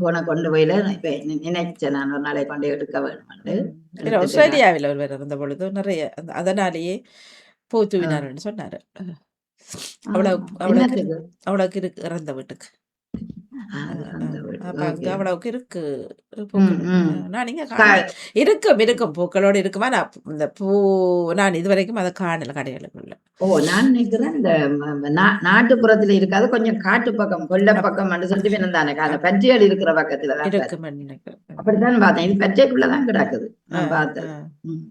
போன கொண்டு போயில இப்ப நினைச்சேன் நான் ஒரு நாளை கொண்டு எடுக்க வேணும். ஆஸ்திரேலியாவில் ஒருவர் இருந்த பொழுது நிறைய அதனாலேயே பூத்துவினார்னு சொன்னாரு. அவளுக்கு இறந்த வீட்டுக்கு அப்ப அங்க ஓகே. அவ்வளவுக்கு இருக்கு ம் பூக்கள் இருக்கு. ம் நான் நீங்க க- காணல. இருக்கும் பூக்களோட இருக்குமா? நான் இந்த பூ நான் இது வரைக்கும் அதை காணல கடைகளுக்குள்ள. நான் நினைக்கிறேன் இந்த நாட்டுப்புறத்துல இருக்காது, கொஞ்சம் காட்டு பக்கம் கொல்ல அப் பக்கம் சொல்லிட்டு தானே அந்த அப் பற்றியல் இருக்கிற பக்கத்துல தான் பாரு. இருக்குமென்னு நினைக்கிறேன். அப்படித்தான் பார்த்தேன். இது பச்சைக்குள்ளதான் கிடக்குது ஆ, நான் ஆ. பார்த்தது. ம்.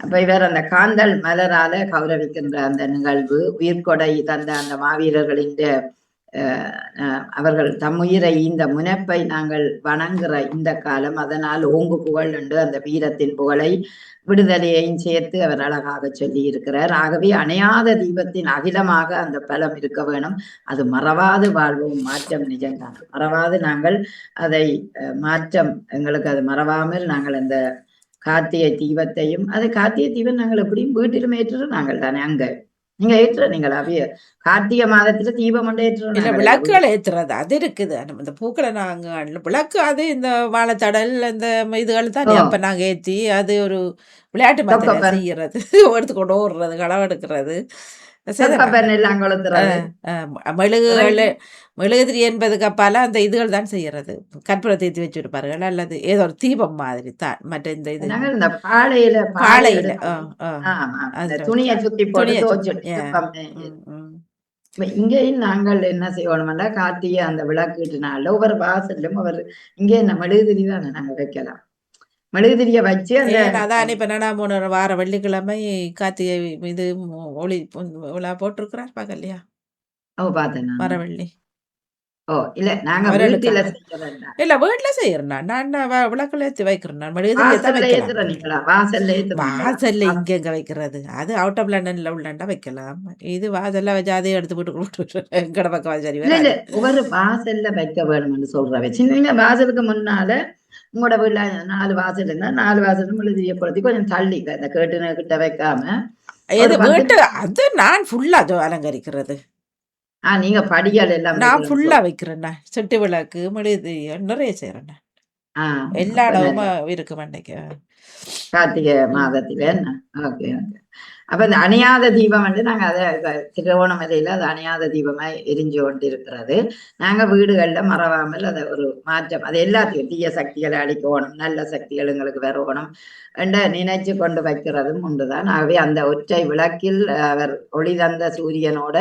அப்ப இவர் அந்த காந்தல் மலரால கௌரவிக்கின்ற அந்த நிகழ்வு, உயிர்கொடை தந்த அந்த மாவீரர்களின் அவர்கள் தம்முயிரை இந்த முனைப்பை நாங்கள் வணங்குற இந்த காலம், அதனால் ஓங்கு புகழ் என்று அந்த வீரத்தின் புகழை விடுதலையையும் சேர்த்து அவர் அழகாக சொல்லி இருக்கிறார். ஆகவே அணையாத தீபத்தின் அகிலமாக அந்த பலம் இருக்க வேணும். அது மறவாது வாழ்வோம். மாற்றம் நிஜம்தான். மறவாது நாங்கள் அதை மாற்றம் எங்களுக்கு அது மறவாமல் நாங்கள் அந்த கார்த்திகை தீபத்தையும், அது கார்த்திகை தீபம் நாங்கள் எப்படியும் வீட்டிலும் ஏற்றுறோம் நாங்கள் தானே. அங்க நீங்க ஏற்ற நீங்கள் அவைய கார்த்திகை மாதத்துல தீபம் கொண்டு இல்ல ஏற்றுறோம். விளக்குகள் ஏத்துறது அது இருக்குது. இந்த பூக்களை நாங்க விளக்கு அது இந்த வாழைத்தடல் இந்த இதுகள் தானே. அப்ப நாங்க ஏத்தி அது ஒரு விளையாட்டு மாதிரி தொக்கப்பன் செய்யறது. எடுத்துக்கொண்டு ஓடுறது, களவு எடுக்கிறது செய்தாங்க. தொக்கப்பன் எல்லாம் கொளுத்துறது. மெழுகுகள் மெழுகுதிரி என்பதுக்கு அப்பால அந்த இதுகள் தான் செய்யறது. கற்பூரை தேத்தி வச்சிருப்பார்கள், அல்லது ஏதோ ஒரு தீபம் மாதிரி தான். மற்ற இந்த இது நாங்கள் இந்த பாலையில பாலை பாலையில எடுத்து ஆமா இந்த அதுல துணியை சுத்தி போட்டு துணியை துவச்சிட்டு இப்ப இங்கேயும் நாங்கள் என்ன செய்யணும்னா, கார்த்திகை அந்த விளக்குனால ஒவ்வொரு வாசல்லும் இங்கே என்ன மெழுகுதிரி தானே நாங்க வைக்கலாம். மெழுகுதிரிய வச்சு அந்த அதான் இப்ப என்னன்னா 3 வார வெள்ளிக்கிழமை கார்த்திகை இது ஒளி விழா போட்டிருக்கிறார் பார்க்கலையா? பார்த்தேன் நான். மரவள்ளி இல்ல நாங்க வீட்டுல செய்யறேன். இல்ல வீட்டுல செய்யறேன். நான் விளக்குல ஏத்தி வைக்கிறேன். நான் வாசல்ல ஏத்துறீங்களா? வாசல்ல ஏத்துறீங்களா? வாசல்ல இங்க வைக்கிறது அது அவுட் ஆஃப் லண்டன்ல உள்ளாண்டா வைக்கலாம். இது வாசல்ல வச்சு அதே எடுத்து போட்டு எங்கட பக்கம் சரி இல்ல ஒவ்வொரு வாசல்ல வைக்க வேணும்னு சொல்ற வச்சு நீங்க வாசலுக்கு முன்னால உங்களோட வீட்டுல 4 வாசல் இருந்தா 4 வாசலும் மெழுகுதிரிய கொளுத்தி கொஞ்சம் தள்ளி அந்த கேட்டுன கிட்ட வைக்காம வீட்டு அது நான் ஃபுல்லா அலங்கரிக்கிறது. நீங்க படிகள் எல்லாம் நான் ஃபுல்லா வைக்கிறேன். செட்டு விளக்கு மெழுகுதிரி நிறைய செய்யறேன். எல்லா இடமும் இருக்கு மண்டைக்கு கார்த்திகை மாதத்துல என்ன. Okay okay. அப்ப இந்த அணையாத தீபம் வந்து நாங்க அதை திருவோணமலையில அது அணையாத தீபமா எரிஞ்சு கொண்டு இருக்கிறது. நாங்க வீடுகள்ல மறவாமல் அதை ஒரு மாற்றம், அது எல்லாத்தையும் தீய சக்திகளை அழிக்கணும், நல்ல சக்திகள் எங்களுக்கு வரணும் என்ற நினைச்சு கொண்டு வைக்கிறதும் உண்டுதான். ஆகவே அந்த ஒற்றை விளக்கில் அவர் ஒளி தந்த சூரியனோட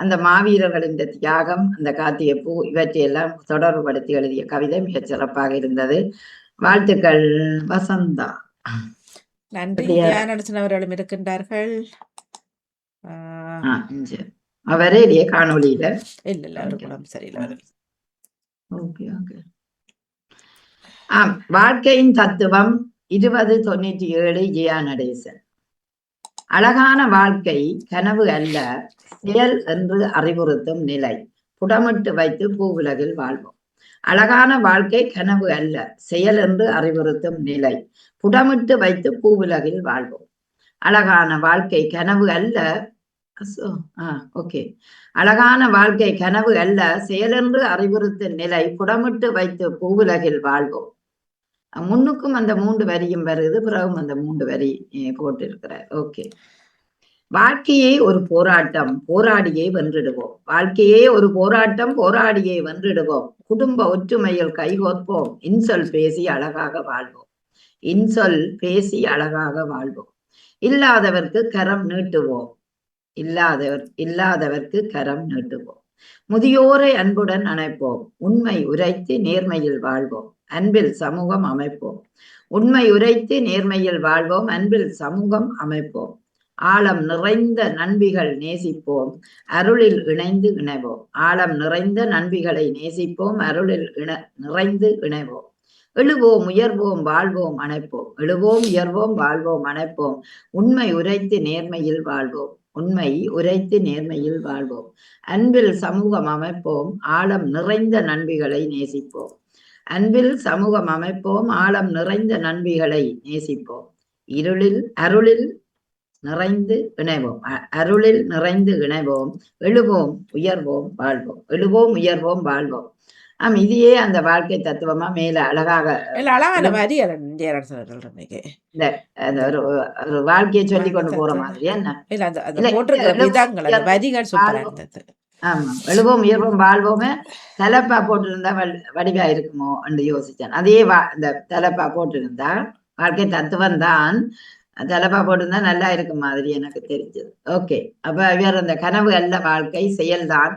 அந்த மாவீரர்களின் தியாகம், அந்த கார்த்திகை பூ இவற்றையெல்லாம் தொடர்புபடுத்தி எழுதிய கவிதை மிகச் சிறப்பாக இருந்தது. வாழ்த்துக்கள் வசந்தா. நன்றி. நடத்தினவர்களும் இருக்கின்றார்கள். அவரே காணொலியில இல்ல அவருக்கு உடம்பு சரியில்லை. Okay okay. வாழ்க்கையின் தத்துவம் 2097 ஜெயா நடேசன். அழகான வாழ்க்கை கனவு அல்ல, செயல் என்று அறிவுறுத்தும் நிலை. புடமிட்டு வைத்து பூவுலகில் வாழ்வோம். அழகான வாழ்க்கை கனவு அல்ல, செயல் என்று அறிவுறுத்தும் நிலை. புடமிட்டு வைத்து பூவுலகில் வாழ்வோம். அழகான வாழ்க்கை கனவு அல்ல. ஓகே. அழகான வாழ்க்கை கனவு அல்ல, செயலென்று அறிவுறுத்தும் நிலை. புடமிட்டு வைத்து பூவுலகில் வாழ்வோம். முன்னுக்கும் அந்த 3 வரியும் வருது, பிறகும் அந்த 3 வரி போட்டிருக்கிறார். ஓகே. வாழ்க்கையே ஒரு போராட்டம், போராடியே வென்றிடுவோம். வாழ்க்கையே ஒரு போராட்டம், போராடியே வென்றிடுவோம். குடும்ப ஒற்றுமையில் கைகோர்ப்போம். இன்சொல் பேசி அழகாக வாழ்வோம். இன்சொல் பேசி அழகாக வாழ்வோம். இல்லாதவர்க்கு கரம் நீட்டுவோம். இல்லாதவர்க்கு கரம் நீட்டுவோம். முதியோரை அன்புடன் அணைப்போம். உண்மை உரைத்து நேர்மையில் வாழ்வோம். அன்பில் சமூகம் அமைப்போம். உண்மை உரைத்து நேர்மையில் வாழ்வோம். அன்பில் சமூகம் அமைப்போம். ஆழம் நிறைந்த நண்பிகள் நேசிப்போம். அருளில் இணைந்து இணைவோம். ஆழம் நிறைந்த நண்பிகளை நேசிப்போம். அருளில் நிறைந்து இணைவோம். எழுவோம் உயர்வோம் வாழ்வோம் அணைப்போம். எழுவோம் உயர்வோம் வாழ்வோம் அணைப்போம். உண்மை உரைத்து நேர்மையில் வாழ்வோம். உண்மை உரைத்து நேர்மையில் வாழ்வோம். அன்பில் சமூகம் அமைப்போம். ஆழம் நிறைந்த நண்பிகளை நேசிப்போம். அன்பில் சமூகம் அமைப்போம். ஆழம் நிறைந்த நண்பிகளை நேசிப்போம். அருளில் நிறைந்து இணைவோம். அருளில் நிறைந்து இணைவோம். எழுவோம் உயர்வோம் வாழ்வோம். எழுவோம் உயர்வோம் வாழ்வோம். இதையே அந்த வாழ்க்கை தத்துவமா மேல அழகாக ஒரு வாழ்க்கையை சொல்லி கொண்டு போற மாதிரி என்ன ஆமா, எழுவோம் உயர்வோம் வாழ்வோமே தலைப்பா போட்டிருந்தா வடிவா இருக்குமோ என்று யோசிச்சேன். அதே இந்த தலைப்பா போட்டிருந்தா வாழ்க்கை தத்துவம் தான் தலைப்பா போட்டிருந்தா நல்லா இருக்கும் மாதிரி எனக்கு தெரிஞ்சது. ஓகே, அப்ப வேற அந்த கனவு அல்ல வாழ்க்கை செயல்தான்.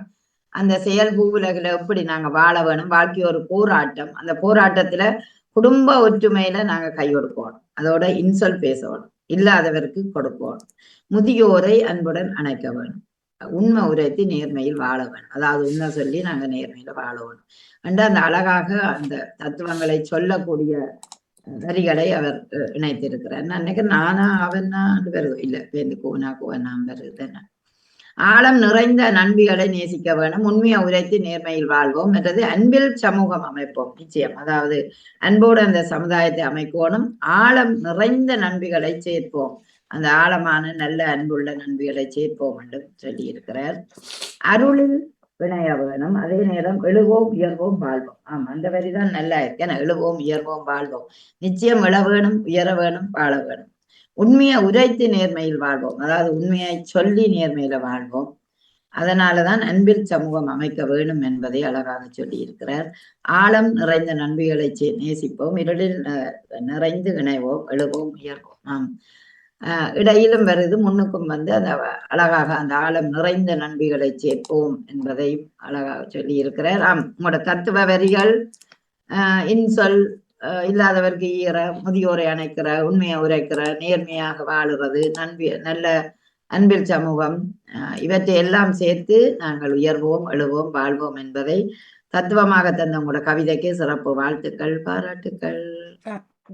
அந்த செயல் பூவுலகில எப்படி நாங்க வாழ வேணும், வாழ்க்கை ஒரு போராட்டம். அந்த போராட்டத்துல குடும்ப ஒற்றுமையில நாங்க கை கொடுக்கணும், அதோட இன்சொல் பேசணும், இல்லாதவருக்கு கொடுக்கணும், முதியோரை அன்புடன் அணைக்க வேணும், உண்மை உரைத்து நேர்மையில் வாழ வேணும். அதாவது உண்மை சொல்லி நாங்க நேர்மையில வாழ வேணும் என்று அந்த அழகாக அந்த தத்துவங்களை சொல்லக்கூடிய வரிகளை அவர் இணைத்திருக்கிறார். நான் நினைக்கிறேன் நானா அவனா வருது இல்ல பேருந்து கோவனா வருது. ஆழம் நிறைந்த நண்பிகளை நேசிக்க வேணும், உண்மையை உரைத்து நேர்மையில் வாழ்வோம், மற்றது அன்பில் சமூகம் அமைப்போம். நிச்சயம், அதாவது அன்போடு அந்த சமுதாயத்தை அமைக்கணும், ஆழம் நிறைந்த நண்பிகளை சேர்ப்போம், அந்த ஆழமான நல்ல அன்புள்ள நண்பிகளை சேர்ப்போம் என்று சொல்லி இருக்கிறார். அருளில் வினைய வேணும், அதே நேரம் எழுவோம் உயர்வோம் வாழ்வோம். ஆமா, அந்த வரிதான் நல்லா இருக்கு. ஏன்னா எழுவோம் உயர்வோம் வாழ்வோம், நிச்சயம் எழ வேணும், உயர வேணும், வாழ வேணும். உண்மையை உரைத்து நேர்மையில் வாழ்வோம், அதாவது உண்மையை சொல்லி நேர்மையில வாழ்வோம். அதனாலதான் அன்பில் சமூகம் அமைக்க வேணும் என்பதை அழகாக சொல்லி இருக்கிறார். ஆழம் நிறைந்த நண்பிகளை நேசிப்போம், இருளில் நிறைந்து இணைவோம், எழுவோம் உயர்வோம். இடையிலும் வருது, முன்னுக்கும் வந்து அந்த அழகாக அந்த ஆழம் நிறைந்த நண்பிகளை சேர்ப்போம் என்பதையும் அழகாக சொல்லி இருக்கிறார். உங்களோட தத்துவ வரிகள் இன்சொல், இல்லாதவருக்கு ஈர, முதியோரை அணைக்கிற, உண்மையை உரைக்கிற, நேர்மையாக வாழுறது, நல்ல அன்பில் சமூகம், இவற்றை எல்லாம் சேர்த்து நாங்கள் உயர்வோம் எழுவோம் வாழ்வோம் என்பதை தத்துவமாக தந்த உங்களோட கவிதைக்கு சிறப்பு வாழ்த்துக்கள், பாராட்டுக்கள்.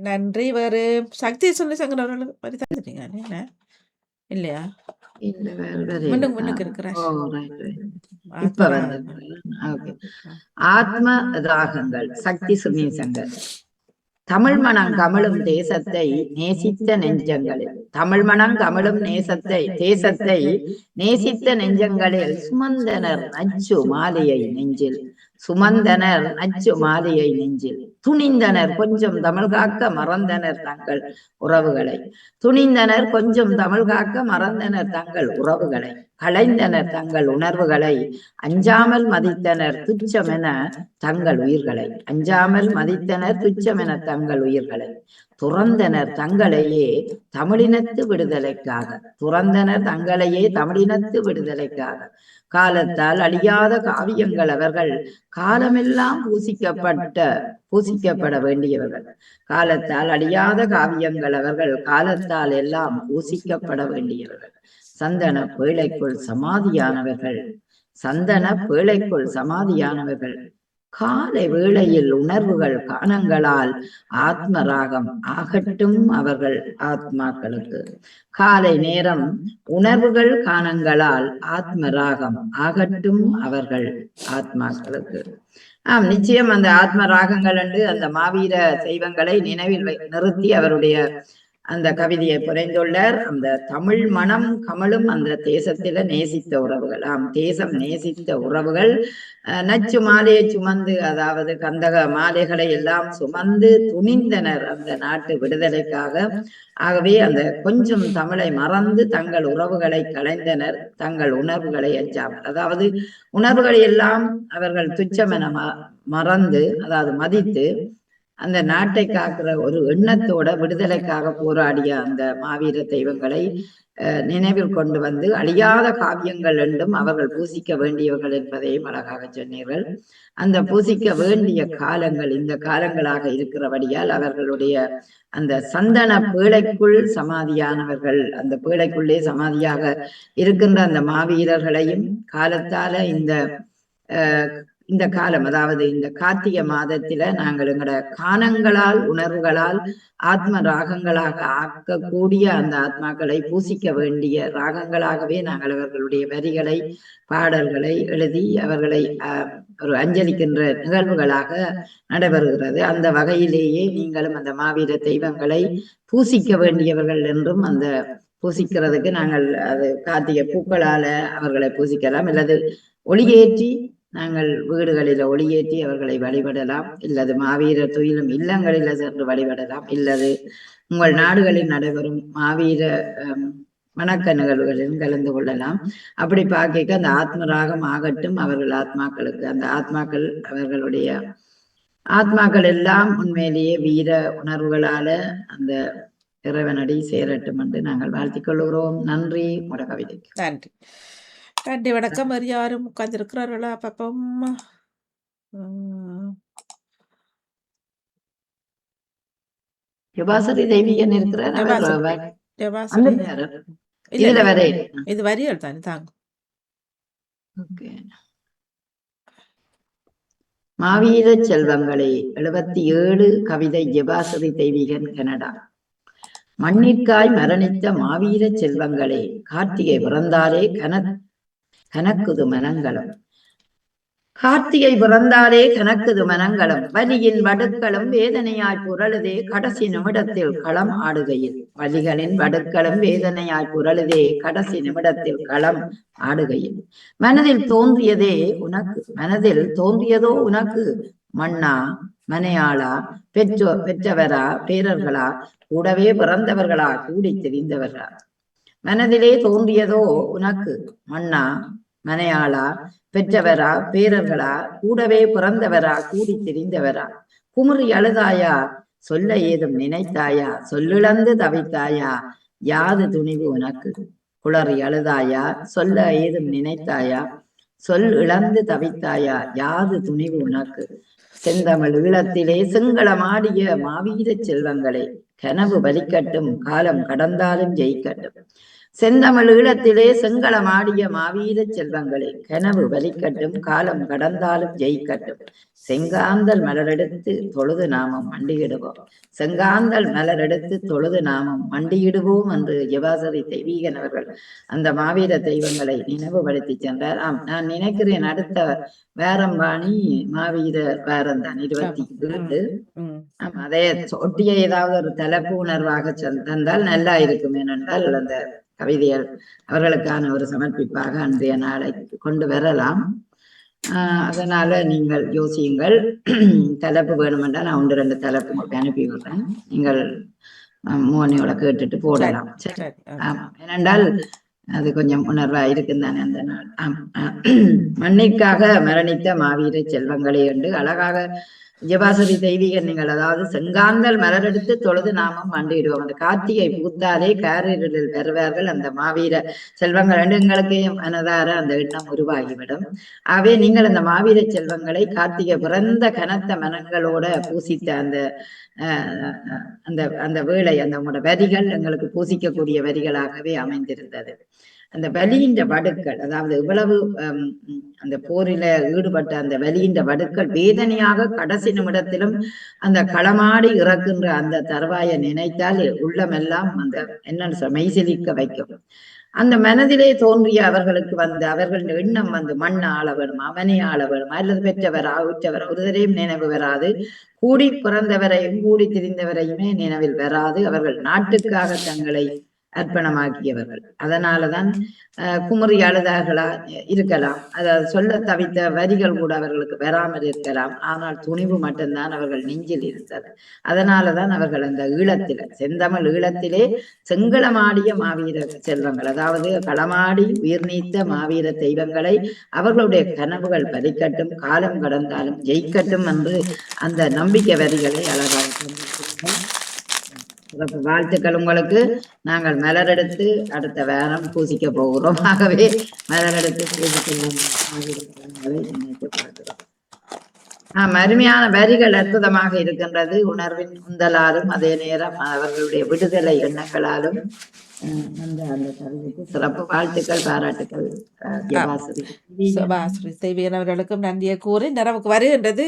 நன்றி. வேறு சக்தி சொல்லி சங்கர் அவர்கள் இல்லையா? ஆத்ம ராகங்கள் சக்தி சுமீர் சங்கர். தமிழ் மனம் கமழும் தேசத்தை நேசித்த நெஞ்சங்களில், தமிழ் மனம் கமழும் தேசத்தை நேசித்த நெஞ்சங்களில் சுமந்தனர் நச்சு மாலையை நெஞ்சில், சுமந்தனர் நச்சு மாலையை நெஞ்சில், துணிந்தனர் கொஞ்சம் தமிழ் காக்க மறந்தனர் தங்கள் உறவுகளை, துணிந்தனர் கொஞ்சம் தமிழ் காக்க மறந்தனர் தங்கள் உறவுகளை, களைந்தனர் தங்கள் உணர்வுகளை, அஞ்சாமல் மதித்தனர் துச்சமென தங்கள் உயிர்களை, அஞ்சாமல் மதித்தனர் துச்சமென தங்கள் உயிர்களை, துறந்தனர் தங்களையே தமிழினத்து விடுதலைக்காக, துறந்தனர் தங்களையே தமிழினத்து விடுதலைக்காக, காலத்தால் அழியாத காவியங்கள் அவர்கள், காலமெல்லாம் பூசிக்கப்பட வேண்டியவர்கள், காலத்தால் அழியாத காவியங்கள் அவர்கள், காலத்தால் எல்லாம் பூசிக்கப்பட வேண்டியவர்கள், சந்தன பேழைக்குள் சமாதியானவர்கள், சந்தன பேழைக்குள் சமாதியானவர்கள், காலை வேளையில் உணர்வுகள் கானங்களால் ஆத்ம ராகம் ஆகட்டும் அவர்கள் ஆத்மாக்களுக்கு, காலை நேரம் உணர்வுகள் கானங்களால் ஆத்ம ராகம் ஆகட்டும் அவர்கள் ஆத்மாக்களுக்கு. நிச்சயம் அந்த ஆத்ம ராகங்கள் என்று அந்த மாவீர தெய்வங்களை நினைவில் நிறுத்தி அவருடைய அந்த கவிதையை புரிந்துள்ளார். அந்த தமிழ் மனம் கமழும் அந்த தேசத்தில நேசித்த உறவுகள், தேசம் நேசித்த உறவுகள் நச்சு மாலையை சுமந்து, அதாவது கந்தக மாலைகளை எல்லாம் சுமந்து துணிந்தனர் அந்த நாட்டு விடுதலைக்காக. ஆகவே அந்த கொஞ்சம் தமிழை மறந்து தங்கள் உறவுகளை களைந்தனர், தங்கள் உணர்வுகளை அஞ்சாமல், அதாவது உணர்வுகளை எல்லாம் அவர்கள் துச்சமென மறந்து, அதாவது மதித்து அந்த நாட்டை காக்கிற ஒரு எண்ணத்தோட விடுதலைக்காக போராடிய அந்த மாவீர தெய்வங்களை நினைவில் கொண்டு வந்து அழியாத காவியங்கள் என்றும் அவர்கள் பூசிக்க வேண்டியவர்கள் என்பதையும் அழகாக சொன்னீர்கள். அந்த பூசிக்க வேண்டிய காலங்கள் இந்த காலங்களாக இருக்கிறபடியால் அவர்களுடைய அந்த சந்தன பேழைக்குள் சமாதியானவர்கள், அந்த பேழைக்குள்ளே சமாதியாக இருக்கின்ற அந்த மாவீரர்களையும் காலத்தால இந்த காலம், அதாவது இந்த கார்த்திகை மாதத்தில நாங்கள் எங்களோட கானங்களால் உணர்வுகளால் ஆத்ம ராகங்களாக ஆக்கக்கூடிய அந்த ஆத்மாக்களை பூசிக்க வேண்டிய ராகங்களாகவே நாங்கள் அவர்களுடைய வரிகளை பாடல்களை எழுதி அவர்களை ஒரு அஞ்சலிக்கின்ற நிகழ்வுகளாக நடைபெறுகிறது. அந்த வகையிலேயே நீங்களும் அந்த மாவீர தெய்வங்களை பூசிக்க வேண்டியவர்கள் என்றும், அந்த பூசிக்கிறதுக்கு நாங்கள் அது கார்த்திகை பூக்களால அவர்களை பூசிக்கலாம், அல்லது ஒளியேற்றி நாங்கள் வீடுகளில் ஒளியேற்றி அவர்களை வழிபடலாம், இல்லது மாவீர துயிலும் இல்லங்களில் சென்று வழிபடலாம், இல்லது உங்கள் நாடுகளில் நடைபெறும் மாவீர வணக்க நிகழ்வுகளிலும் கலந்து கொள்ளலாம். அப்படி பார்க்க அந்த ஆத்ம ராகம் ஆகட்டும் அவர்கள் ஆத்மாக்களுக்கு, அந்த ஆத்மாக்கள் அவர்களுடைய ஆத்மாக்கள் எல்லாம் உண்மையிலேயே வீர உணர்வுகளால அந்த இறைவனடி சேரட்டும் என்று நாங்கள் வாழ்த்திக் கொள்கிறோம். நன்றி. உங்களோட கவிதைக்கு நன்றி. நன்றி. வணக்கம். வேறு யாரும் உட்கார்ந்துருக்கிறார்களா பாப்போம்? யுபாசரி தெய்வீகன் இருக்கிறார். ஜபாசரி இதுல வரை இது வரியல் தானே தாங்க. மாவீர செல்வங்களே 77 கவிதை ஜபாசரி தெய்வீகன், கனடா. மண்ணிற்காய் மரணித்த மாவீர செல்வங்களே, கார்த்திகை பிறந்தாலே கனக்குது மனங்களும். கார்த்திகை பிறந்தாலே கனக்குது மனங்களும். வலியின் வடுக்களும் வேதனையாய் புரளுதே கடைசி நிமிடத்தில் களம் ஆடுகையில். வலிகளின் வடுக்களும் வேதனையாய் புரளுதே கடைசி நிமிடத்தில் களம் ஆடுகையில். மனதில் தோன்றியதோ உனக்கு மண்ணா மனையாளா பெற்றவரா பேரர்களா கூடவே பிறந்தவர்களா கூடி தெரிந்தவர்களா. மனதிலே தோன்றியதோ உனக்கு மண்ணா மனையாளா பெற்றவரா பேரர்களா கூடவே பிறந்தவரா கூடி தெரிந்தவரா. குமுறி அழுதாயா சொல்ல ஏதும் நினைத்தாயா சொல்லிழந்து தவித்தாயா யாது துணிவு உனக்கு. குளறி அழுதாயா சொல்ல ஏதும் நினைத்தாயா சொல் இழந்து தவித்தாயா யாது துணிவு உனக்கு. செந்தமிழ் ஈழத்திலே சிங்களமாடிய மாவீர செல்வங்களே, கனவு பலிக்கட்டும் காலம் கடந்தாலும் ஜெயிக்கட்டும். செந்தமிழ் ஈழத்திலே செங்களமாடிய மாவீர செல்வங்களே, கனவு பலிக்கட்டும் காலம் கடந்தாலும் ஜெயிக்கட்டும். செங்காந்தல் மலரெடுத்து தொழுது நாமம் மண்டியிடுவோம். செங்காந்தல் மலரெடுத்து தொழுது நாமம் மண்டியிடுவோம் என்று ஜபாசரி தெய்வீகன் அவர்கள் அந்த மாவீர தெய்வங்களை நினைவுபடுத்தி சென்றார். நான் நினைக்கிறேன் அடுத்த வாரம்பாணி மாவீர வாரம் தான் 27. அதே ஒட்டிய ஏதாவது ஒரு தலைப்பு உணர்வாக தந்தால் நல்லா இருக்கும். ஏனென்றால் அந்த கவிதைகள் அவர்களுக்கான ஒரு சமர்ப்பிப்பாக அன்றைய நாளை கொண்டு வரலாம். அதனால நீங்கள் யோசியுங்கள். தலைப்பு வேணுமென்றால் நான் 1-2 தலைப்பு உங்களுக்கு அனுப்பி விடுறேன். நீங்கள் மோனியோட கேட்டுட்டு போடலாம். சரி. ஆமா, ஏனென்றால் அது கொஞ்சம் உணர்வா இருக்குந்தானே அந்த நாள். மண்ணிற்காக மரணித்த மாவீர செல்வங்களே என்று அழகாக ஜபாசரி தெய்வீகன் நீங்கள், அதாவது செங்காந்தல் மலரெடுத்து தொழுது நாமம் மண்டிடுவோம். அந்த கார்த்திகை பூத்தாலே காரிருளில் வருவார்கள் அந்த மாவீர செல்வங்கள் என்று எங்களுக்கு மனதார அந்த எண்ணம் உருவாகிவிடும். ஆகவே நீங்கள் அந்த மாவீர செல்வங்களை கார்த்திகை பிறந்த கனத்த மனங்களோட பூசித்த அந்த வேளை, அந்த உங்களோட வரிகள் எங்களுக்கு பூசிக்கக்கூடிய வரிகளாகவே அமைந்திருந்தது. அந்த வலியின் வடுக்கள், அதாவது இவ்வளவு அந்த போரில ஈடுபட்ட அந்த வலியின் வடுக்கள் வேதனையாக கடைசி நிமிடத்திலும் அந்த களமாடி இறக்குன்ற அந்த தருவாயை நினைத்தால் உள்ளமெல்லாம் அந்த என்ன மெய்சிலிக்க வைக்கும். அந்த மனதிலே தோன்றிய அவர்களுக்கு அவர்களுடைய எண்ணம் மண் ஆள வேணும், அவனை ஆள வேணும், அல்லது பெற்றவரா உற்றவரா ஒருவரையும் நினைவு வராது. கூடி பிறந்தவரையும் கூடி திரிந்தவரையுமே நினைவில் வராது. அவர்கள் நாட்டுக்காக தங்களை அர்ப்பணமாக்கியவர்கள். அதனாலதான் குமரி அழுதார்களா இருக்கலாம், அதாவது சொல்ல தவித்த வரிகள் கூட அவர்களுக்கு வராமல் இருக்கலாம். ஆனால் துணிவு மட்டும்தான் அவர்கள் நெஞ்சில் இருந்தது. அதனாலதான் அவர்கள் அந்த ஈழத்தில, செந்தமிழ் ஈழத்திலே செங்களமாடிய மாவீர செல்வங்கள், அதாவது களமாடி உயிர் நீத்த மாவீர தெய்வங்களை அவர்களுடைய கனவுகள் பலிக்கட்டும் காலம் கடந்தாலும் ஜெயிக்கட்டும் என்று அந்த நம்பிக்கை வரிகளை அழகாக வாழ்த்துக்கள் உங்களுக்கு. நாங்கள் மலரெடுத்து அடுத்த வாரம் பூசிக்க போகிறோம். ஆகவே மலரெடுத்து அருமையான வரிகள் அற்புதமாக இருக்கின்றது. உணர்வின் உந்தலாலும் அதே நேரம் அவர்களுடைய விடுதலை எண்ணங்களாலும் அந்த கவிதைக்கு சிறப்பு வாழ்த்துக்கள், பாராட்டுக்கள். ஜபாசரி தெய்வீகன் அவர்களுக்கும் நன்றியை கூறி நிறைவுக்கு வருகின்றது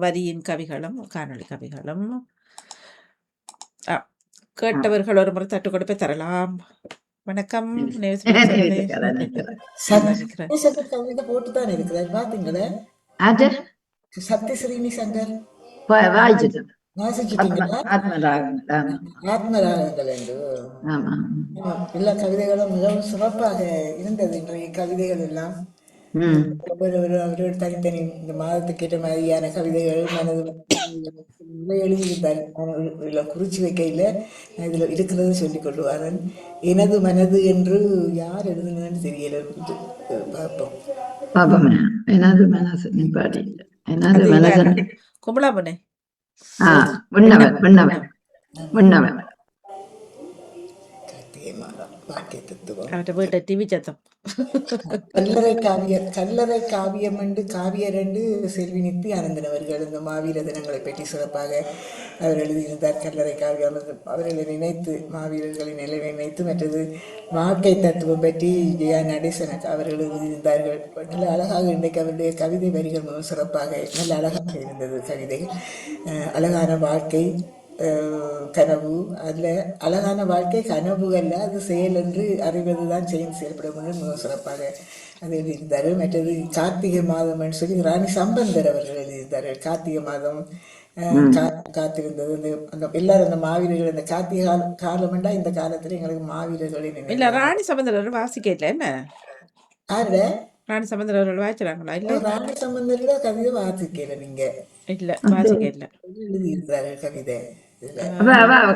வரியின் கவிகளும் காணொலி கவிகளும். கேட்டவர்கள் ஒரு முறை தட்டு கொடுப்பை தரலாம். வணக்கம். போட்டுதான் இருக்குது பாத்தீங்களே. சத்ய ஸ்ரீனி சங்கர் ஆத்மராகங்கள் என்று எல்லா கவிதைகளும் மிகவும் சிறப்பாக இருந்தது. இன்றைய கவிதைகள் எல்லாம் ம் அவரோட தனித்தனி இந்த மாதத்துக்கு ஏற்ற மாதிரியான கவிதைகள் மனது எழுதியிருந்தார். நான் குறிச்சு வைக்கையில் நான் இதில் இருக்கிறது சொல்லிக் கொள்வாரன். எனது மனது என்று யார் எழுதுனதுன்னு தெரியல. பார்ப்போம். பாப்பமே எனது மனசு நிப்பாடி எனது அது மனசு கும்பலா பண்ணே விண்ணவன் விண்ணவன் விண்ணவன் கார்த்திகை மாதம் வாக்கிய தத்துவம். அவட்ட வீட்டை டிவி சத்தம். கல்லறை காவியம் என்று காவியரண்டு செல்வி நித்தி ஆனந்தன் அவர்கள் இந்த மாவீர தினங்களை பற்றி சிறப்பாக அவர் எழுதியிருந்தார். கல்லறை காவியம் அவர்களை நினைத்து மாவீரர்களை நினைத்து மற்றது வாழ்க்கை தத்துவம் பற்றி ஜெயா நடேசன் அவர்கள் எழுதியிருந்தார்கள். நல்ல அழகாக இன்றைக்கு அவருடைய கவிதை வரிகள் மிகவும் சிறப்பாக நல்ல அழகாக இருந்தது. கவிதை அழகான வாழ்க்கை கனவு, அதில் அழகான வாழ்க்கை கனவு அல்ல அது செயல் என்று அறிவது தான் செயல்படும் என்று மிக சிறப்பாக அது எழுதியிருந்தார். மற்றது கார்த்திகை மாதம் என்று சொல்லி ராணி சம்பந்தர் அவர்கள் எழுதியிருந்தார்கள். கார்த்திகை மாதம் காத்திருந்தது அந்த எல்லாரும் அந்த மாவீரர்கள் அந்த கார்த்திகை காலம்ண்டா இந்த காலத்துல எங்களுக்கு மாவீரர்களின் இல்ல ராணி சம்பந்தர் வாசிக்கல என்ன யாருட ராணி சம்பந்தர் அவர்கள் வாய்ச்சிடாங்களா? இல்ல ராணி சம்பந்தர் கவிதை வாசிக்கல நீங்க இல்ல வாசிக்கல எழுதியிருந்தார்கள் கவிதை.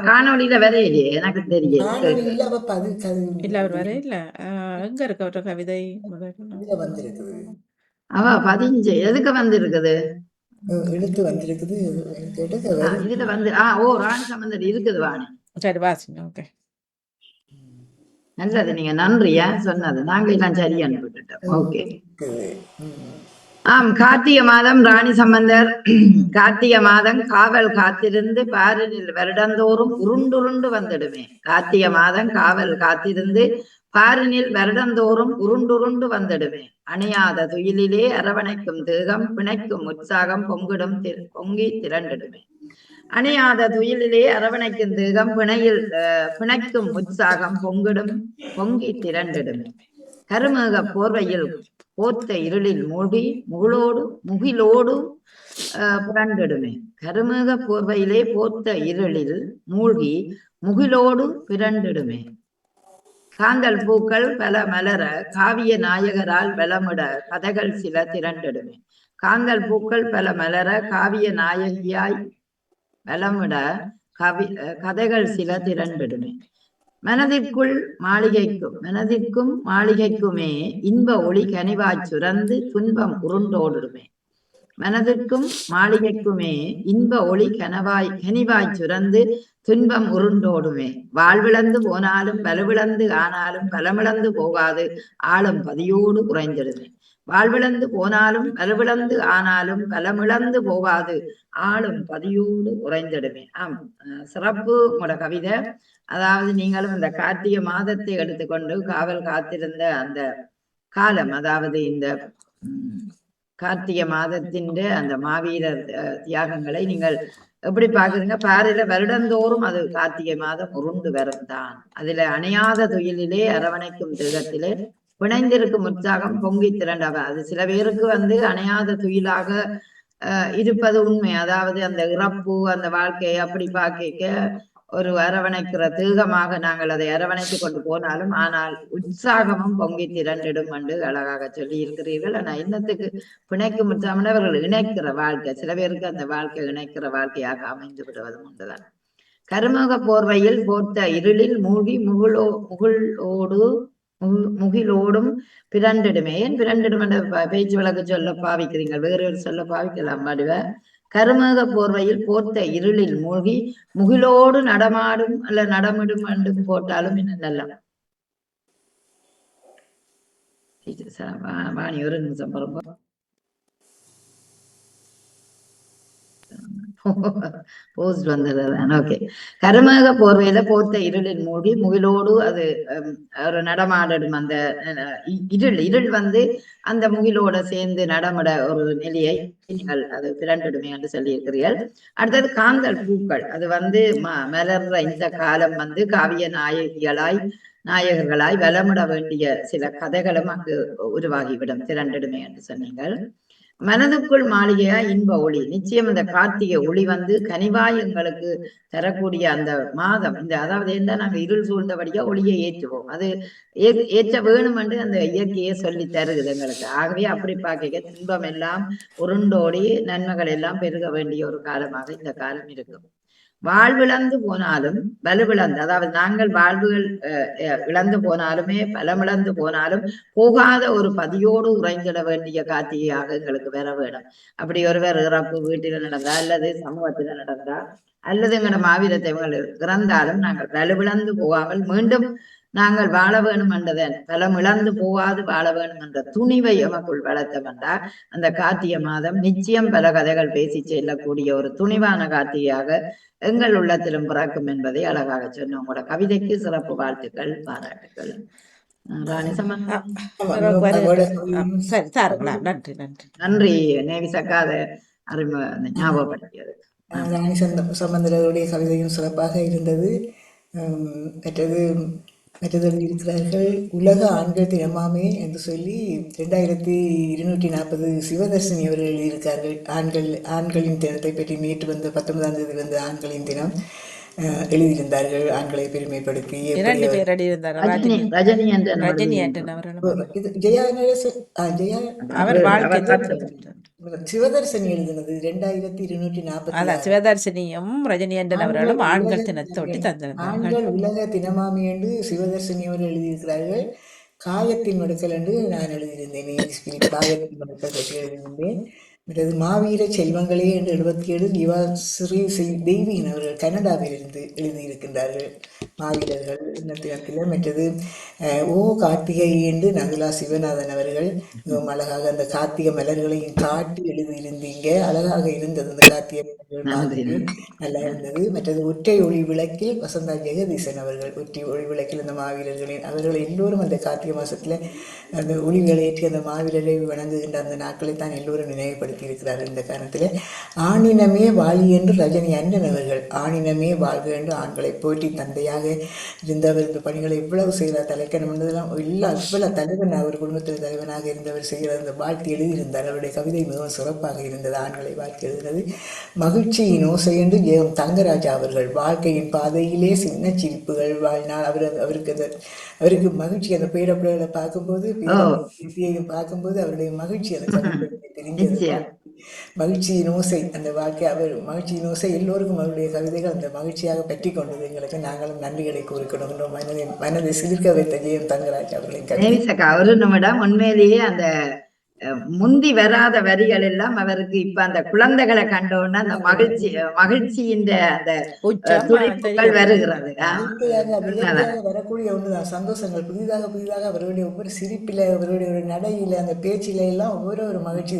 காணொலியில வரையிலே எனக்கு தெரியும் இல்ல அவர் வர இல்ல. எங்க இருக்கு அவரோட கவிதை? வந்திருக்குது அவ 15 எதுக்கு வந்திருக்குது எழுத்து வந்திருக்குது இதுல வந்து ராணி சம்பந்தர் இருக்குது வாணி. சரி வாசிங்க. ஓகே நல்லது, நீங்க நன்றியா சொன்னது. நாங்க எல்லாம் சரியா அனுப்பிட்டோம். ஓகே. கார்த்திகை மாதம் ராணி சம்பந்தர். கார்த்திகை மாதம் காவல் காத்திருந்து பாரினில் வருடந்தோறும் உருண்டுருண்டு வந்துடுமே. கார்த்திகை மாதம் காவல் காத்திருந்து பாரினில் வருடந்தோறும் உருண்டுருண்டு வந்துடுமே. அணியாத துயிலிலே அரவணைக்கும் தேகம் பிணைக்கும் உற்சாகம் பொங்கி திரண்டிடுமே. அணியாத துயிலிலே அரவணைக்கும் தேகம் பிணைக்கும் உற்சாகம் பொங்கி திரண்டிடுமே. கருமேக போர்வையில் போர்த்த இருளில் மூழ்கி முகிலோடு புரண்டிடுமே. கருமேக போர்வையிலே போர்த்த இருளில் மூழ்கி முகிலோடு பிறண்டிடுமே. காந்தல் பூக்கள் பல மலர காவிய நாயகரால் வளமிட கதைகள் சில திரண்டிடுமே. காந்தல் பூக்கள் பல மலர காவிய நாயகியாய் வளமிட கதைகள் சில திரண்டிடுமே. மனதிற்கும் மாளிகைக்குமே இன்ப ஒளி கனிவாய் சுரந்து துன்பம் உருண்டோடுமே. மனதிற்கும் மாளிகைக்குமே இன்ப ஒளி கனிவாய் சுரந்து துன்பம் உருண்டோடுமே. வாழ்விழந்து போனாலும் வலுவிழந்து ஆனாலும் பலமிழந்து போகாது ஆளும் பதியோடு குறைந்திடுமே. வாழ்விழந்து போனாலும் வலுவிழந்து ஆனாலும் பலமிழந்து போகாது ஆளும் பதியோடு உறைந்திடுமே. சிறப்பு உங்களோட கவிதை. அதாவது நீங்களும் இந்த கார்த்திகை மாதத்தை எடுத்துக்கொண்டு காவல் காத்திருந்த அந்த காலம், அதாவது இந்த கார்த்திகை மாதத்தின் அந்த மாவீரர் தியாகங்களை நீங்கள் எப்படி பாக்குறீங்க? பாரில வருடந்தோறும் அது கார்த்திகை மாதம் உருண்டு வரும்தான். அதுல அணையாத துயிலிலே அரவணைக்கும் தேகத்திலே பிணைந்திருக்கும் உற்சாகம் பொங்கி திரண்டவ. அது சில பேருக்கு அணையாத துயிலாக இருப்பது உண்மை. அதாவது அந்த இறப்பு அந்த வாழ்க்கையை அப்படி பார்க்க ஒரு அரவணைக்கிற தேகமாக நாங்கள் அதை அரவணைத்து கொண்டு போனாலும் ஆனால் உற்சாகமும் பொங்கி திரண்டிடும் என்று அழகாக சொல்லி இருக்கிறீர்கள். ஆனா இன்னத்துக்கு பிணைக்கும் அவர்கள் இணைக்கிற வாழ்க்கை, சில பேருக்கு அந்த வாழ்க்கை இணைக்கிற வாழ்க்கையாக அமைந்து விடுவதும் உண்டுதான். கருமக போர்வையில் போர்த்த இருளில் மூழ்கி முகிலோடும் பிறண்டிடுமே. ஏன் பிறண்டிடும் என்ற பேச்சு வழக்கு சொல்ல பாவிக்கிறீங்க? வேறு சொல்ல பாவிக்கலாம். வடிவ கருமேக போர்வையில் போர்த்த இருளில் மூழ்கி முகிலோடு நடமாடும் அல்ல நடமிடும் என்றும் போட்டாலும் இன்னும் நல்லா. வாணி ஒரு நிமிஷம் பாருங்க. போஸ்ட் வந்ததுதான். ஓகே. கருமேக போர்வையில போர்த்த இருளில் மூழ்கி முகிலோடு அது ஒரு நடமாடும். அந்த இருள் அந்த முகிலோட சேர்ந்து நடமிட ஒரு நிலையை நீங்கள் அது பிறண்டிடுமே என்று சொல்லி இருக்கிறீர்கள். அடுத்தது காந்தல் பூக்கள். அது மலர்ற இந்த காலம் காவிய நாயகர்களாய் வளமிட வேண்டிய சில கதைகளும் அங்கு உருவாகிவிடும், திரண்டிடுமே என்று சொன்னீங்கள். மனதுக்குள் மாளிகையா இன்ப ஒளி. நிச்சயம் இந்த கார்த்திகை ஒளி வந்து கனிவாய் எங்களுக்கு தரக்கூடிய அந்த மாதம். இந்த அதாவது என்ன, நாங்க இருள் சூழ்ந்தபடியா ஒளியை ஏற்றுவோம். அது ஏற்ற வேணும் என்று அந்த இயற்கையை சொல்லி தருகுது எங்களுக்கு. ஆகவே அப்படி பார்க்க துன்பம் எல்லாம் உருண்டோடி நன்மைகள் எல்லாம் பெருக வேண்டிய ஒரு காலமாக இந்த காலம் இருக்கும். வாழ்விழந்து போனாலும் வலுவிழந்து, அதாவது நாங்கள் வாழ்வுகள் இழந்து போனாலுமே பலமிழந்து போனாலும் போகாத ஒரு பதியோடு உறைந்திட வேண்டிய கார்த்திகையாக எங்களுக்கு வர வேணும். அப்படி ஒருவர் இறப்பு வீட்டில நடந்தா அல்லது சமூகத்தில நடந்தா அல்லது எங்களோட மாவீர தெய்வங்கள் இறந்தாலும் நாங்கள் வலுவிழந்து போகாமல் மீண்டும் நாங்கள் வாழ வேணும் என்றதன் பலம் இழந்து போகாது வாழ வேணும் என்ற துணிவை எமக்குள் வளர்த்தம் என்றால் அந்த கார்த்திகை மாதம் நிச்சயம் பல கதைகள் பேசி செல்லக்கூடிய ஒரு துணிவான கார்த்திகையாக எங்கள் உள்ளத்திலும் பிறக்கும் என்பதை அழகாக சொன்ன உங்களோட கவிதைக்கு சிறப்பு வாழ்த்துக்கள், பாராட்டுகள். ராணி சம்பந்தா. சரி தாருங்களா. நன்றி நன்றி நன்றி நேவிசக்காத ஞாபகப்படுத்தியது. ராணி சம்பந்தருடைய கவிதையும் சிறப்பாக இருந்தது. மற்றது இருக்கிறார்கள் உலக ஆண்கள் தினமாமே என்று சொல்லி 2240 சிவதர்சினி அவர்கள் எழுதியிருக்கார்கள். ஆண்களின் தினத்தை பற்றி நேற்று வந்து 19ஆம் தேதி வந்து ஆண்களின் தினம் எழுதியிருந்தார்கள். ஆண்களை பெருமைப்படுத்தி சிவதர்சனி எழுதினது 2240. சிவதர்சனியும் ரஜினி அவர்களும் ஆண்கள் தினத்தொட்டி தந்திருந்தார்கள். ஆண்கள் உலக தினமாமி என்று சிவதர்சனி அவர்கள் எழுதியிருக்கிறார்கள். காயத்தின் மடுக்கல் என்று நான் எழுதியிருந்தேன். காயத்தின் மடுக்கல் பற்றி எழுதியிருந்தேன். மற்றது மாவீர செல்வங்களே என்று 77 யுவா ஸ்ரீ தெய்வீன் அவர்கள் கனடாவிலிருந்து எழுதியிருக்கின்றார்கள். மாவீரர்கள் தினத்தில். மற்றது ஓ கார்த்திகை என்று நகுலா சிவநாதன் அவர்கள் மிகவும் அழகாக அந்த கார்த்திகை மலர்களையும் காட்டி எழுதியிருந்தீங்க. அழகாக இருந்தது அந்த கார்த்திகை மலர்கள், நல்லா இருந்தது. மற்றது ஒற்றை ஒளி விளக்கில் வசந்தா ஜெகதீசன் அவர்கள் ஒற்றை ஒளி விளக்கில் அந்த மாவீரர்களின் அவர்கள் எல்லோரும் அந்த கார்த்திகை மாதத்தில் அந்த ஒளிகளை ஏற்றி அந்த மாவீரரை வணங்குகின்ற அந்த நாட்களை தான் எல்லோரும் நினைவுபடுத்தி இருக்கிறார்கள். இந்த காரணத்தில் ஆணினமே வாழி என்று ரஜினி அண்ணன் அவர்கள் ஆணினமே வாழ்க என்று ஆண்களை போற்றி தந்தையாக இருந்தவர் இந்த பணிகளை எவ்வளவு செய்கிறார். தலைக்கணம் என்றதெல்லாம் இவ்வளவு தலைவன், அவர் குடும்பத்தில் தலைவனாக இருந்தவர் செய்கிற அந்த வாழ்த்து எழுதியிருந்தார். அவருடைய கவிதை மிகவும் சிறப்பாக இருந்தது. ஆண்களை வாழ்த்து எழுதினது. மகிழ்ச்சியின் ஓசை என்று ஜெயம் தங்கராஜா அவர்கள் வாழ்க்கையின் பாதையிலே சின்ன சிரிப்புகள் வாழ்நாள் அவருக்கு மகிழ்ச்சி அந்த பேரப்பிள்ளைகளை பார்க்கும்போது பார்க்கும்போது அவருடைய மகிழ்ச்சி அந்த கவிதை தெரிஞ்சது. மகிழ்ச்சியின் ஓசை அந்த வாழ்க்கை, அவர் மகிழ்ச்சியின் ஓசை எல்லோருக்கும் அவருடைய கவிதைகள் அந்த மகிழ்ச்சியாக பற்றி கொண்டது. எங்களுக்கு நாங்களும் நன்றிகளை கூறிக்கொள்கின்றோம். மனதை சிலிர்க்க வைத்த ஜெயம் தங்கராஜ் அவர்களின் கவிதை. அவரு நம்மிடம் உண்மையிலேயே அந்த முந்தி வராத வரிகள் எல்லாம் அவருக்கு இப்ப அந்த குழந்தைகளை கண்டோன்னா அந்த மகிழ்ச்சியின் அந்த துடிப்புகள் வருகிறது. வரக்கூடிய ஒன்றுதான் சந்தோஷங்கள். புதிதாக அவருடைய ஒவ்வொரு சிரிப்பில, அவருடைய ஒரு நடையில, அந்த பேச்சில எல்லாம் ஒவ்வொரு மகிழ்ச்சி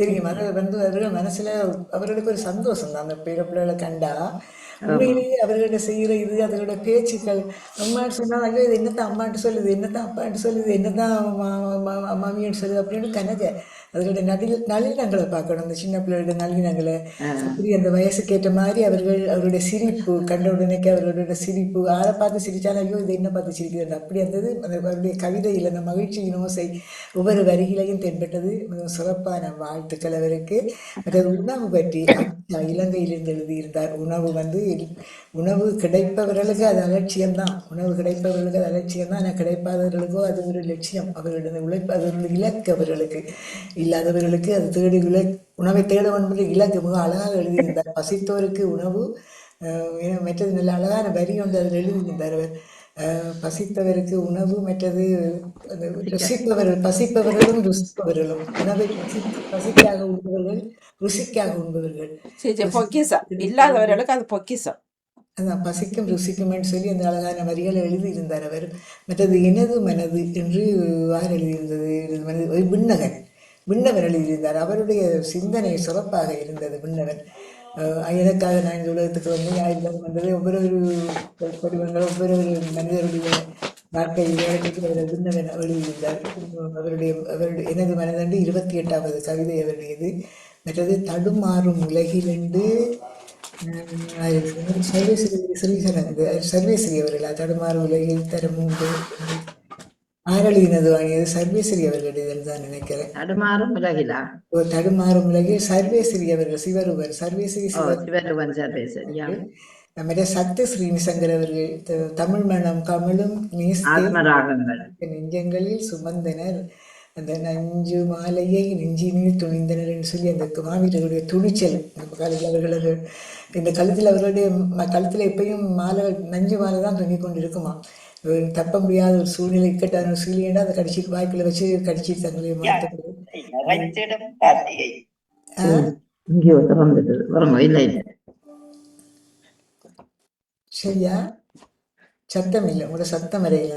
தெரியும். அவர்கள் மனசுல அவர்களுக்கு ஒரு சந்தோஷம் தான். அந்த பிள்ளைகளை கண்டா உண்மையிலேயே அவர்களோட செய்கிற இது அதோட பேச்சுக்கள். அம்மாட்டு சொன்னால் ஐயோ இது என்னத்தான் அம்மாட்டு சொல்லுது, என்னத்தான் அப்பாட்டு சொல்லுது, என்னத்தான் மாமியான்னு சொல்லுது அப்படின்னு கணக்கு அதோட நளினங்களை பார்க்கணும். அந்த சின்ன பிள்ளையோட நளினங்களை அப்படி அந்த வயசுக்கேற்ற மாதிரி அவருடைய சிரிப்பு கண்ட உடனேக்கு அவர்களோட சிரிப்பு, ஆளை பார்த்து சிரிச்சாலும் ஐயோ இதை என்ன பார்த்து சிரிக்கிறது அப்படி இருந்தது. அவருடைய கவிதையில் அந்த மகிழ்ச்சியின் ஓசை ஒவ்வொரு வரிகளையும் தென்பட்டது. மிகவும் சிறப்பான வாழ்த்துக்கள் அவருக்கு. மற்றது உணவு பற்றி இலங்கையிலிருந்து எழுதியிருந்தார். உணவு கிடைப்பவர்களுக்கு அது அலட்சியம்தான். உணவு கிடைப்பவர்களுக்கு அது அலட்சியம்தான். ஆனால் கிடைப்பாதவர்களுக்கோ அது ஒரு லட்சியம். அவர்களுடைய உழைப்பு அது ஒரு இலக்கு. அவர்களுக்கு இல்லாதவர்களுக்கு அது உணவை தேட வேண்டும் இலக்கு. மிக அழகாக எழுதியிருந்தார். பசித்தோருக்கு உணவு மற்றது நல்ல அழகான வரி ஒன்று அதில் எழுதியிருந்தார். அவர் பசித்தவருக்கு உணவு, மற்றது பசிப்பவர்களும் ருசிப்பவர்களும். உணவை பசிக்காக உண்பவர்கள், ருசிக்காக உண்பவர்கள். இல்லாதவர்களுக்கு அது பொக்கிசம். அதான் பசிக்கும் ருசிக்கும் என்று சொல்லி அந்த அழகான வரிகளை எழுதியிருந்தார் அவர். மற்றது எனது மனது என்று யார் எழுதியிருந்தது? விண்ணவன் எழுதியிருந்தார். அவருடைய சிந்தனை சிறப்பாக இருந்தது. விண்ணவன் எனக்காக நான் இந்த உலகத்துக்கு வந்து யாரிடம் வந்தது ஒவ்வொரு படிவங்கள் ஒவ்வொரு மனிதருடைய வாழ்க்கை அவர் விண்ணவன் எழுதியிருந்தார். அவருடைய எனது மனதன்று 28வது கவிதை அவருடையது. மற்றது தடுமாறும் உலகிலிருந்து சர்வேஸ்வரி அவர்கள் தடுமாறும் உலகில் தரம் உண்டு ஆரளினது வாங்கியது சர்வேஸ்வரி அவர்களுடைய தான் நினைக்கிறேன். தடுமாறும் உலகிலா ஒரு தடுமாறும் உலகில் சர்வேஸ்வரி அவர்கள் சிவருவர் சர்வேஸ்வரி சிவருவன் சர்வேஸ்வரியா நம்முடைய சக்தி ஸ்ரீனிசங்கர் அவர்கள் தமிழ் மனம் கமலும் ஆத்மராகங்கள் நெஞ்சங்களில் சுமந்தனர் அந்த நஞ்சு மாலையை நெஞ்சினில் துணிந்தனர் என்று சொல்லி அந்த மாவீரர்களுடைய துணிச்சல் அவர்களது இந்த கழுத்தில் அவர்களுடைய கழுத்தில் எப்பயும் மாலை நஞ்சு மாலை தான் தொங்கிக் கொண்டிருக்குமா. தப்ப முடியாத ஒரு சூழ்நிலை இக்கட்டான ஒரு சூழ்நிலை அதை கடிச்சிட்டு வாய்க்குள்ள வச்சு கடிச்சிட்டு தங்களை சரியா சத்தம் இல்லை உங்களோட சத்தம் வரையில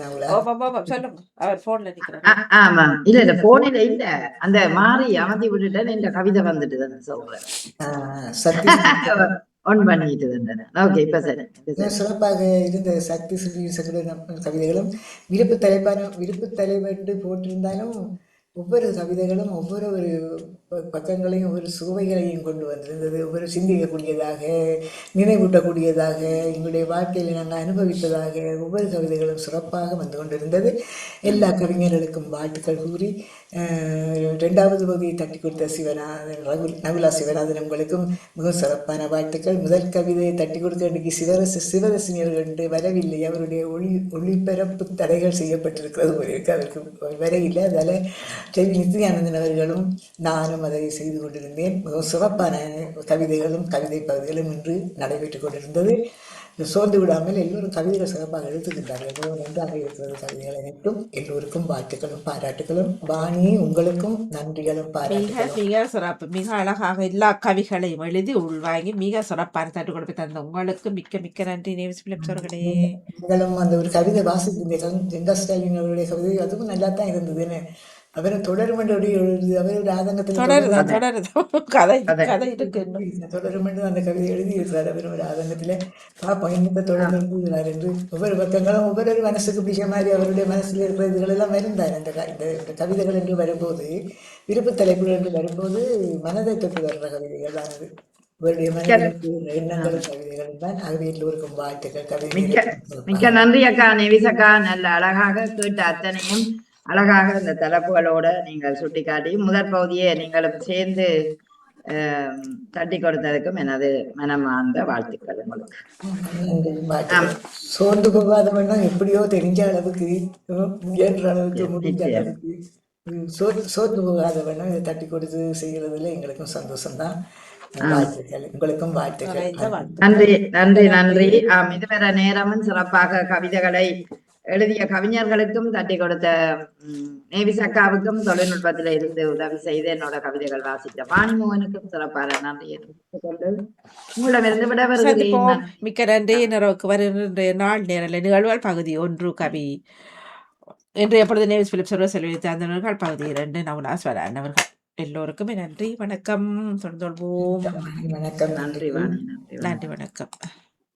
ஆமா இல்ல இல்ல போனில இல்ல அந்த மாறி அமர்த்தி விட்டுட்டேன் இந்த கவிதை வந்துட்டு சொல்றேன் சிறப்பாக இருந்த சக்தி கவிதைகளும் விருப்பு தலைவென்று போட்டிருந்தாலும் ஒவ்வொரு கவிதைகளும் ஒவ்வொரு பக்கங்களையும் ஒவ்வொரு சுவைகளையும் கொண்டு வந்திருந்தது. ஒவ்வொரு சிந்திக்கக்கூடியதாக நினைவூட்டக்கூடியதாக எங்களுடைய வாழ்க்கையில் நாங்கள் அனுபவித்ததாக ஒவ்வொரு கவிதைகளும் சிறப்பாக வந்து கொண்டிருந்தது. எல்லா கவிஞர்களுக்கும் வாழ்த்துக்கள் கூறி 2வது பகுதியை தட்டி கொடுத்த நகுலா சிவநாதன் உங்களுக்கும் மிகவும் சிறப்பான வாழ்த்துக்கள். முதல் கவிதையை தட்டி கொடுக்க இன்றைக்கு சிவரசினியர்கள் என்று வரவில்லை. அவருடைய ஒளிபரப்பு தடைகள் செய்யப்பட்டிருக்கிறது ஒரு இருக்கு, அவருக்கு வரையில்லை. அதால் நித்யானந்தன் அவர்களும் நானும் அதை செய்து கொண்டிருந்தேன். மிகவும் சிறப்பான கவிதைகளும் கவிதை பகுதிகளும் இன்று நடைபெற்றுக் கொண்டிருந்தது. சோர்ந்து விடாமல் எல்லோரும் கவிதைகள் சிறப்பாக எழுத்துக்கின்றார்கள். மிகவும் நன்றாக இருக்கிறது கவிதைகள் அனைத்தும். எல்லோருக்கும் வாழ்த்துக்களும் பாராட்டுகளும். வாணி உங்களுக்கும் நன்றிகளும் பாராட்டுகளும். மிக சிறப்பு, மிக அழகாக எல்லா கவிகளையும் எழுதி உள்வாங்கி மிக சிறப்பான தட்டு கொடுத்து தந்த உங்களுக்கு மிக்க மிக்க நன்றி நேவிஸ் பிலிப்ஸ் அவர்களே. நீங்களும் அந்த ஒரு கவிதை வாசித்திருந்தீர்கள், ஜெங்கா ஸ்டாலின் அவருடைய கவிதை, அதுவும் நல்லா தான் இருந்ததுன்னு. அவரை தொடரும் அவரோட ஆதங்கத்தில் தொடரும் அந்த கவிதை எழுதியிருக்கிறார். அவர் ஒரு ஆதங்கத்தில் பார்ப்போம் என்னத்தை தொடர்ந்து எழுதுகிறார் என்று. ஒவ்வொரு பக்கங்களும் ஒவ்வொரு மனசுக்கு பிடிச்ச மாதிரி அவருடைய மனசில் இருக்கிற இதுகளெல்லாம் இருந்தார். இந்த கவிதைகள் என்று வரும்போது, விருப்பு தலைப்புகள் என்று வரும்போது மனதை தொட்டு வர்ற கவிதைகள் தான் அது. அவருடைய மனதில் எண்ணங்களும் கவிதைகளும் தான். ஆகவே எல்லோருக்கும் வாழ்த்துக்கள். கவிதை மிக்க நன்றி அக்கா நேவிஸ் அக்கா. நல்ல அழகாக கேட்ட அத்தனையும் அழகாக இந்த தலைப்புகளோட நீங்கள் சுட்டிக்காட்டி முதற் பகுதியை நீங்களும் சேர்ந்து தட்டி கொடுத்ததுக்கும் எனது மனமார்ந்த வாழ்த்துக்கள் உங்களுக்கு. சோர்ந்து போகாத வேண்டாம், எப்படியோ தெரிஞ்ச அளவுக்கு முயன்ற அளவுக்கு முடிஞ்ச அளவுக்கு சோர்ந்து போகாத வேண்டாம் இதை தட்டி கொடுத்து செய்யறதுல எங்களுக்கும் சந்தோஷம்தான். வாழ்த்துக்கள், உங்களுக்கும் வாழ்த்துக்கள். நன்றி நன்றி நன்றி. இதுவரை நேரமும் சிறப்பாக கவிதைகளை எழுதிய கவிஞர்களுக்கும் தட்டி கொடுத்த நேவிஸ் அக்காவுக்கும் தொழில்நுட்பத்தில் இருந்து உதவி செய்து என்னோட கவிதைகள் வாசித்த வாணிமோகனுக்கும் சிறப்பான நன்றியை கொண்டு உங்களிடமிருந்து விட வருகிறேன். மிக்க நன்றி. நிறவுக்கு வருகின்ற நாள் நேரல நிகழ்வுகள் பகுதி 1 கவி என்று எப்பொழுது நேவிஸ் பிலிப்ஸ் அவர்கள் செலவழித்த அந்த பகுதி 2 நகுலா சிவநாதன் அவர்கள். எல்லோருக்குமே நன்றி, வணக்கம். தொடர்ந்து வணக்கம். நன்றி வாணி. நன்றி, வணக்கம்.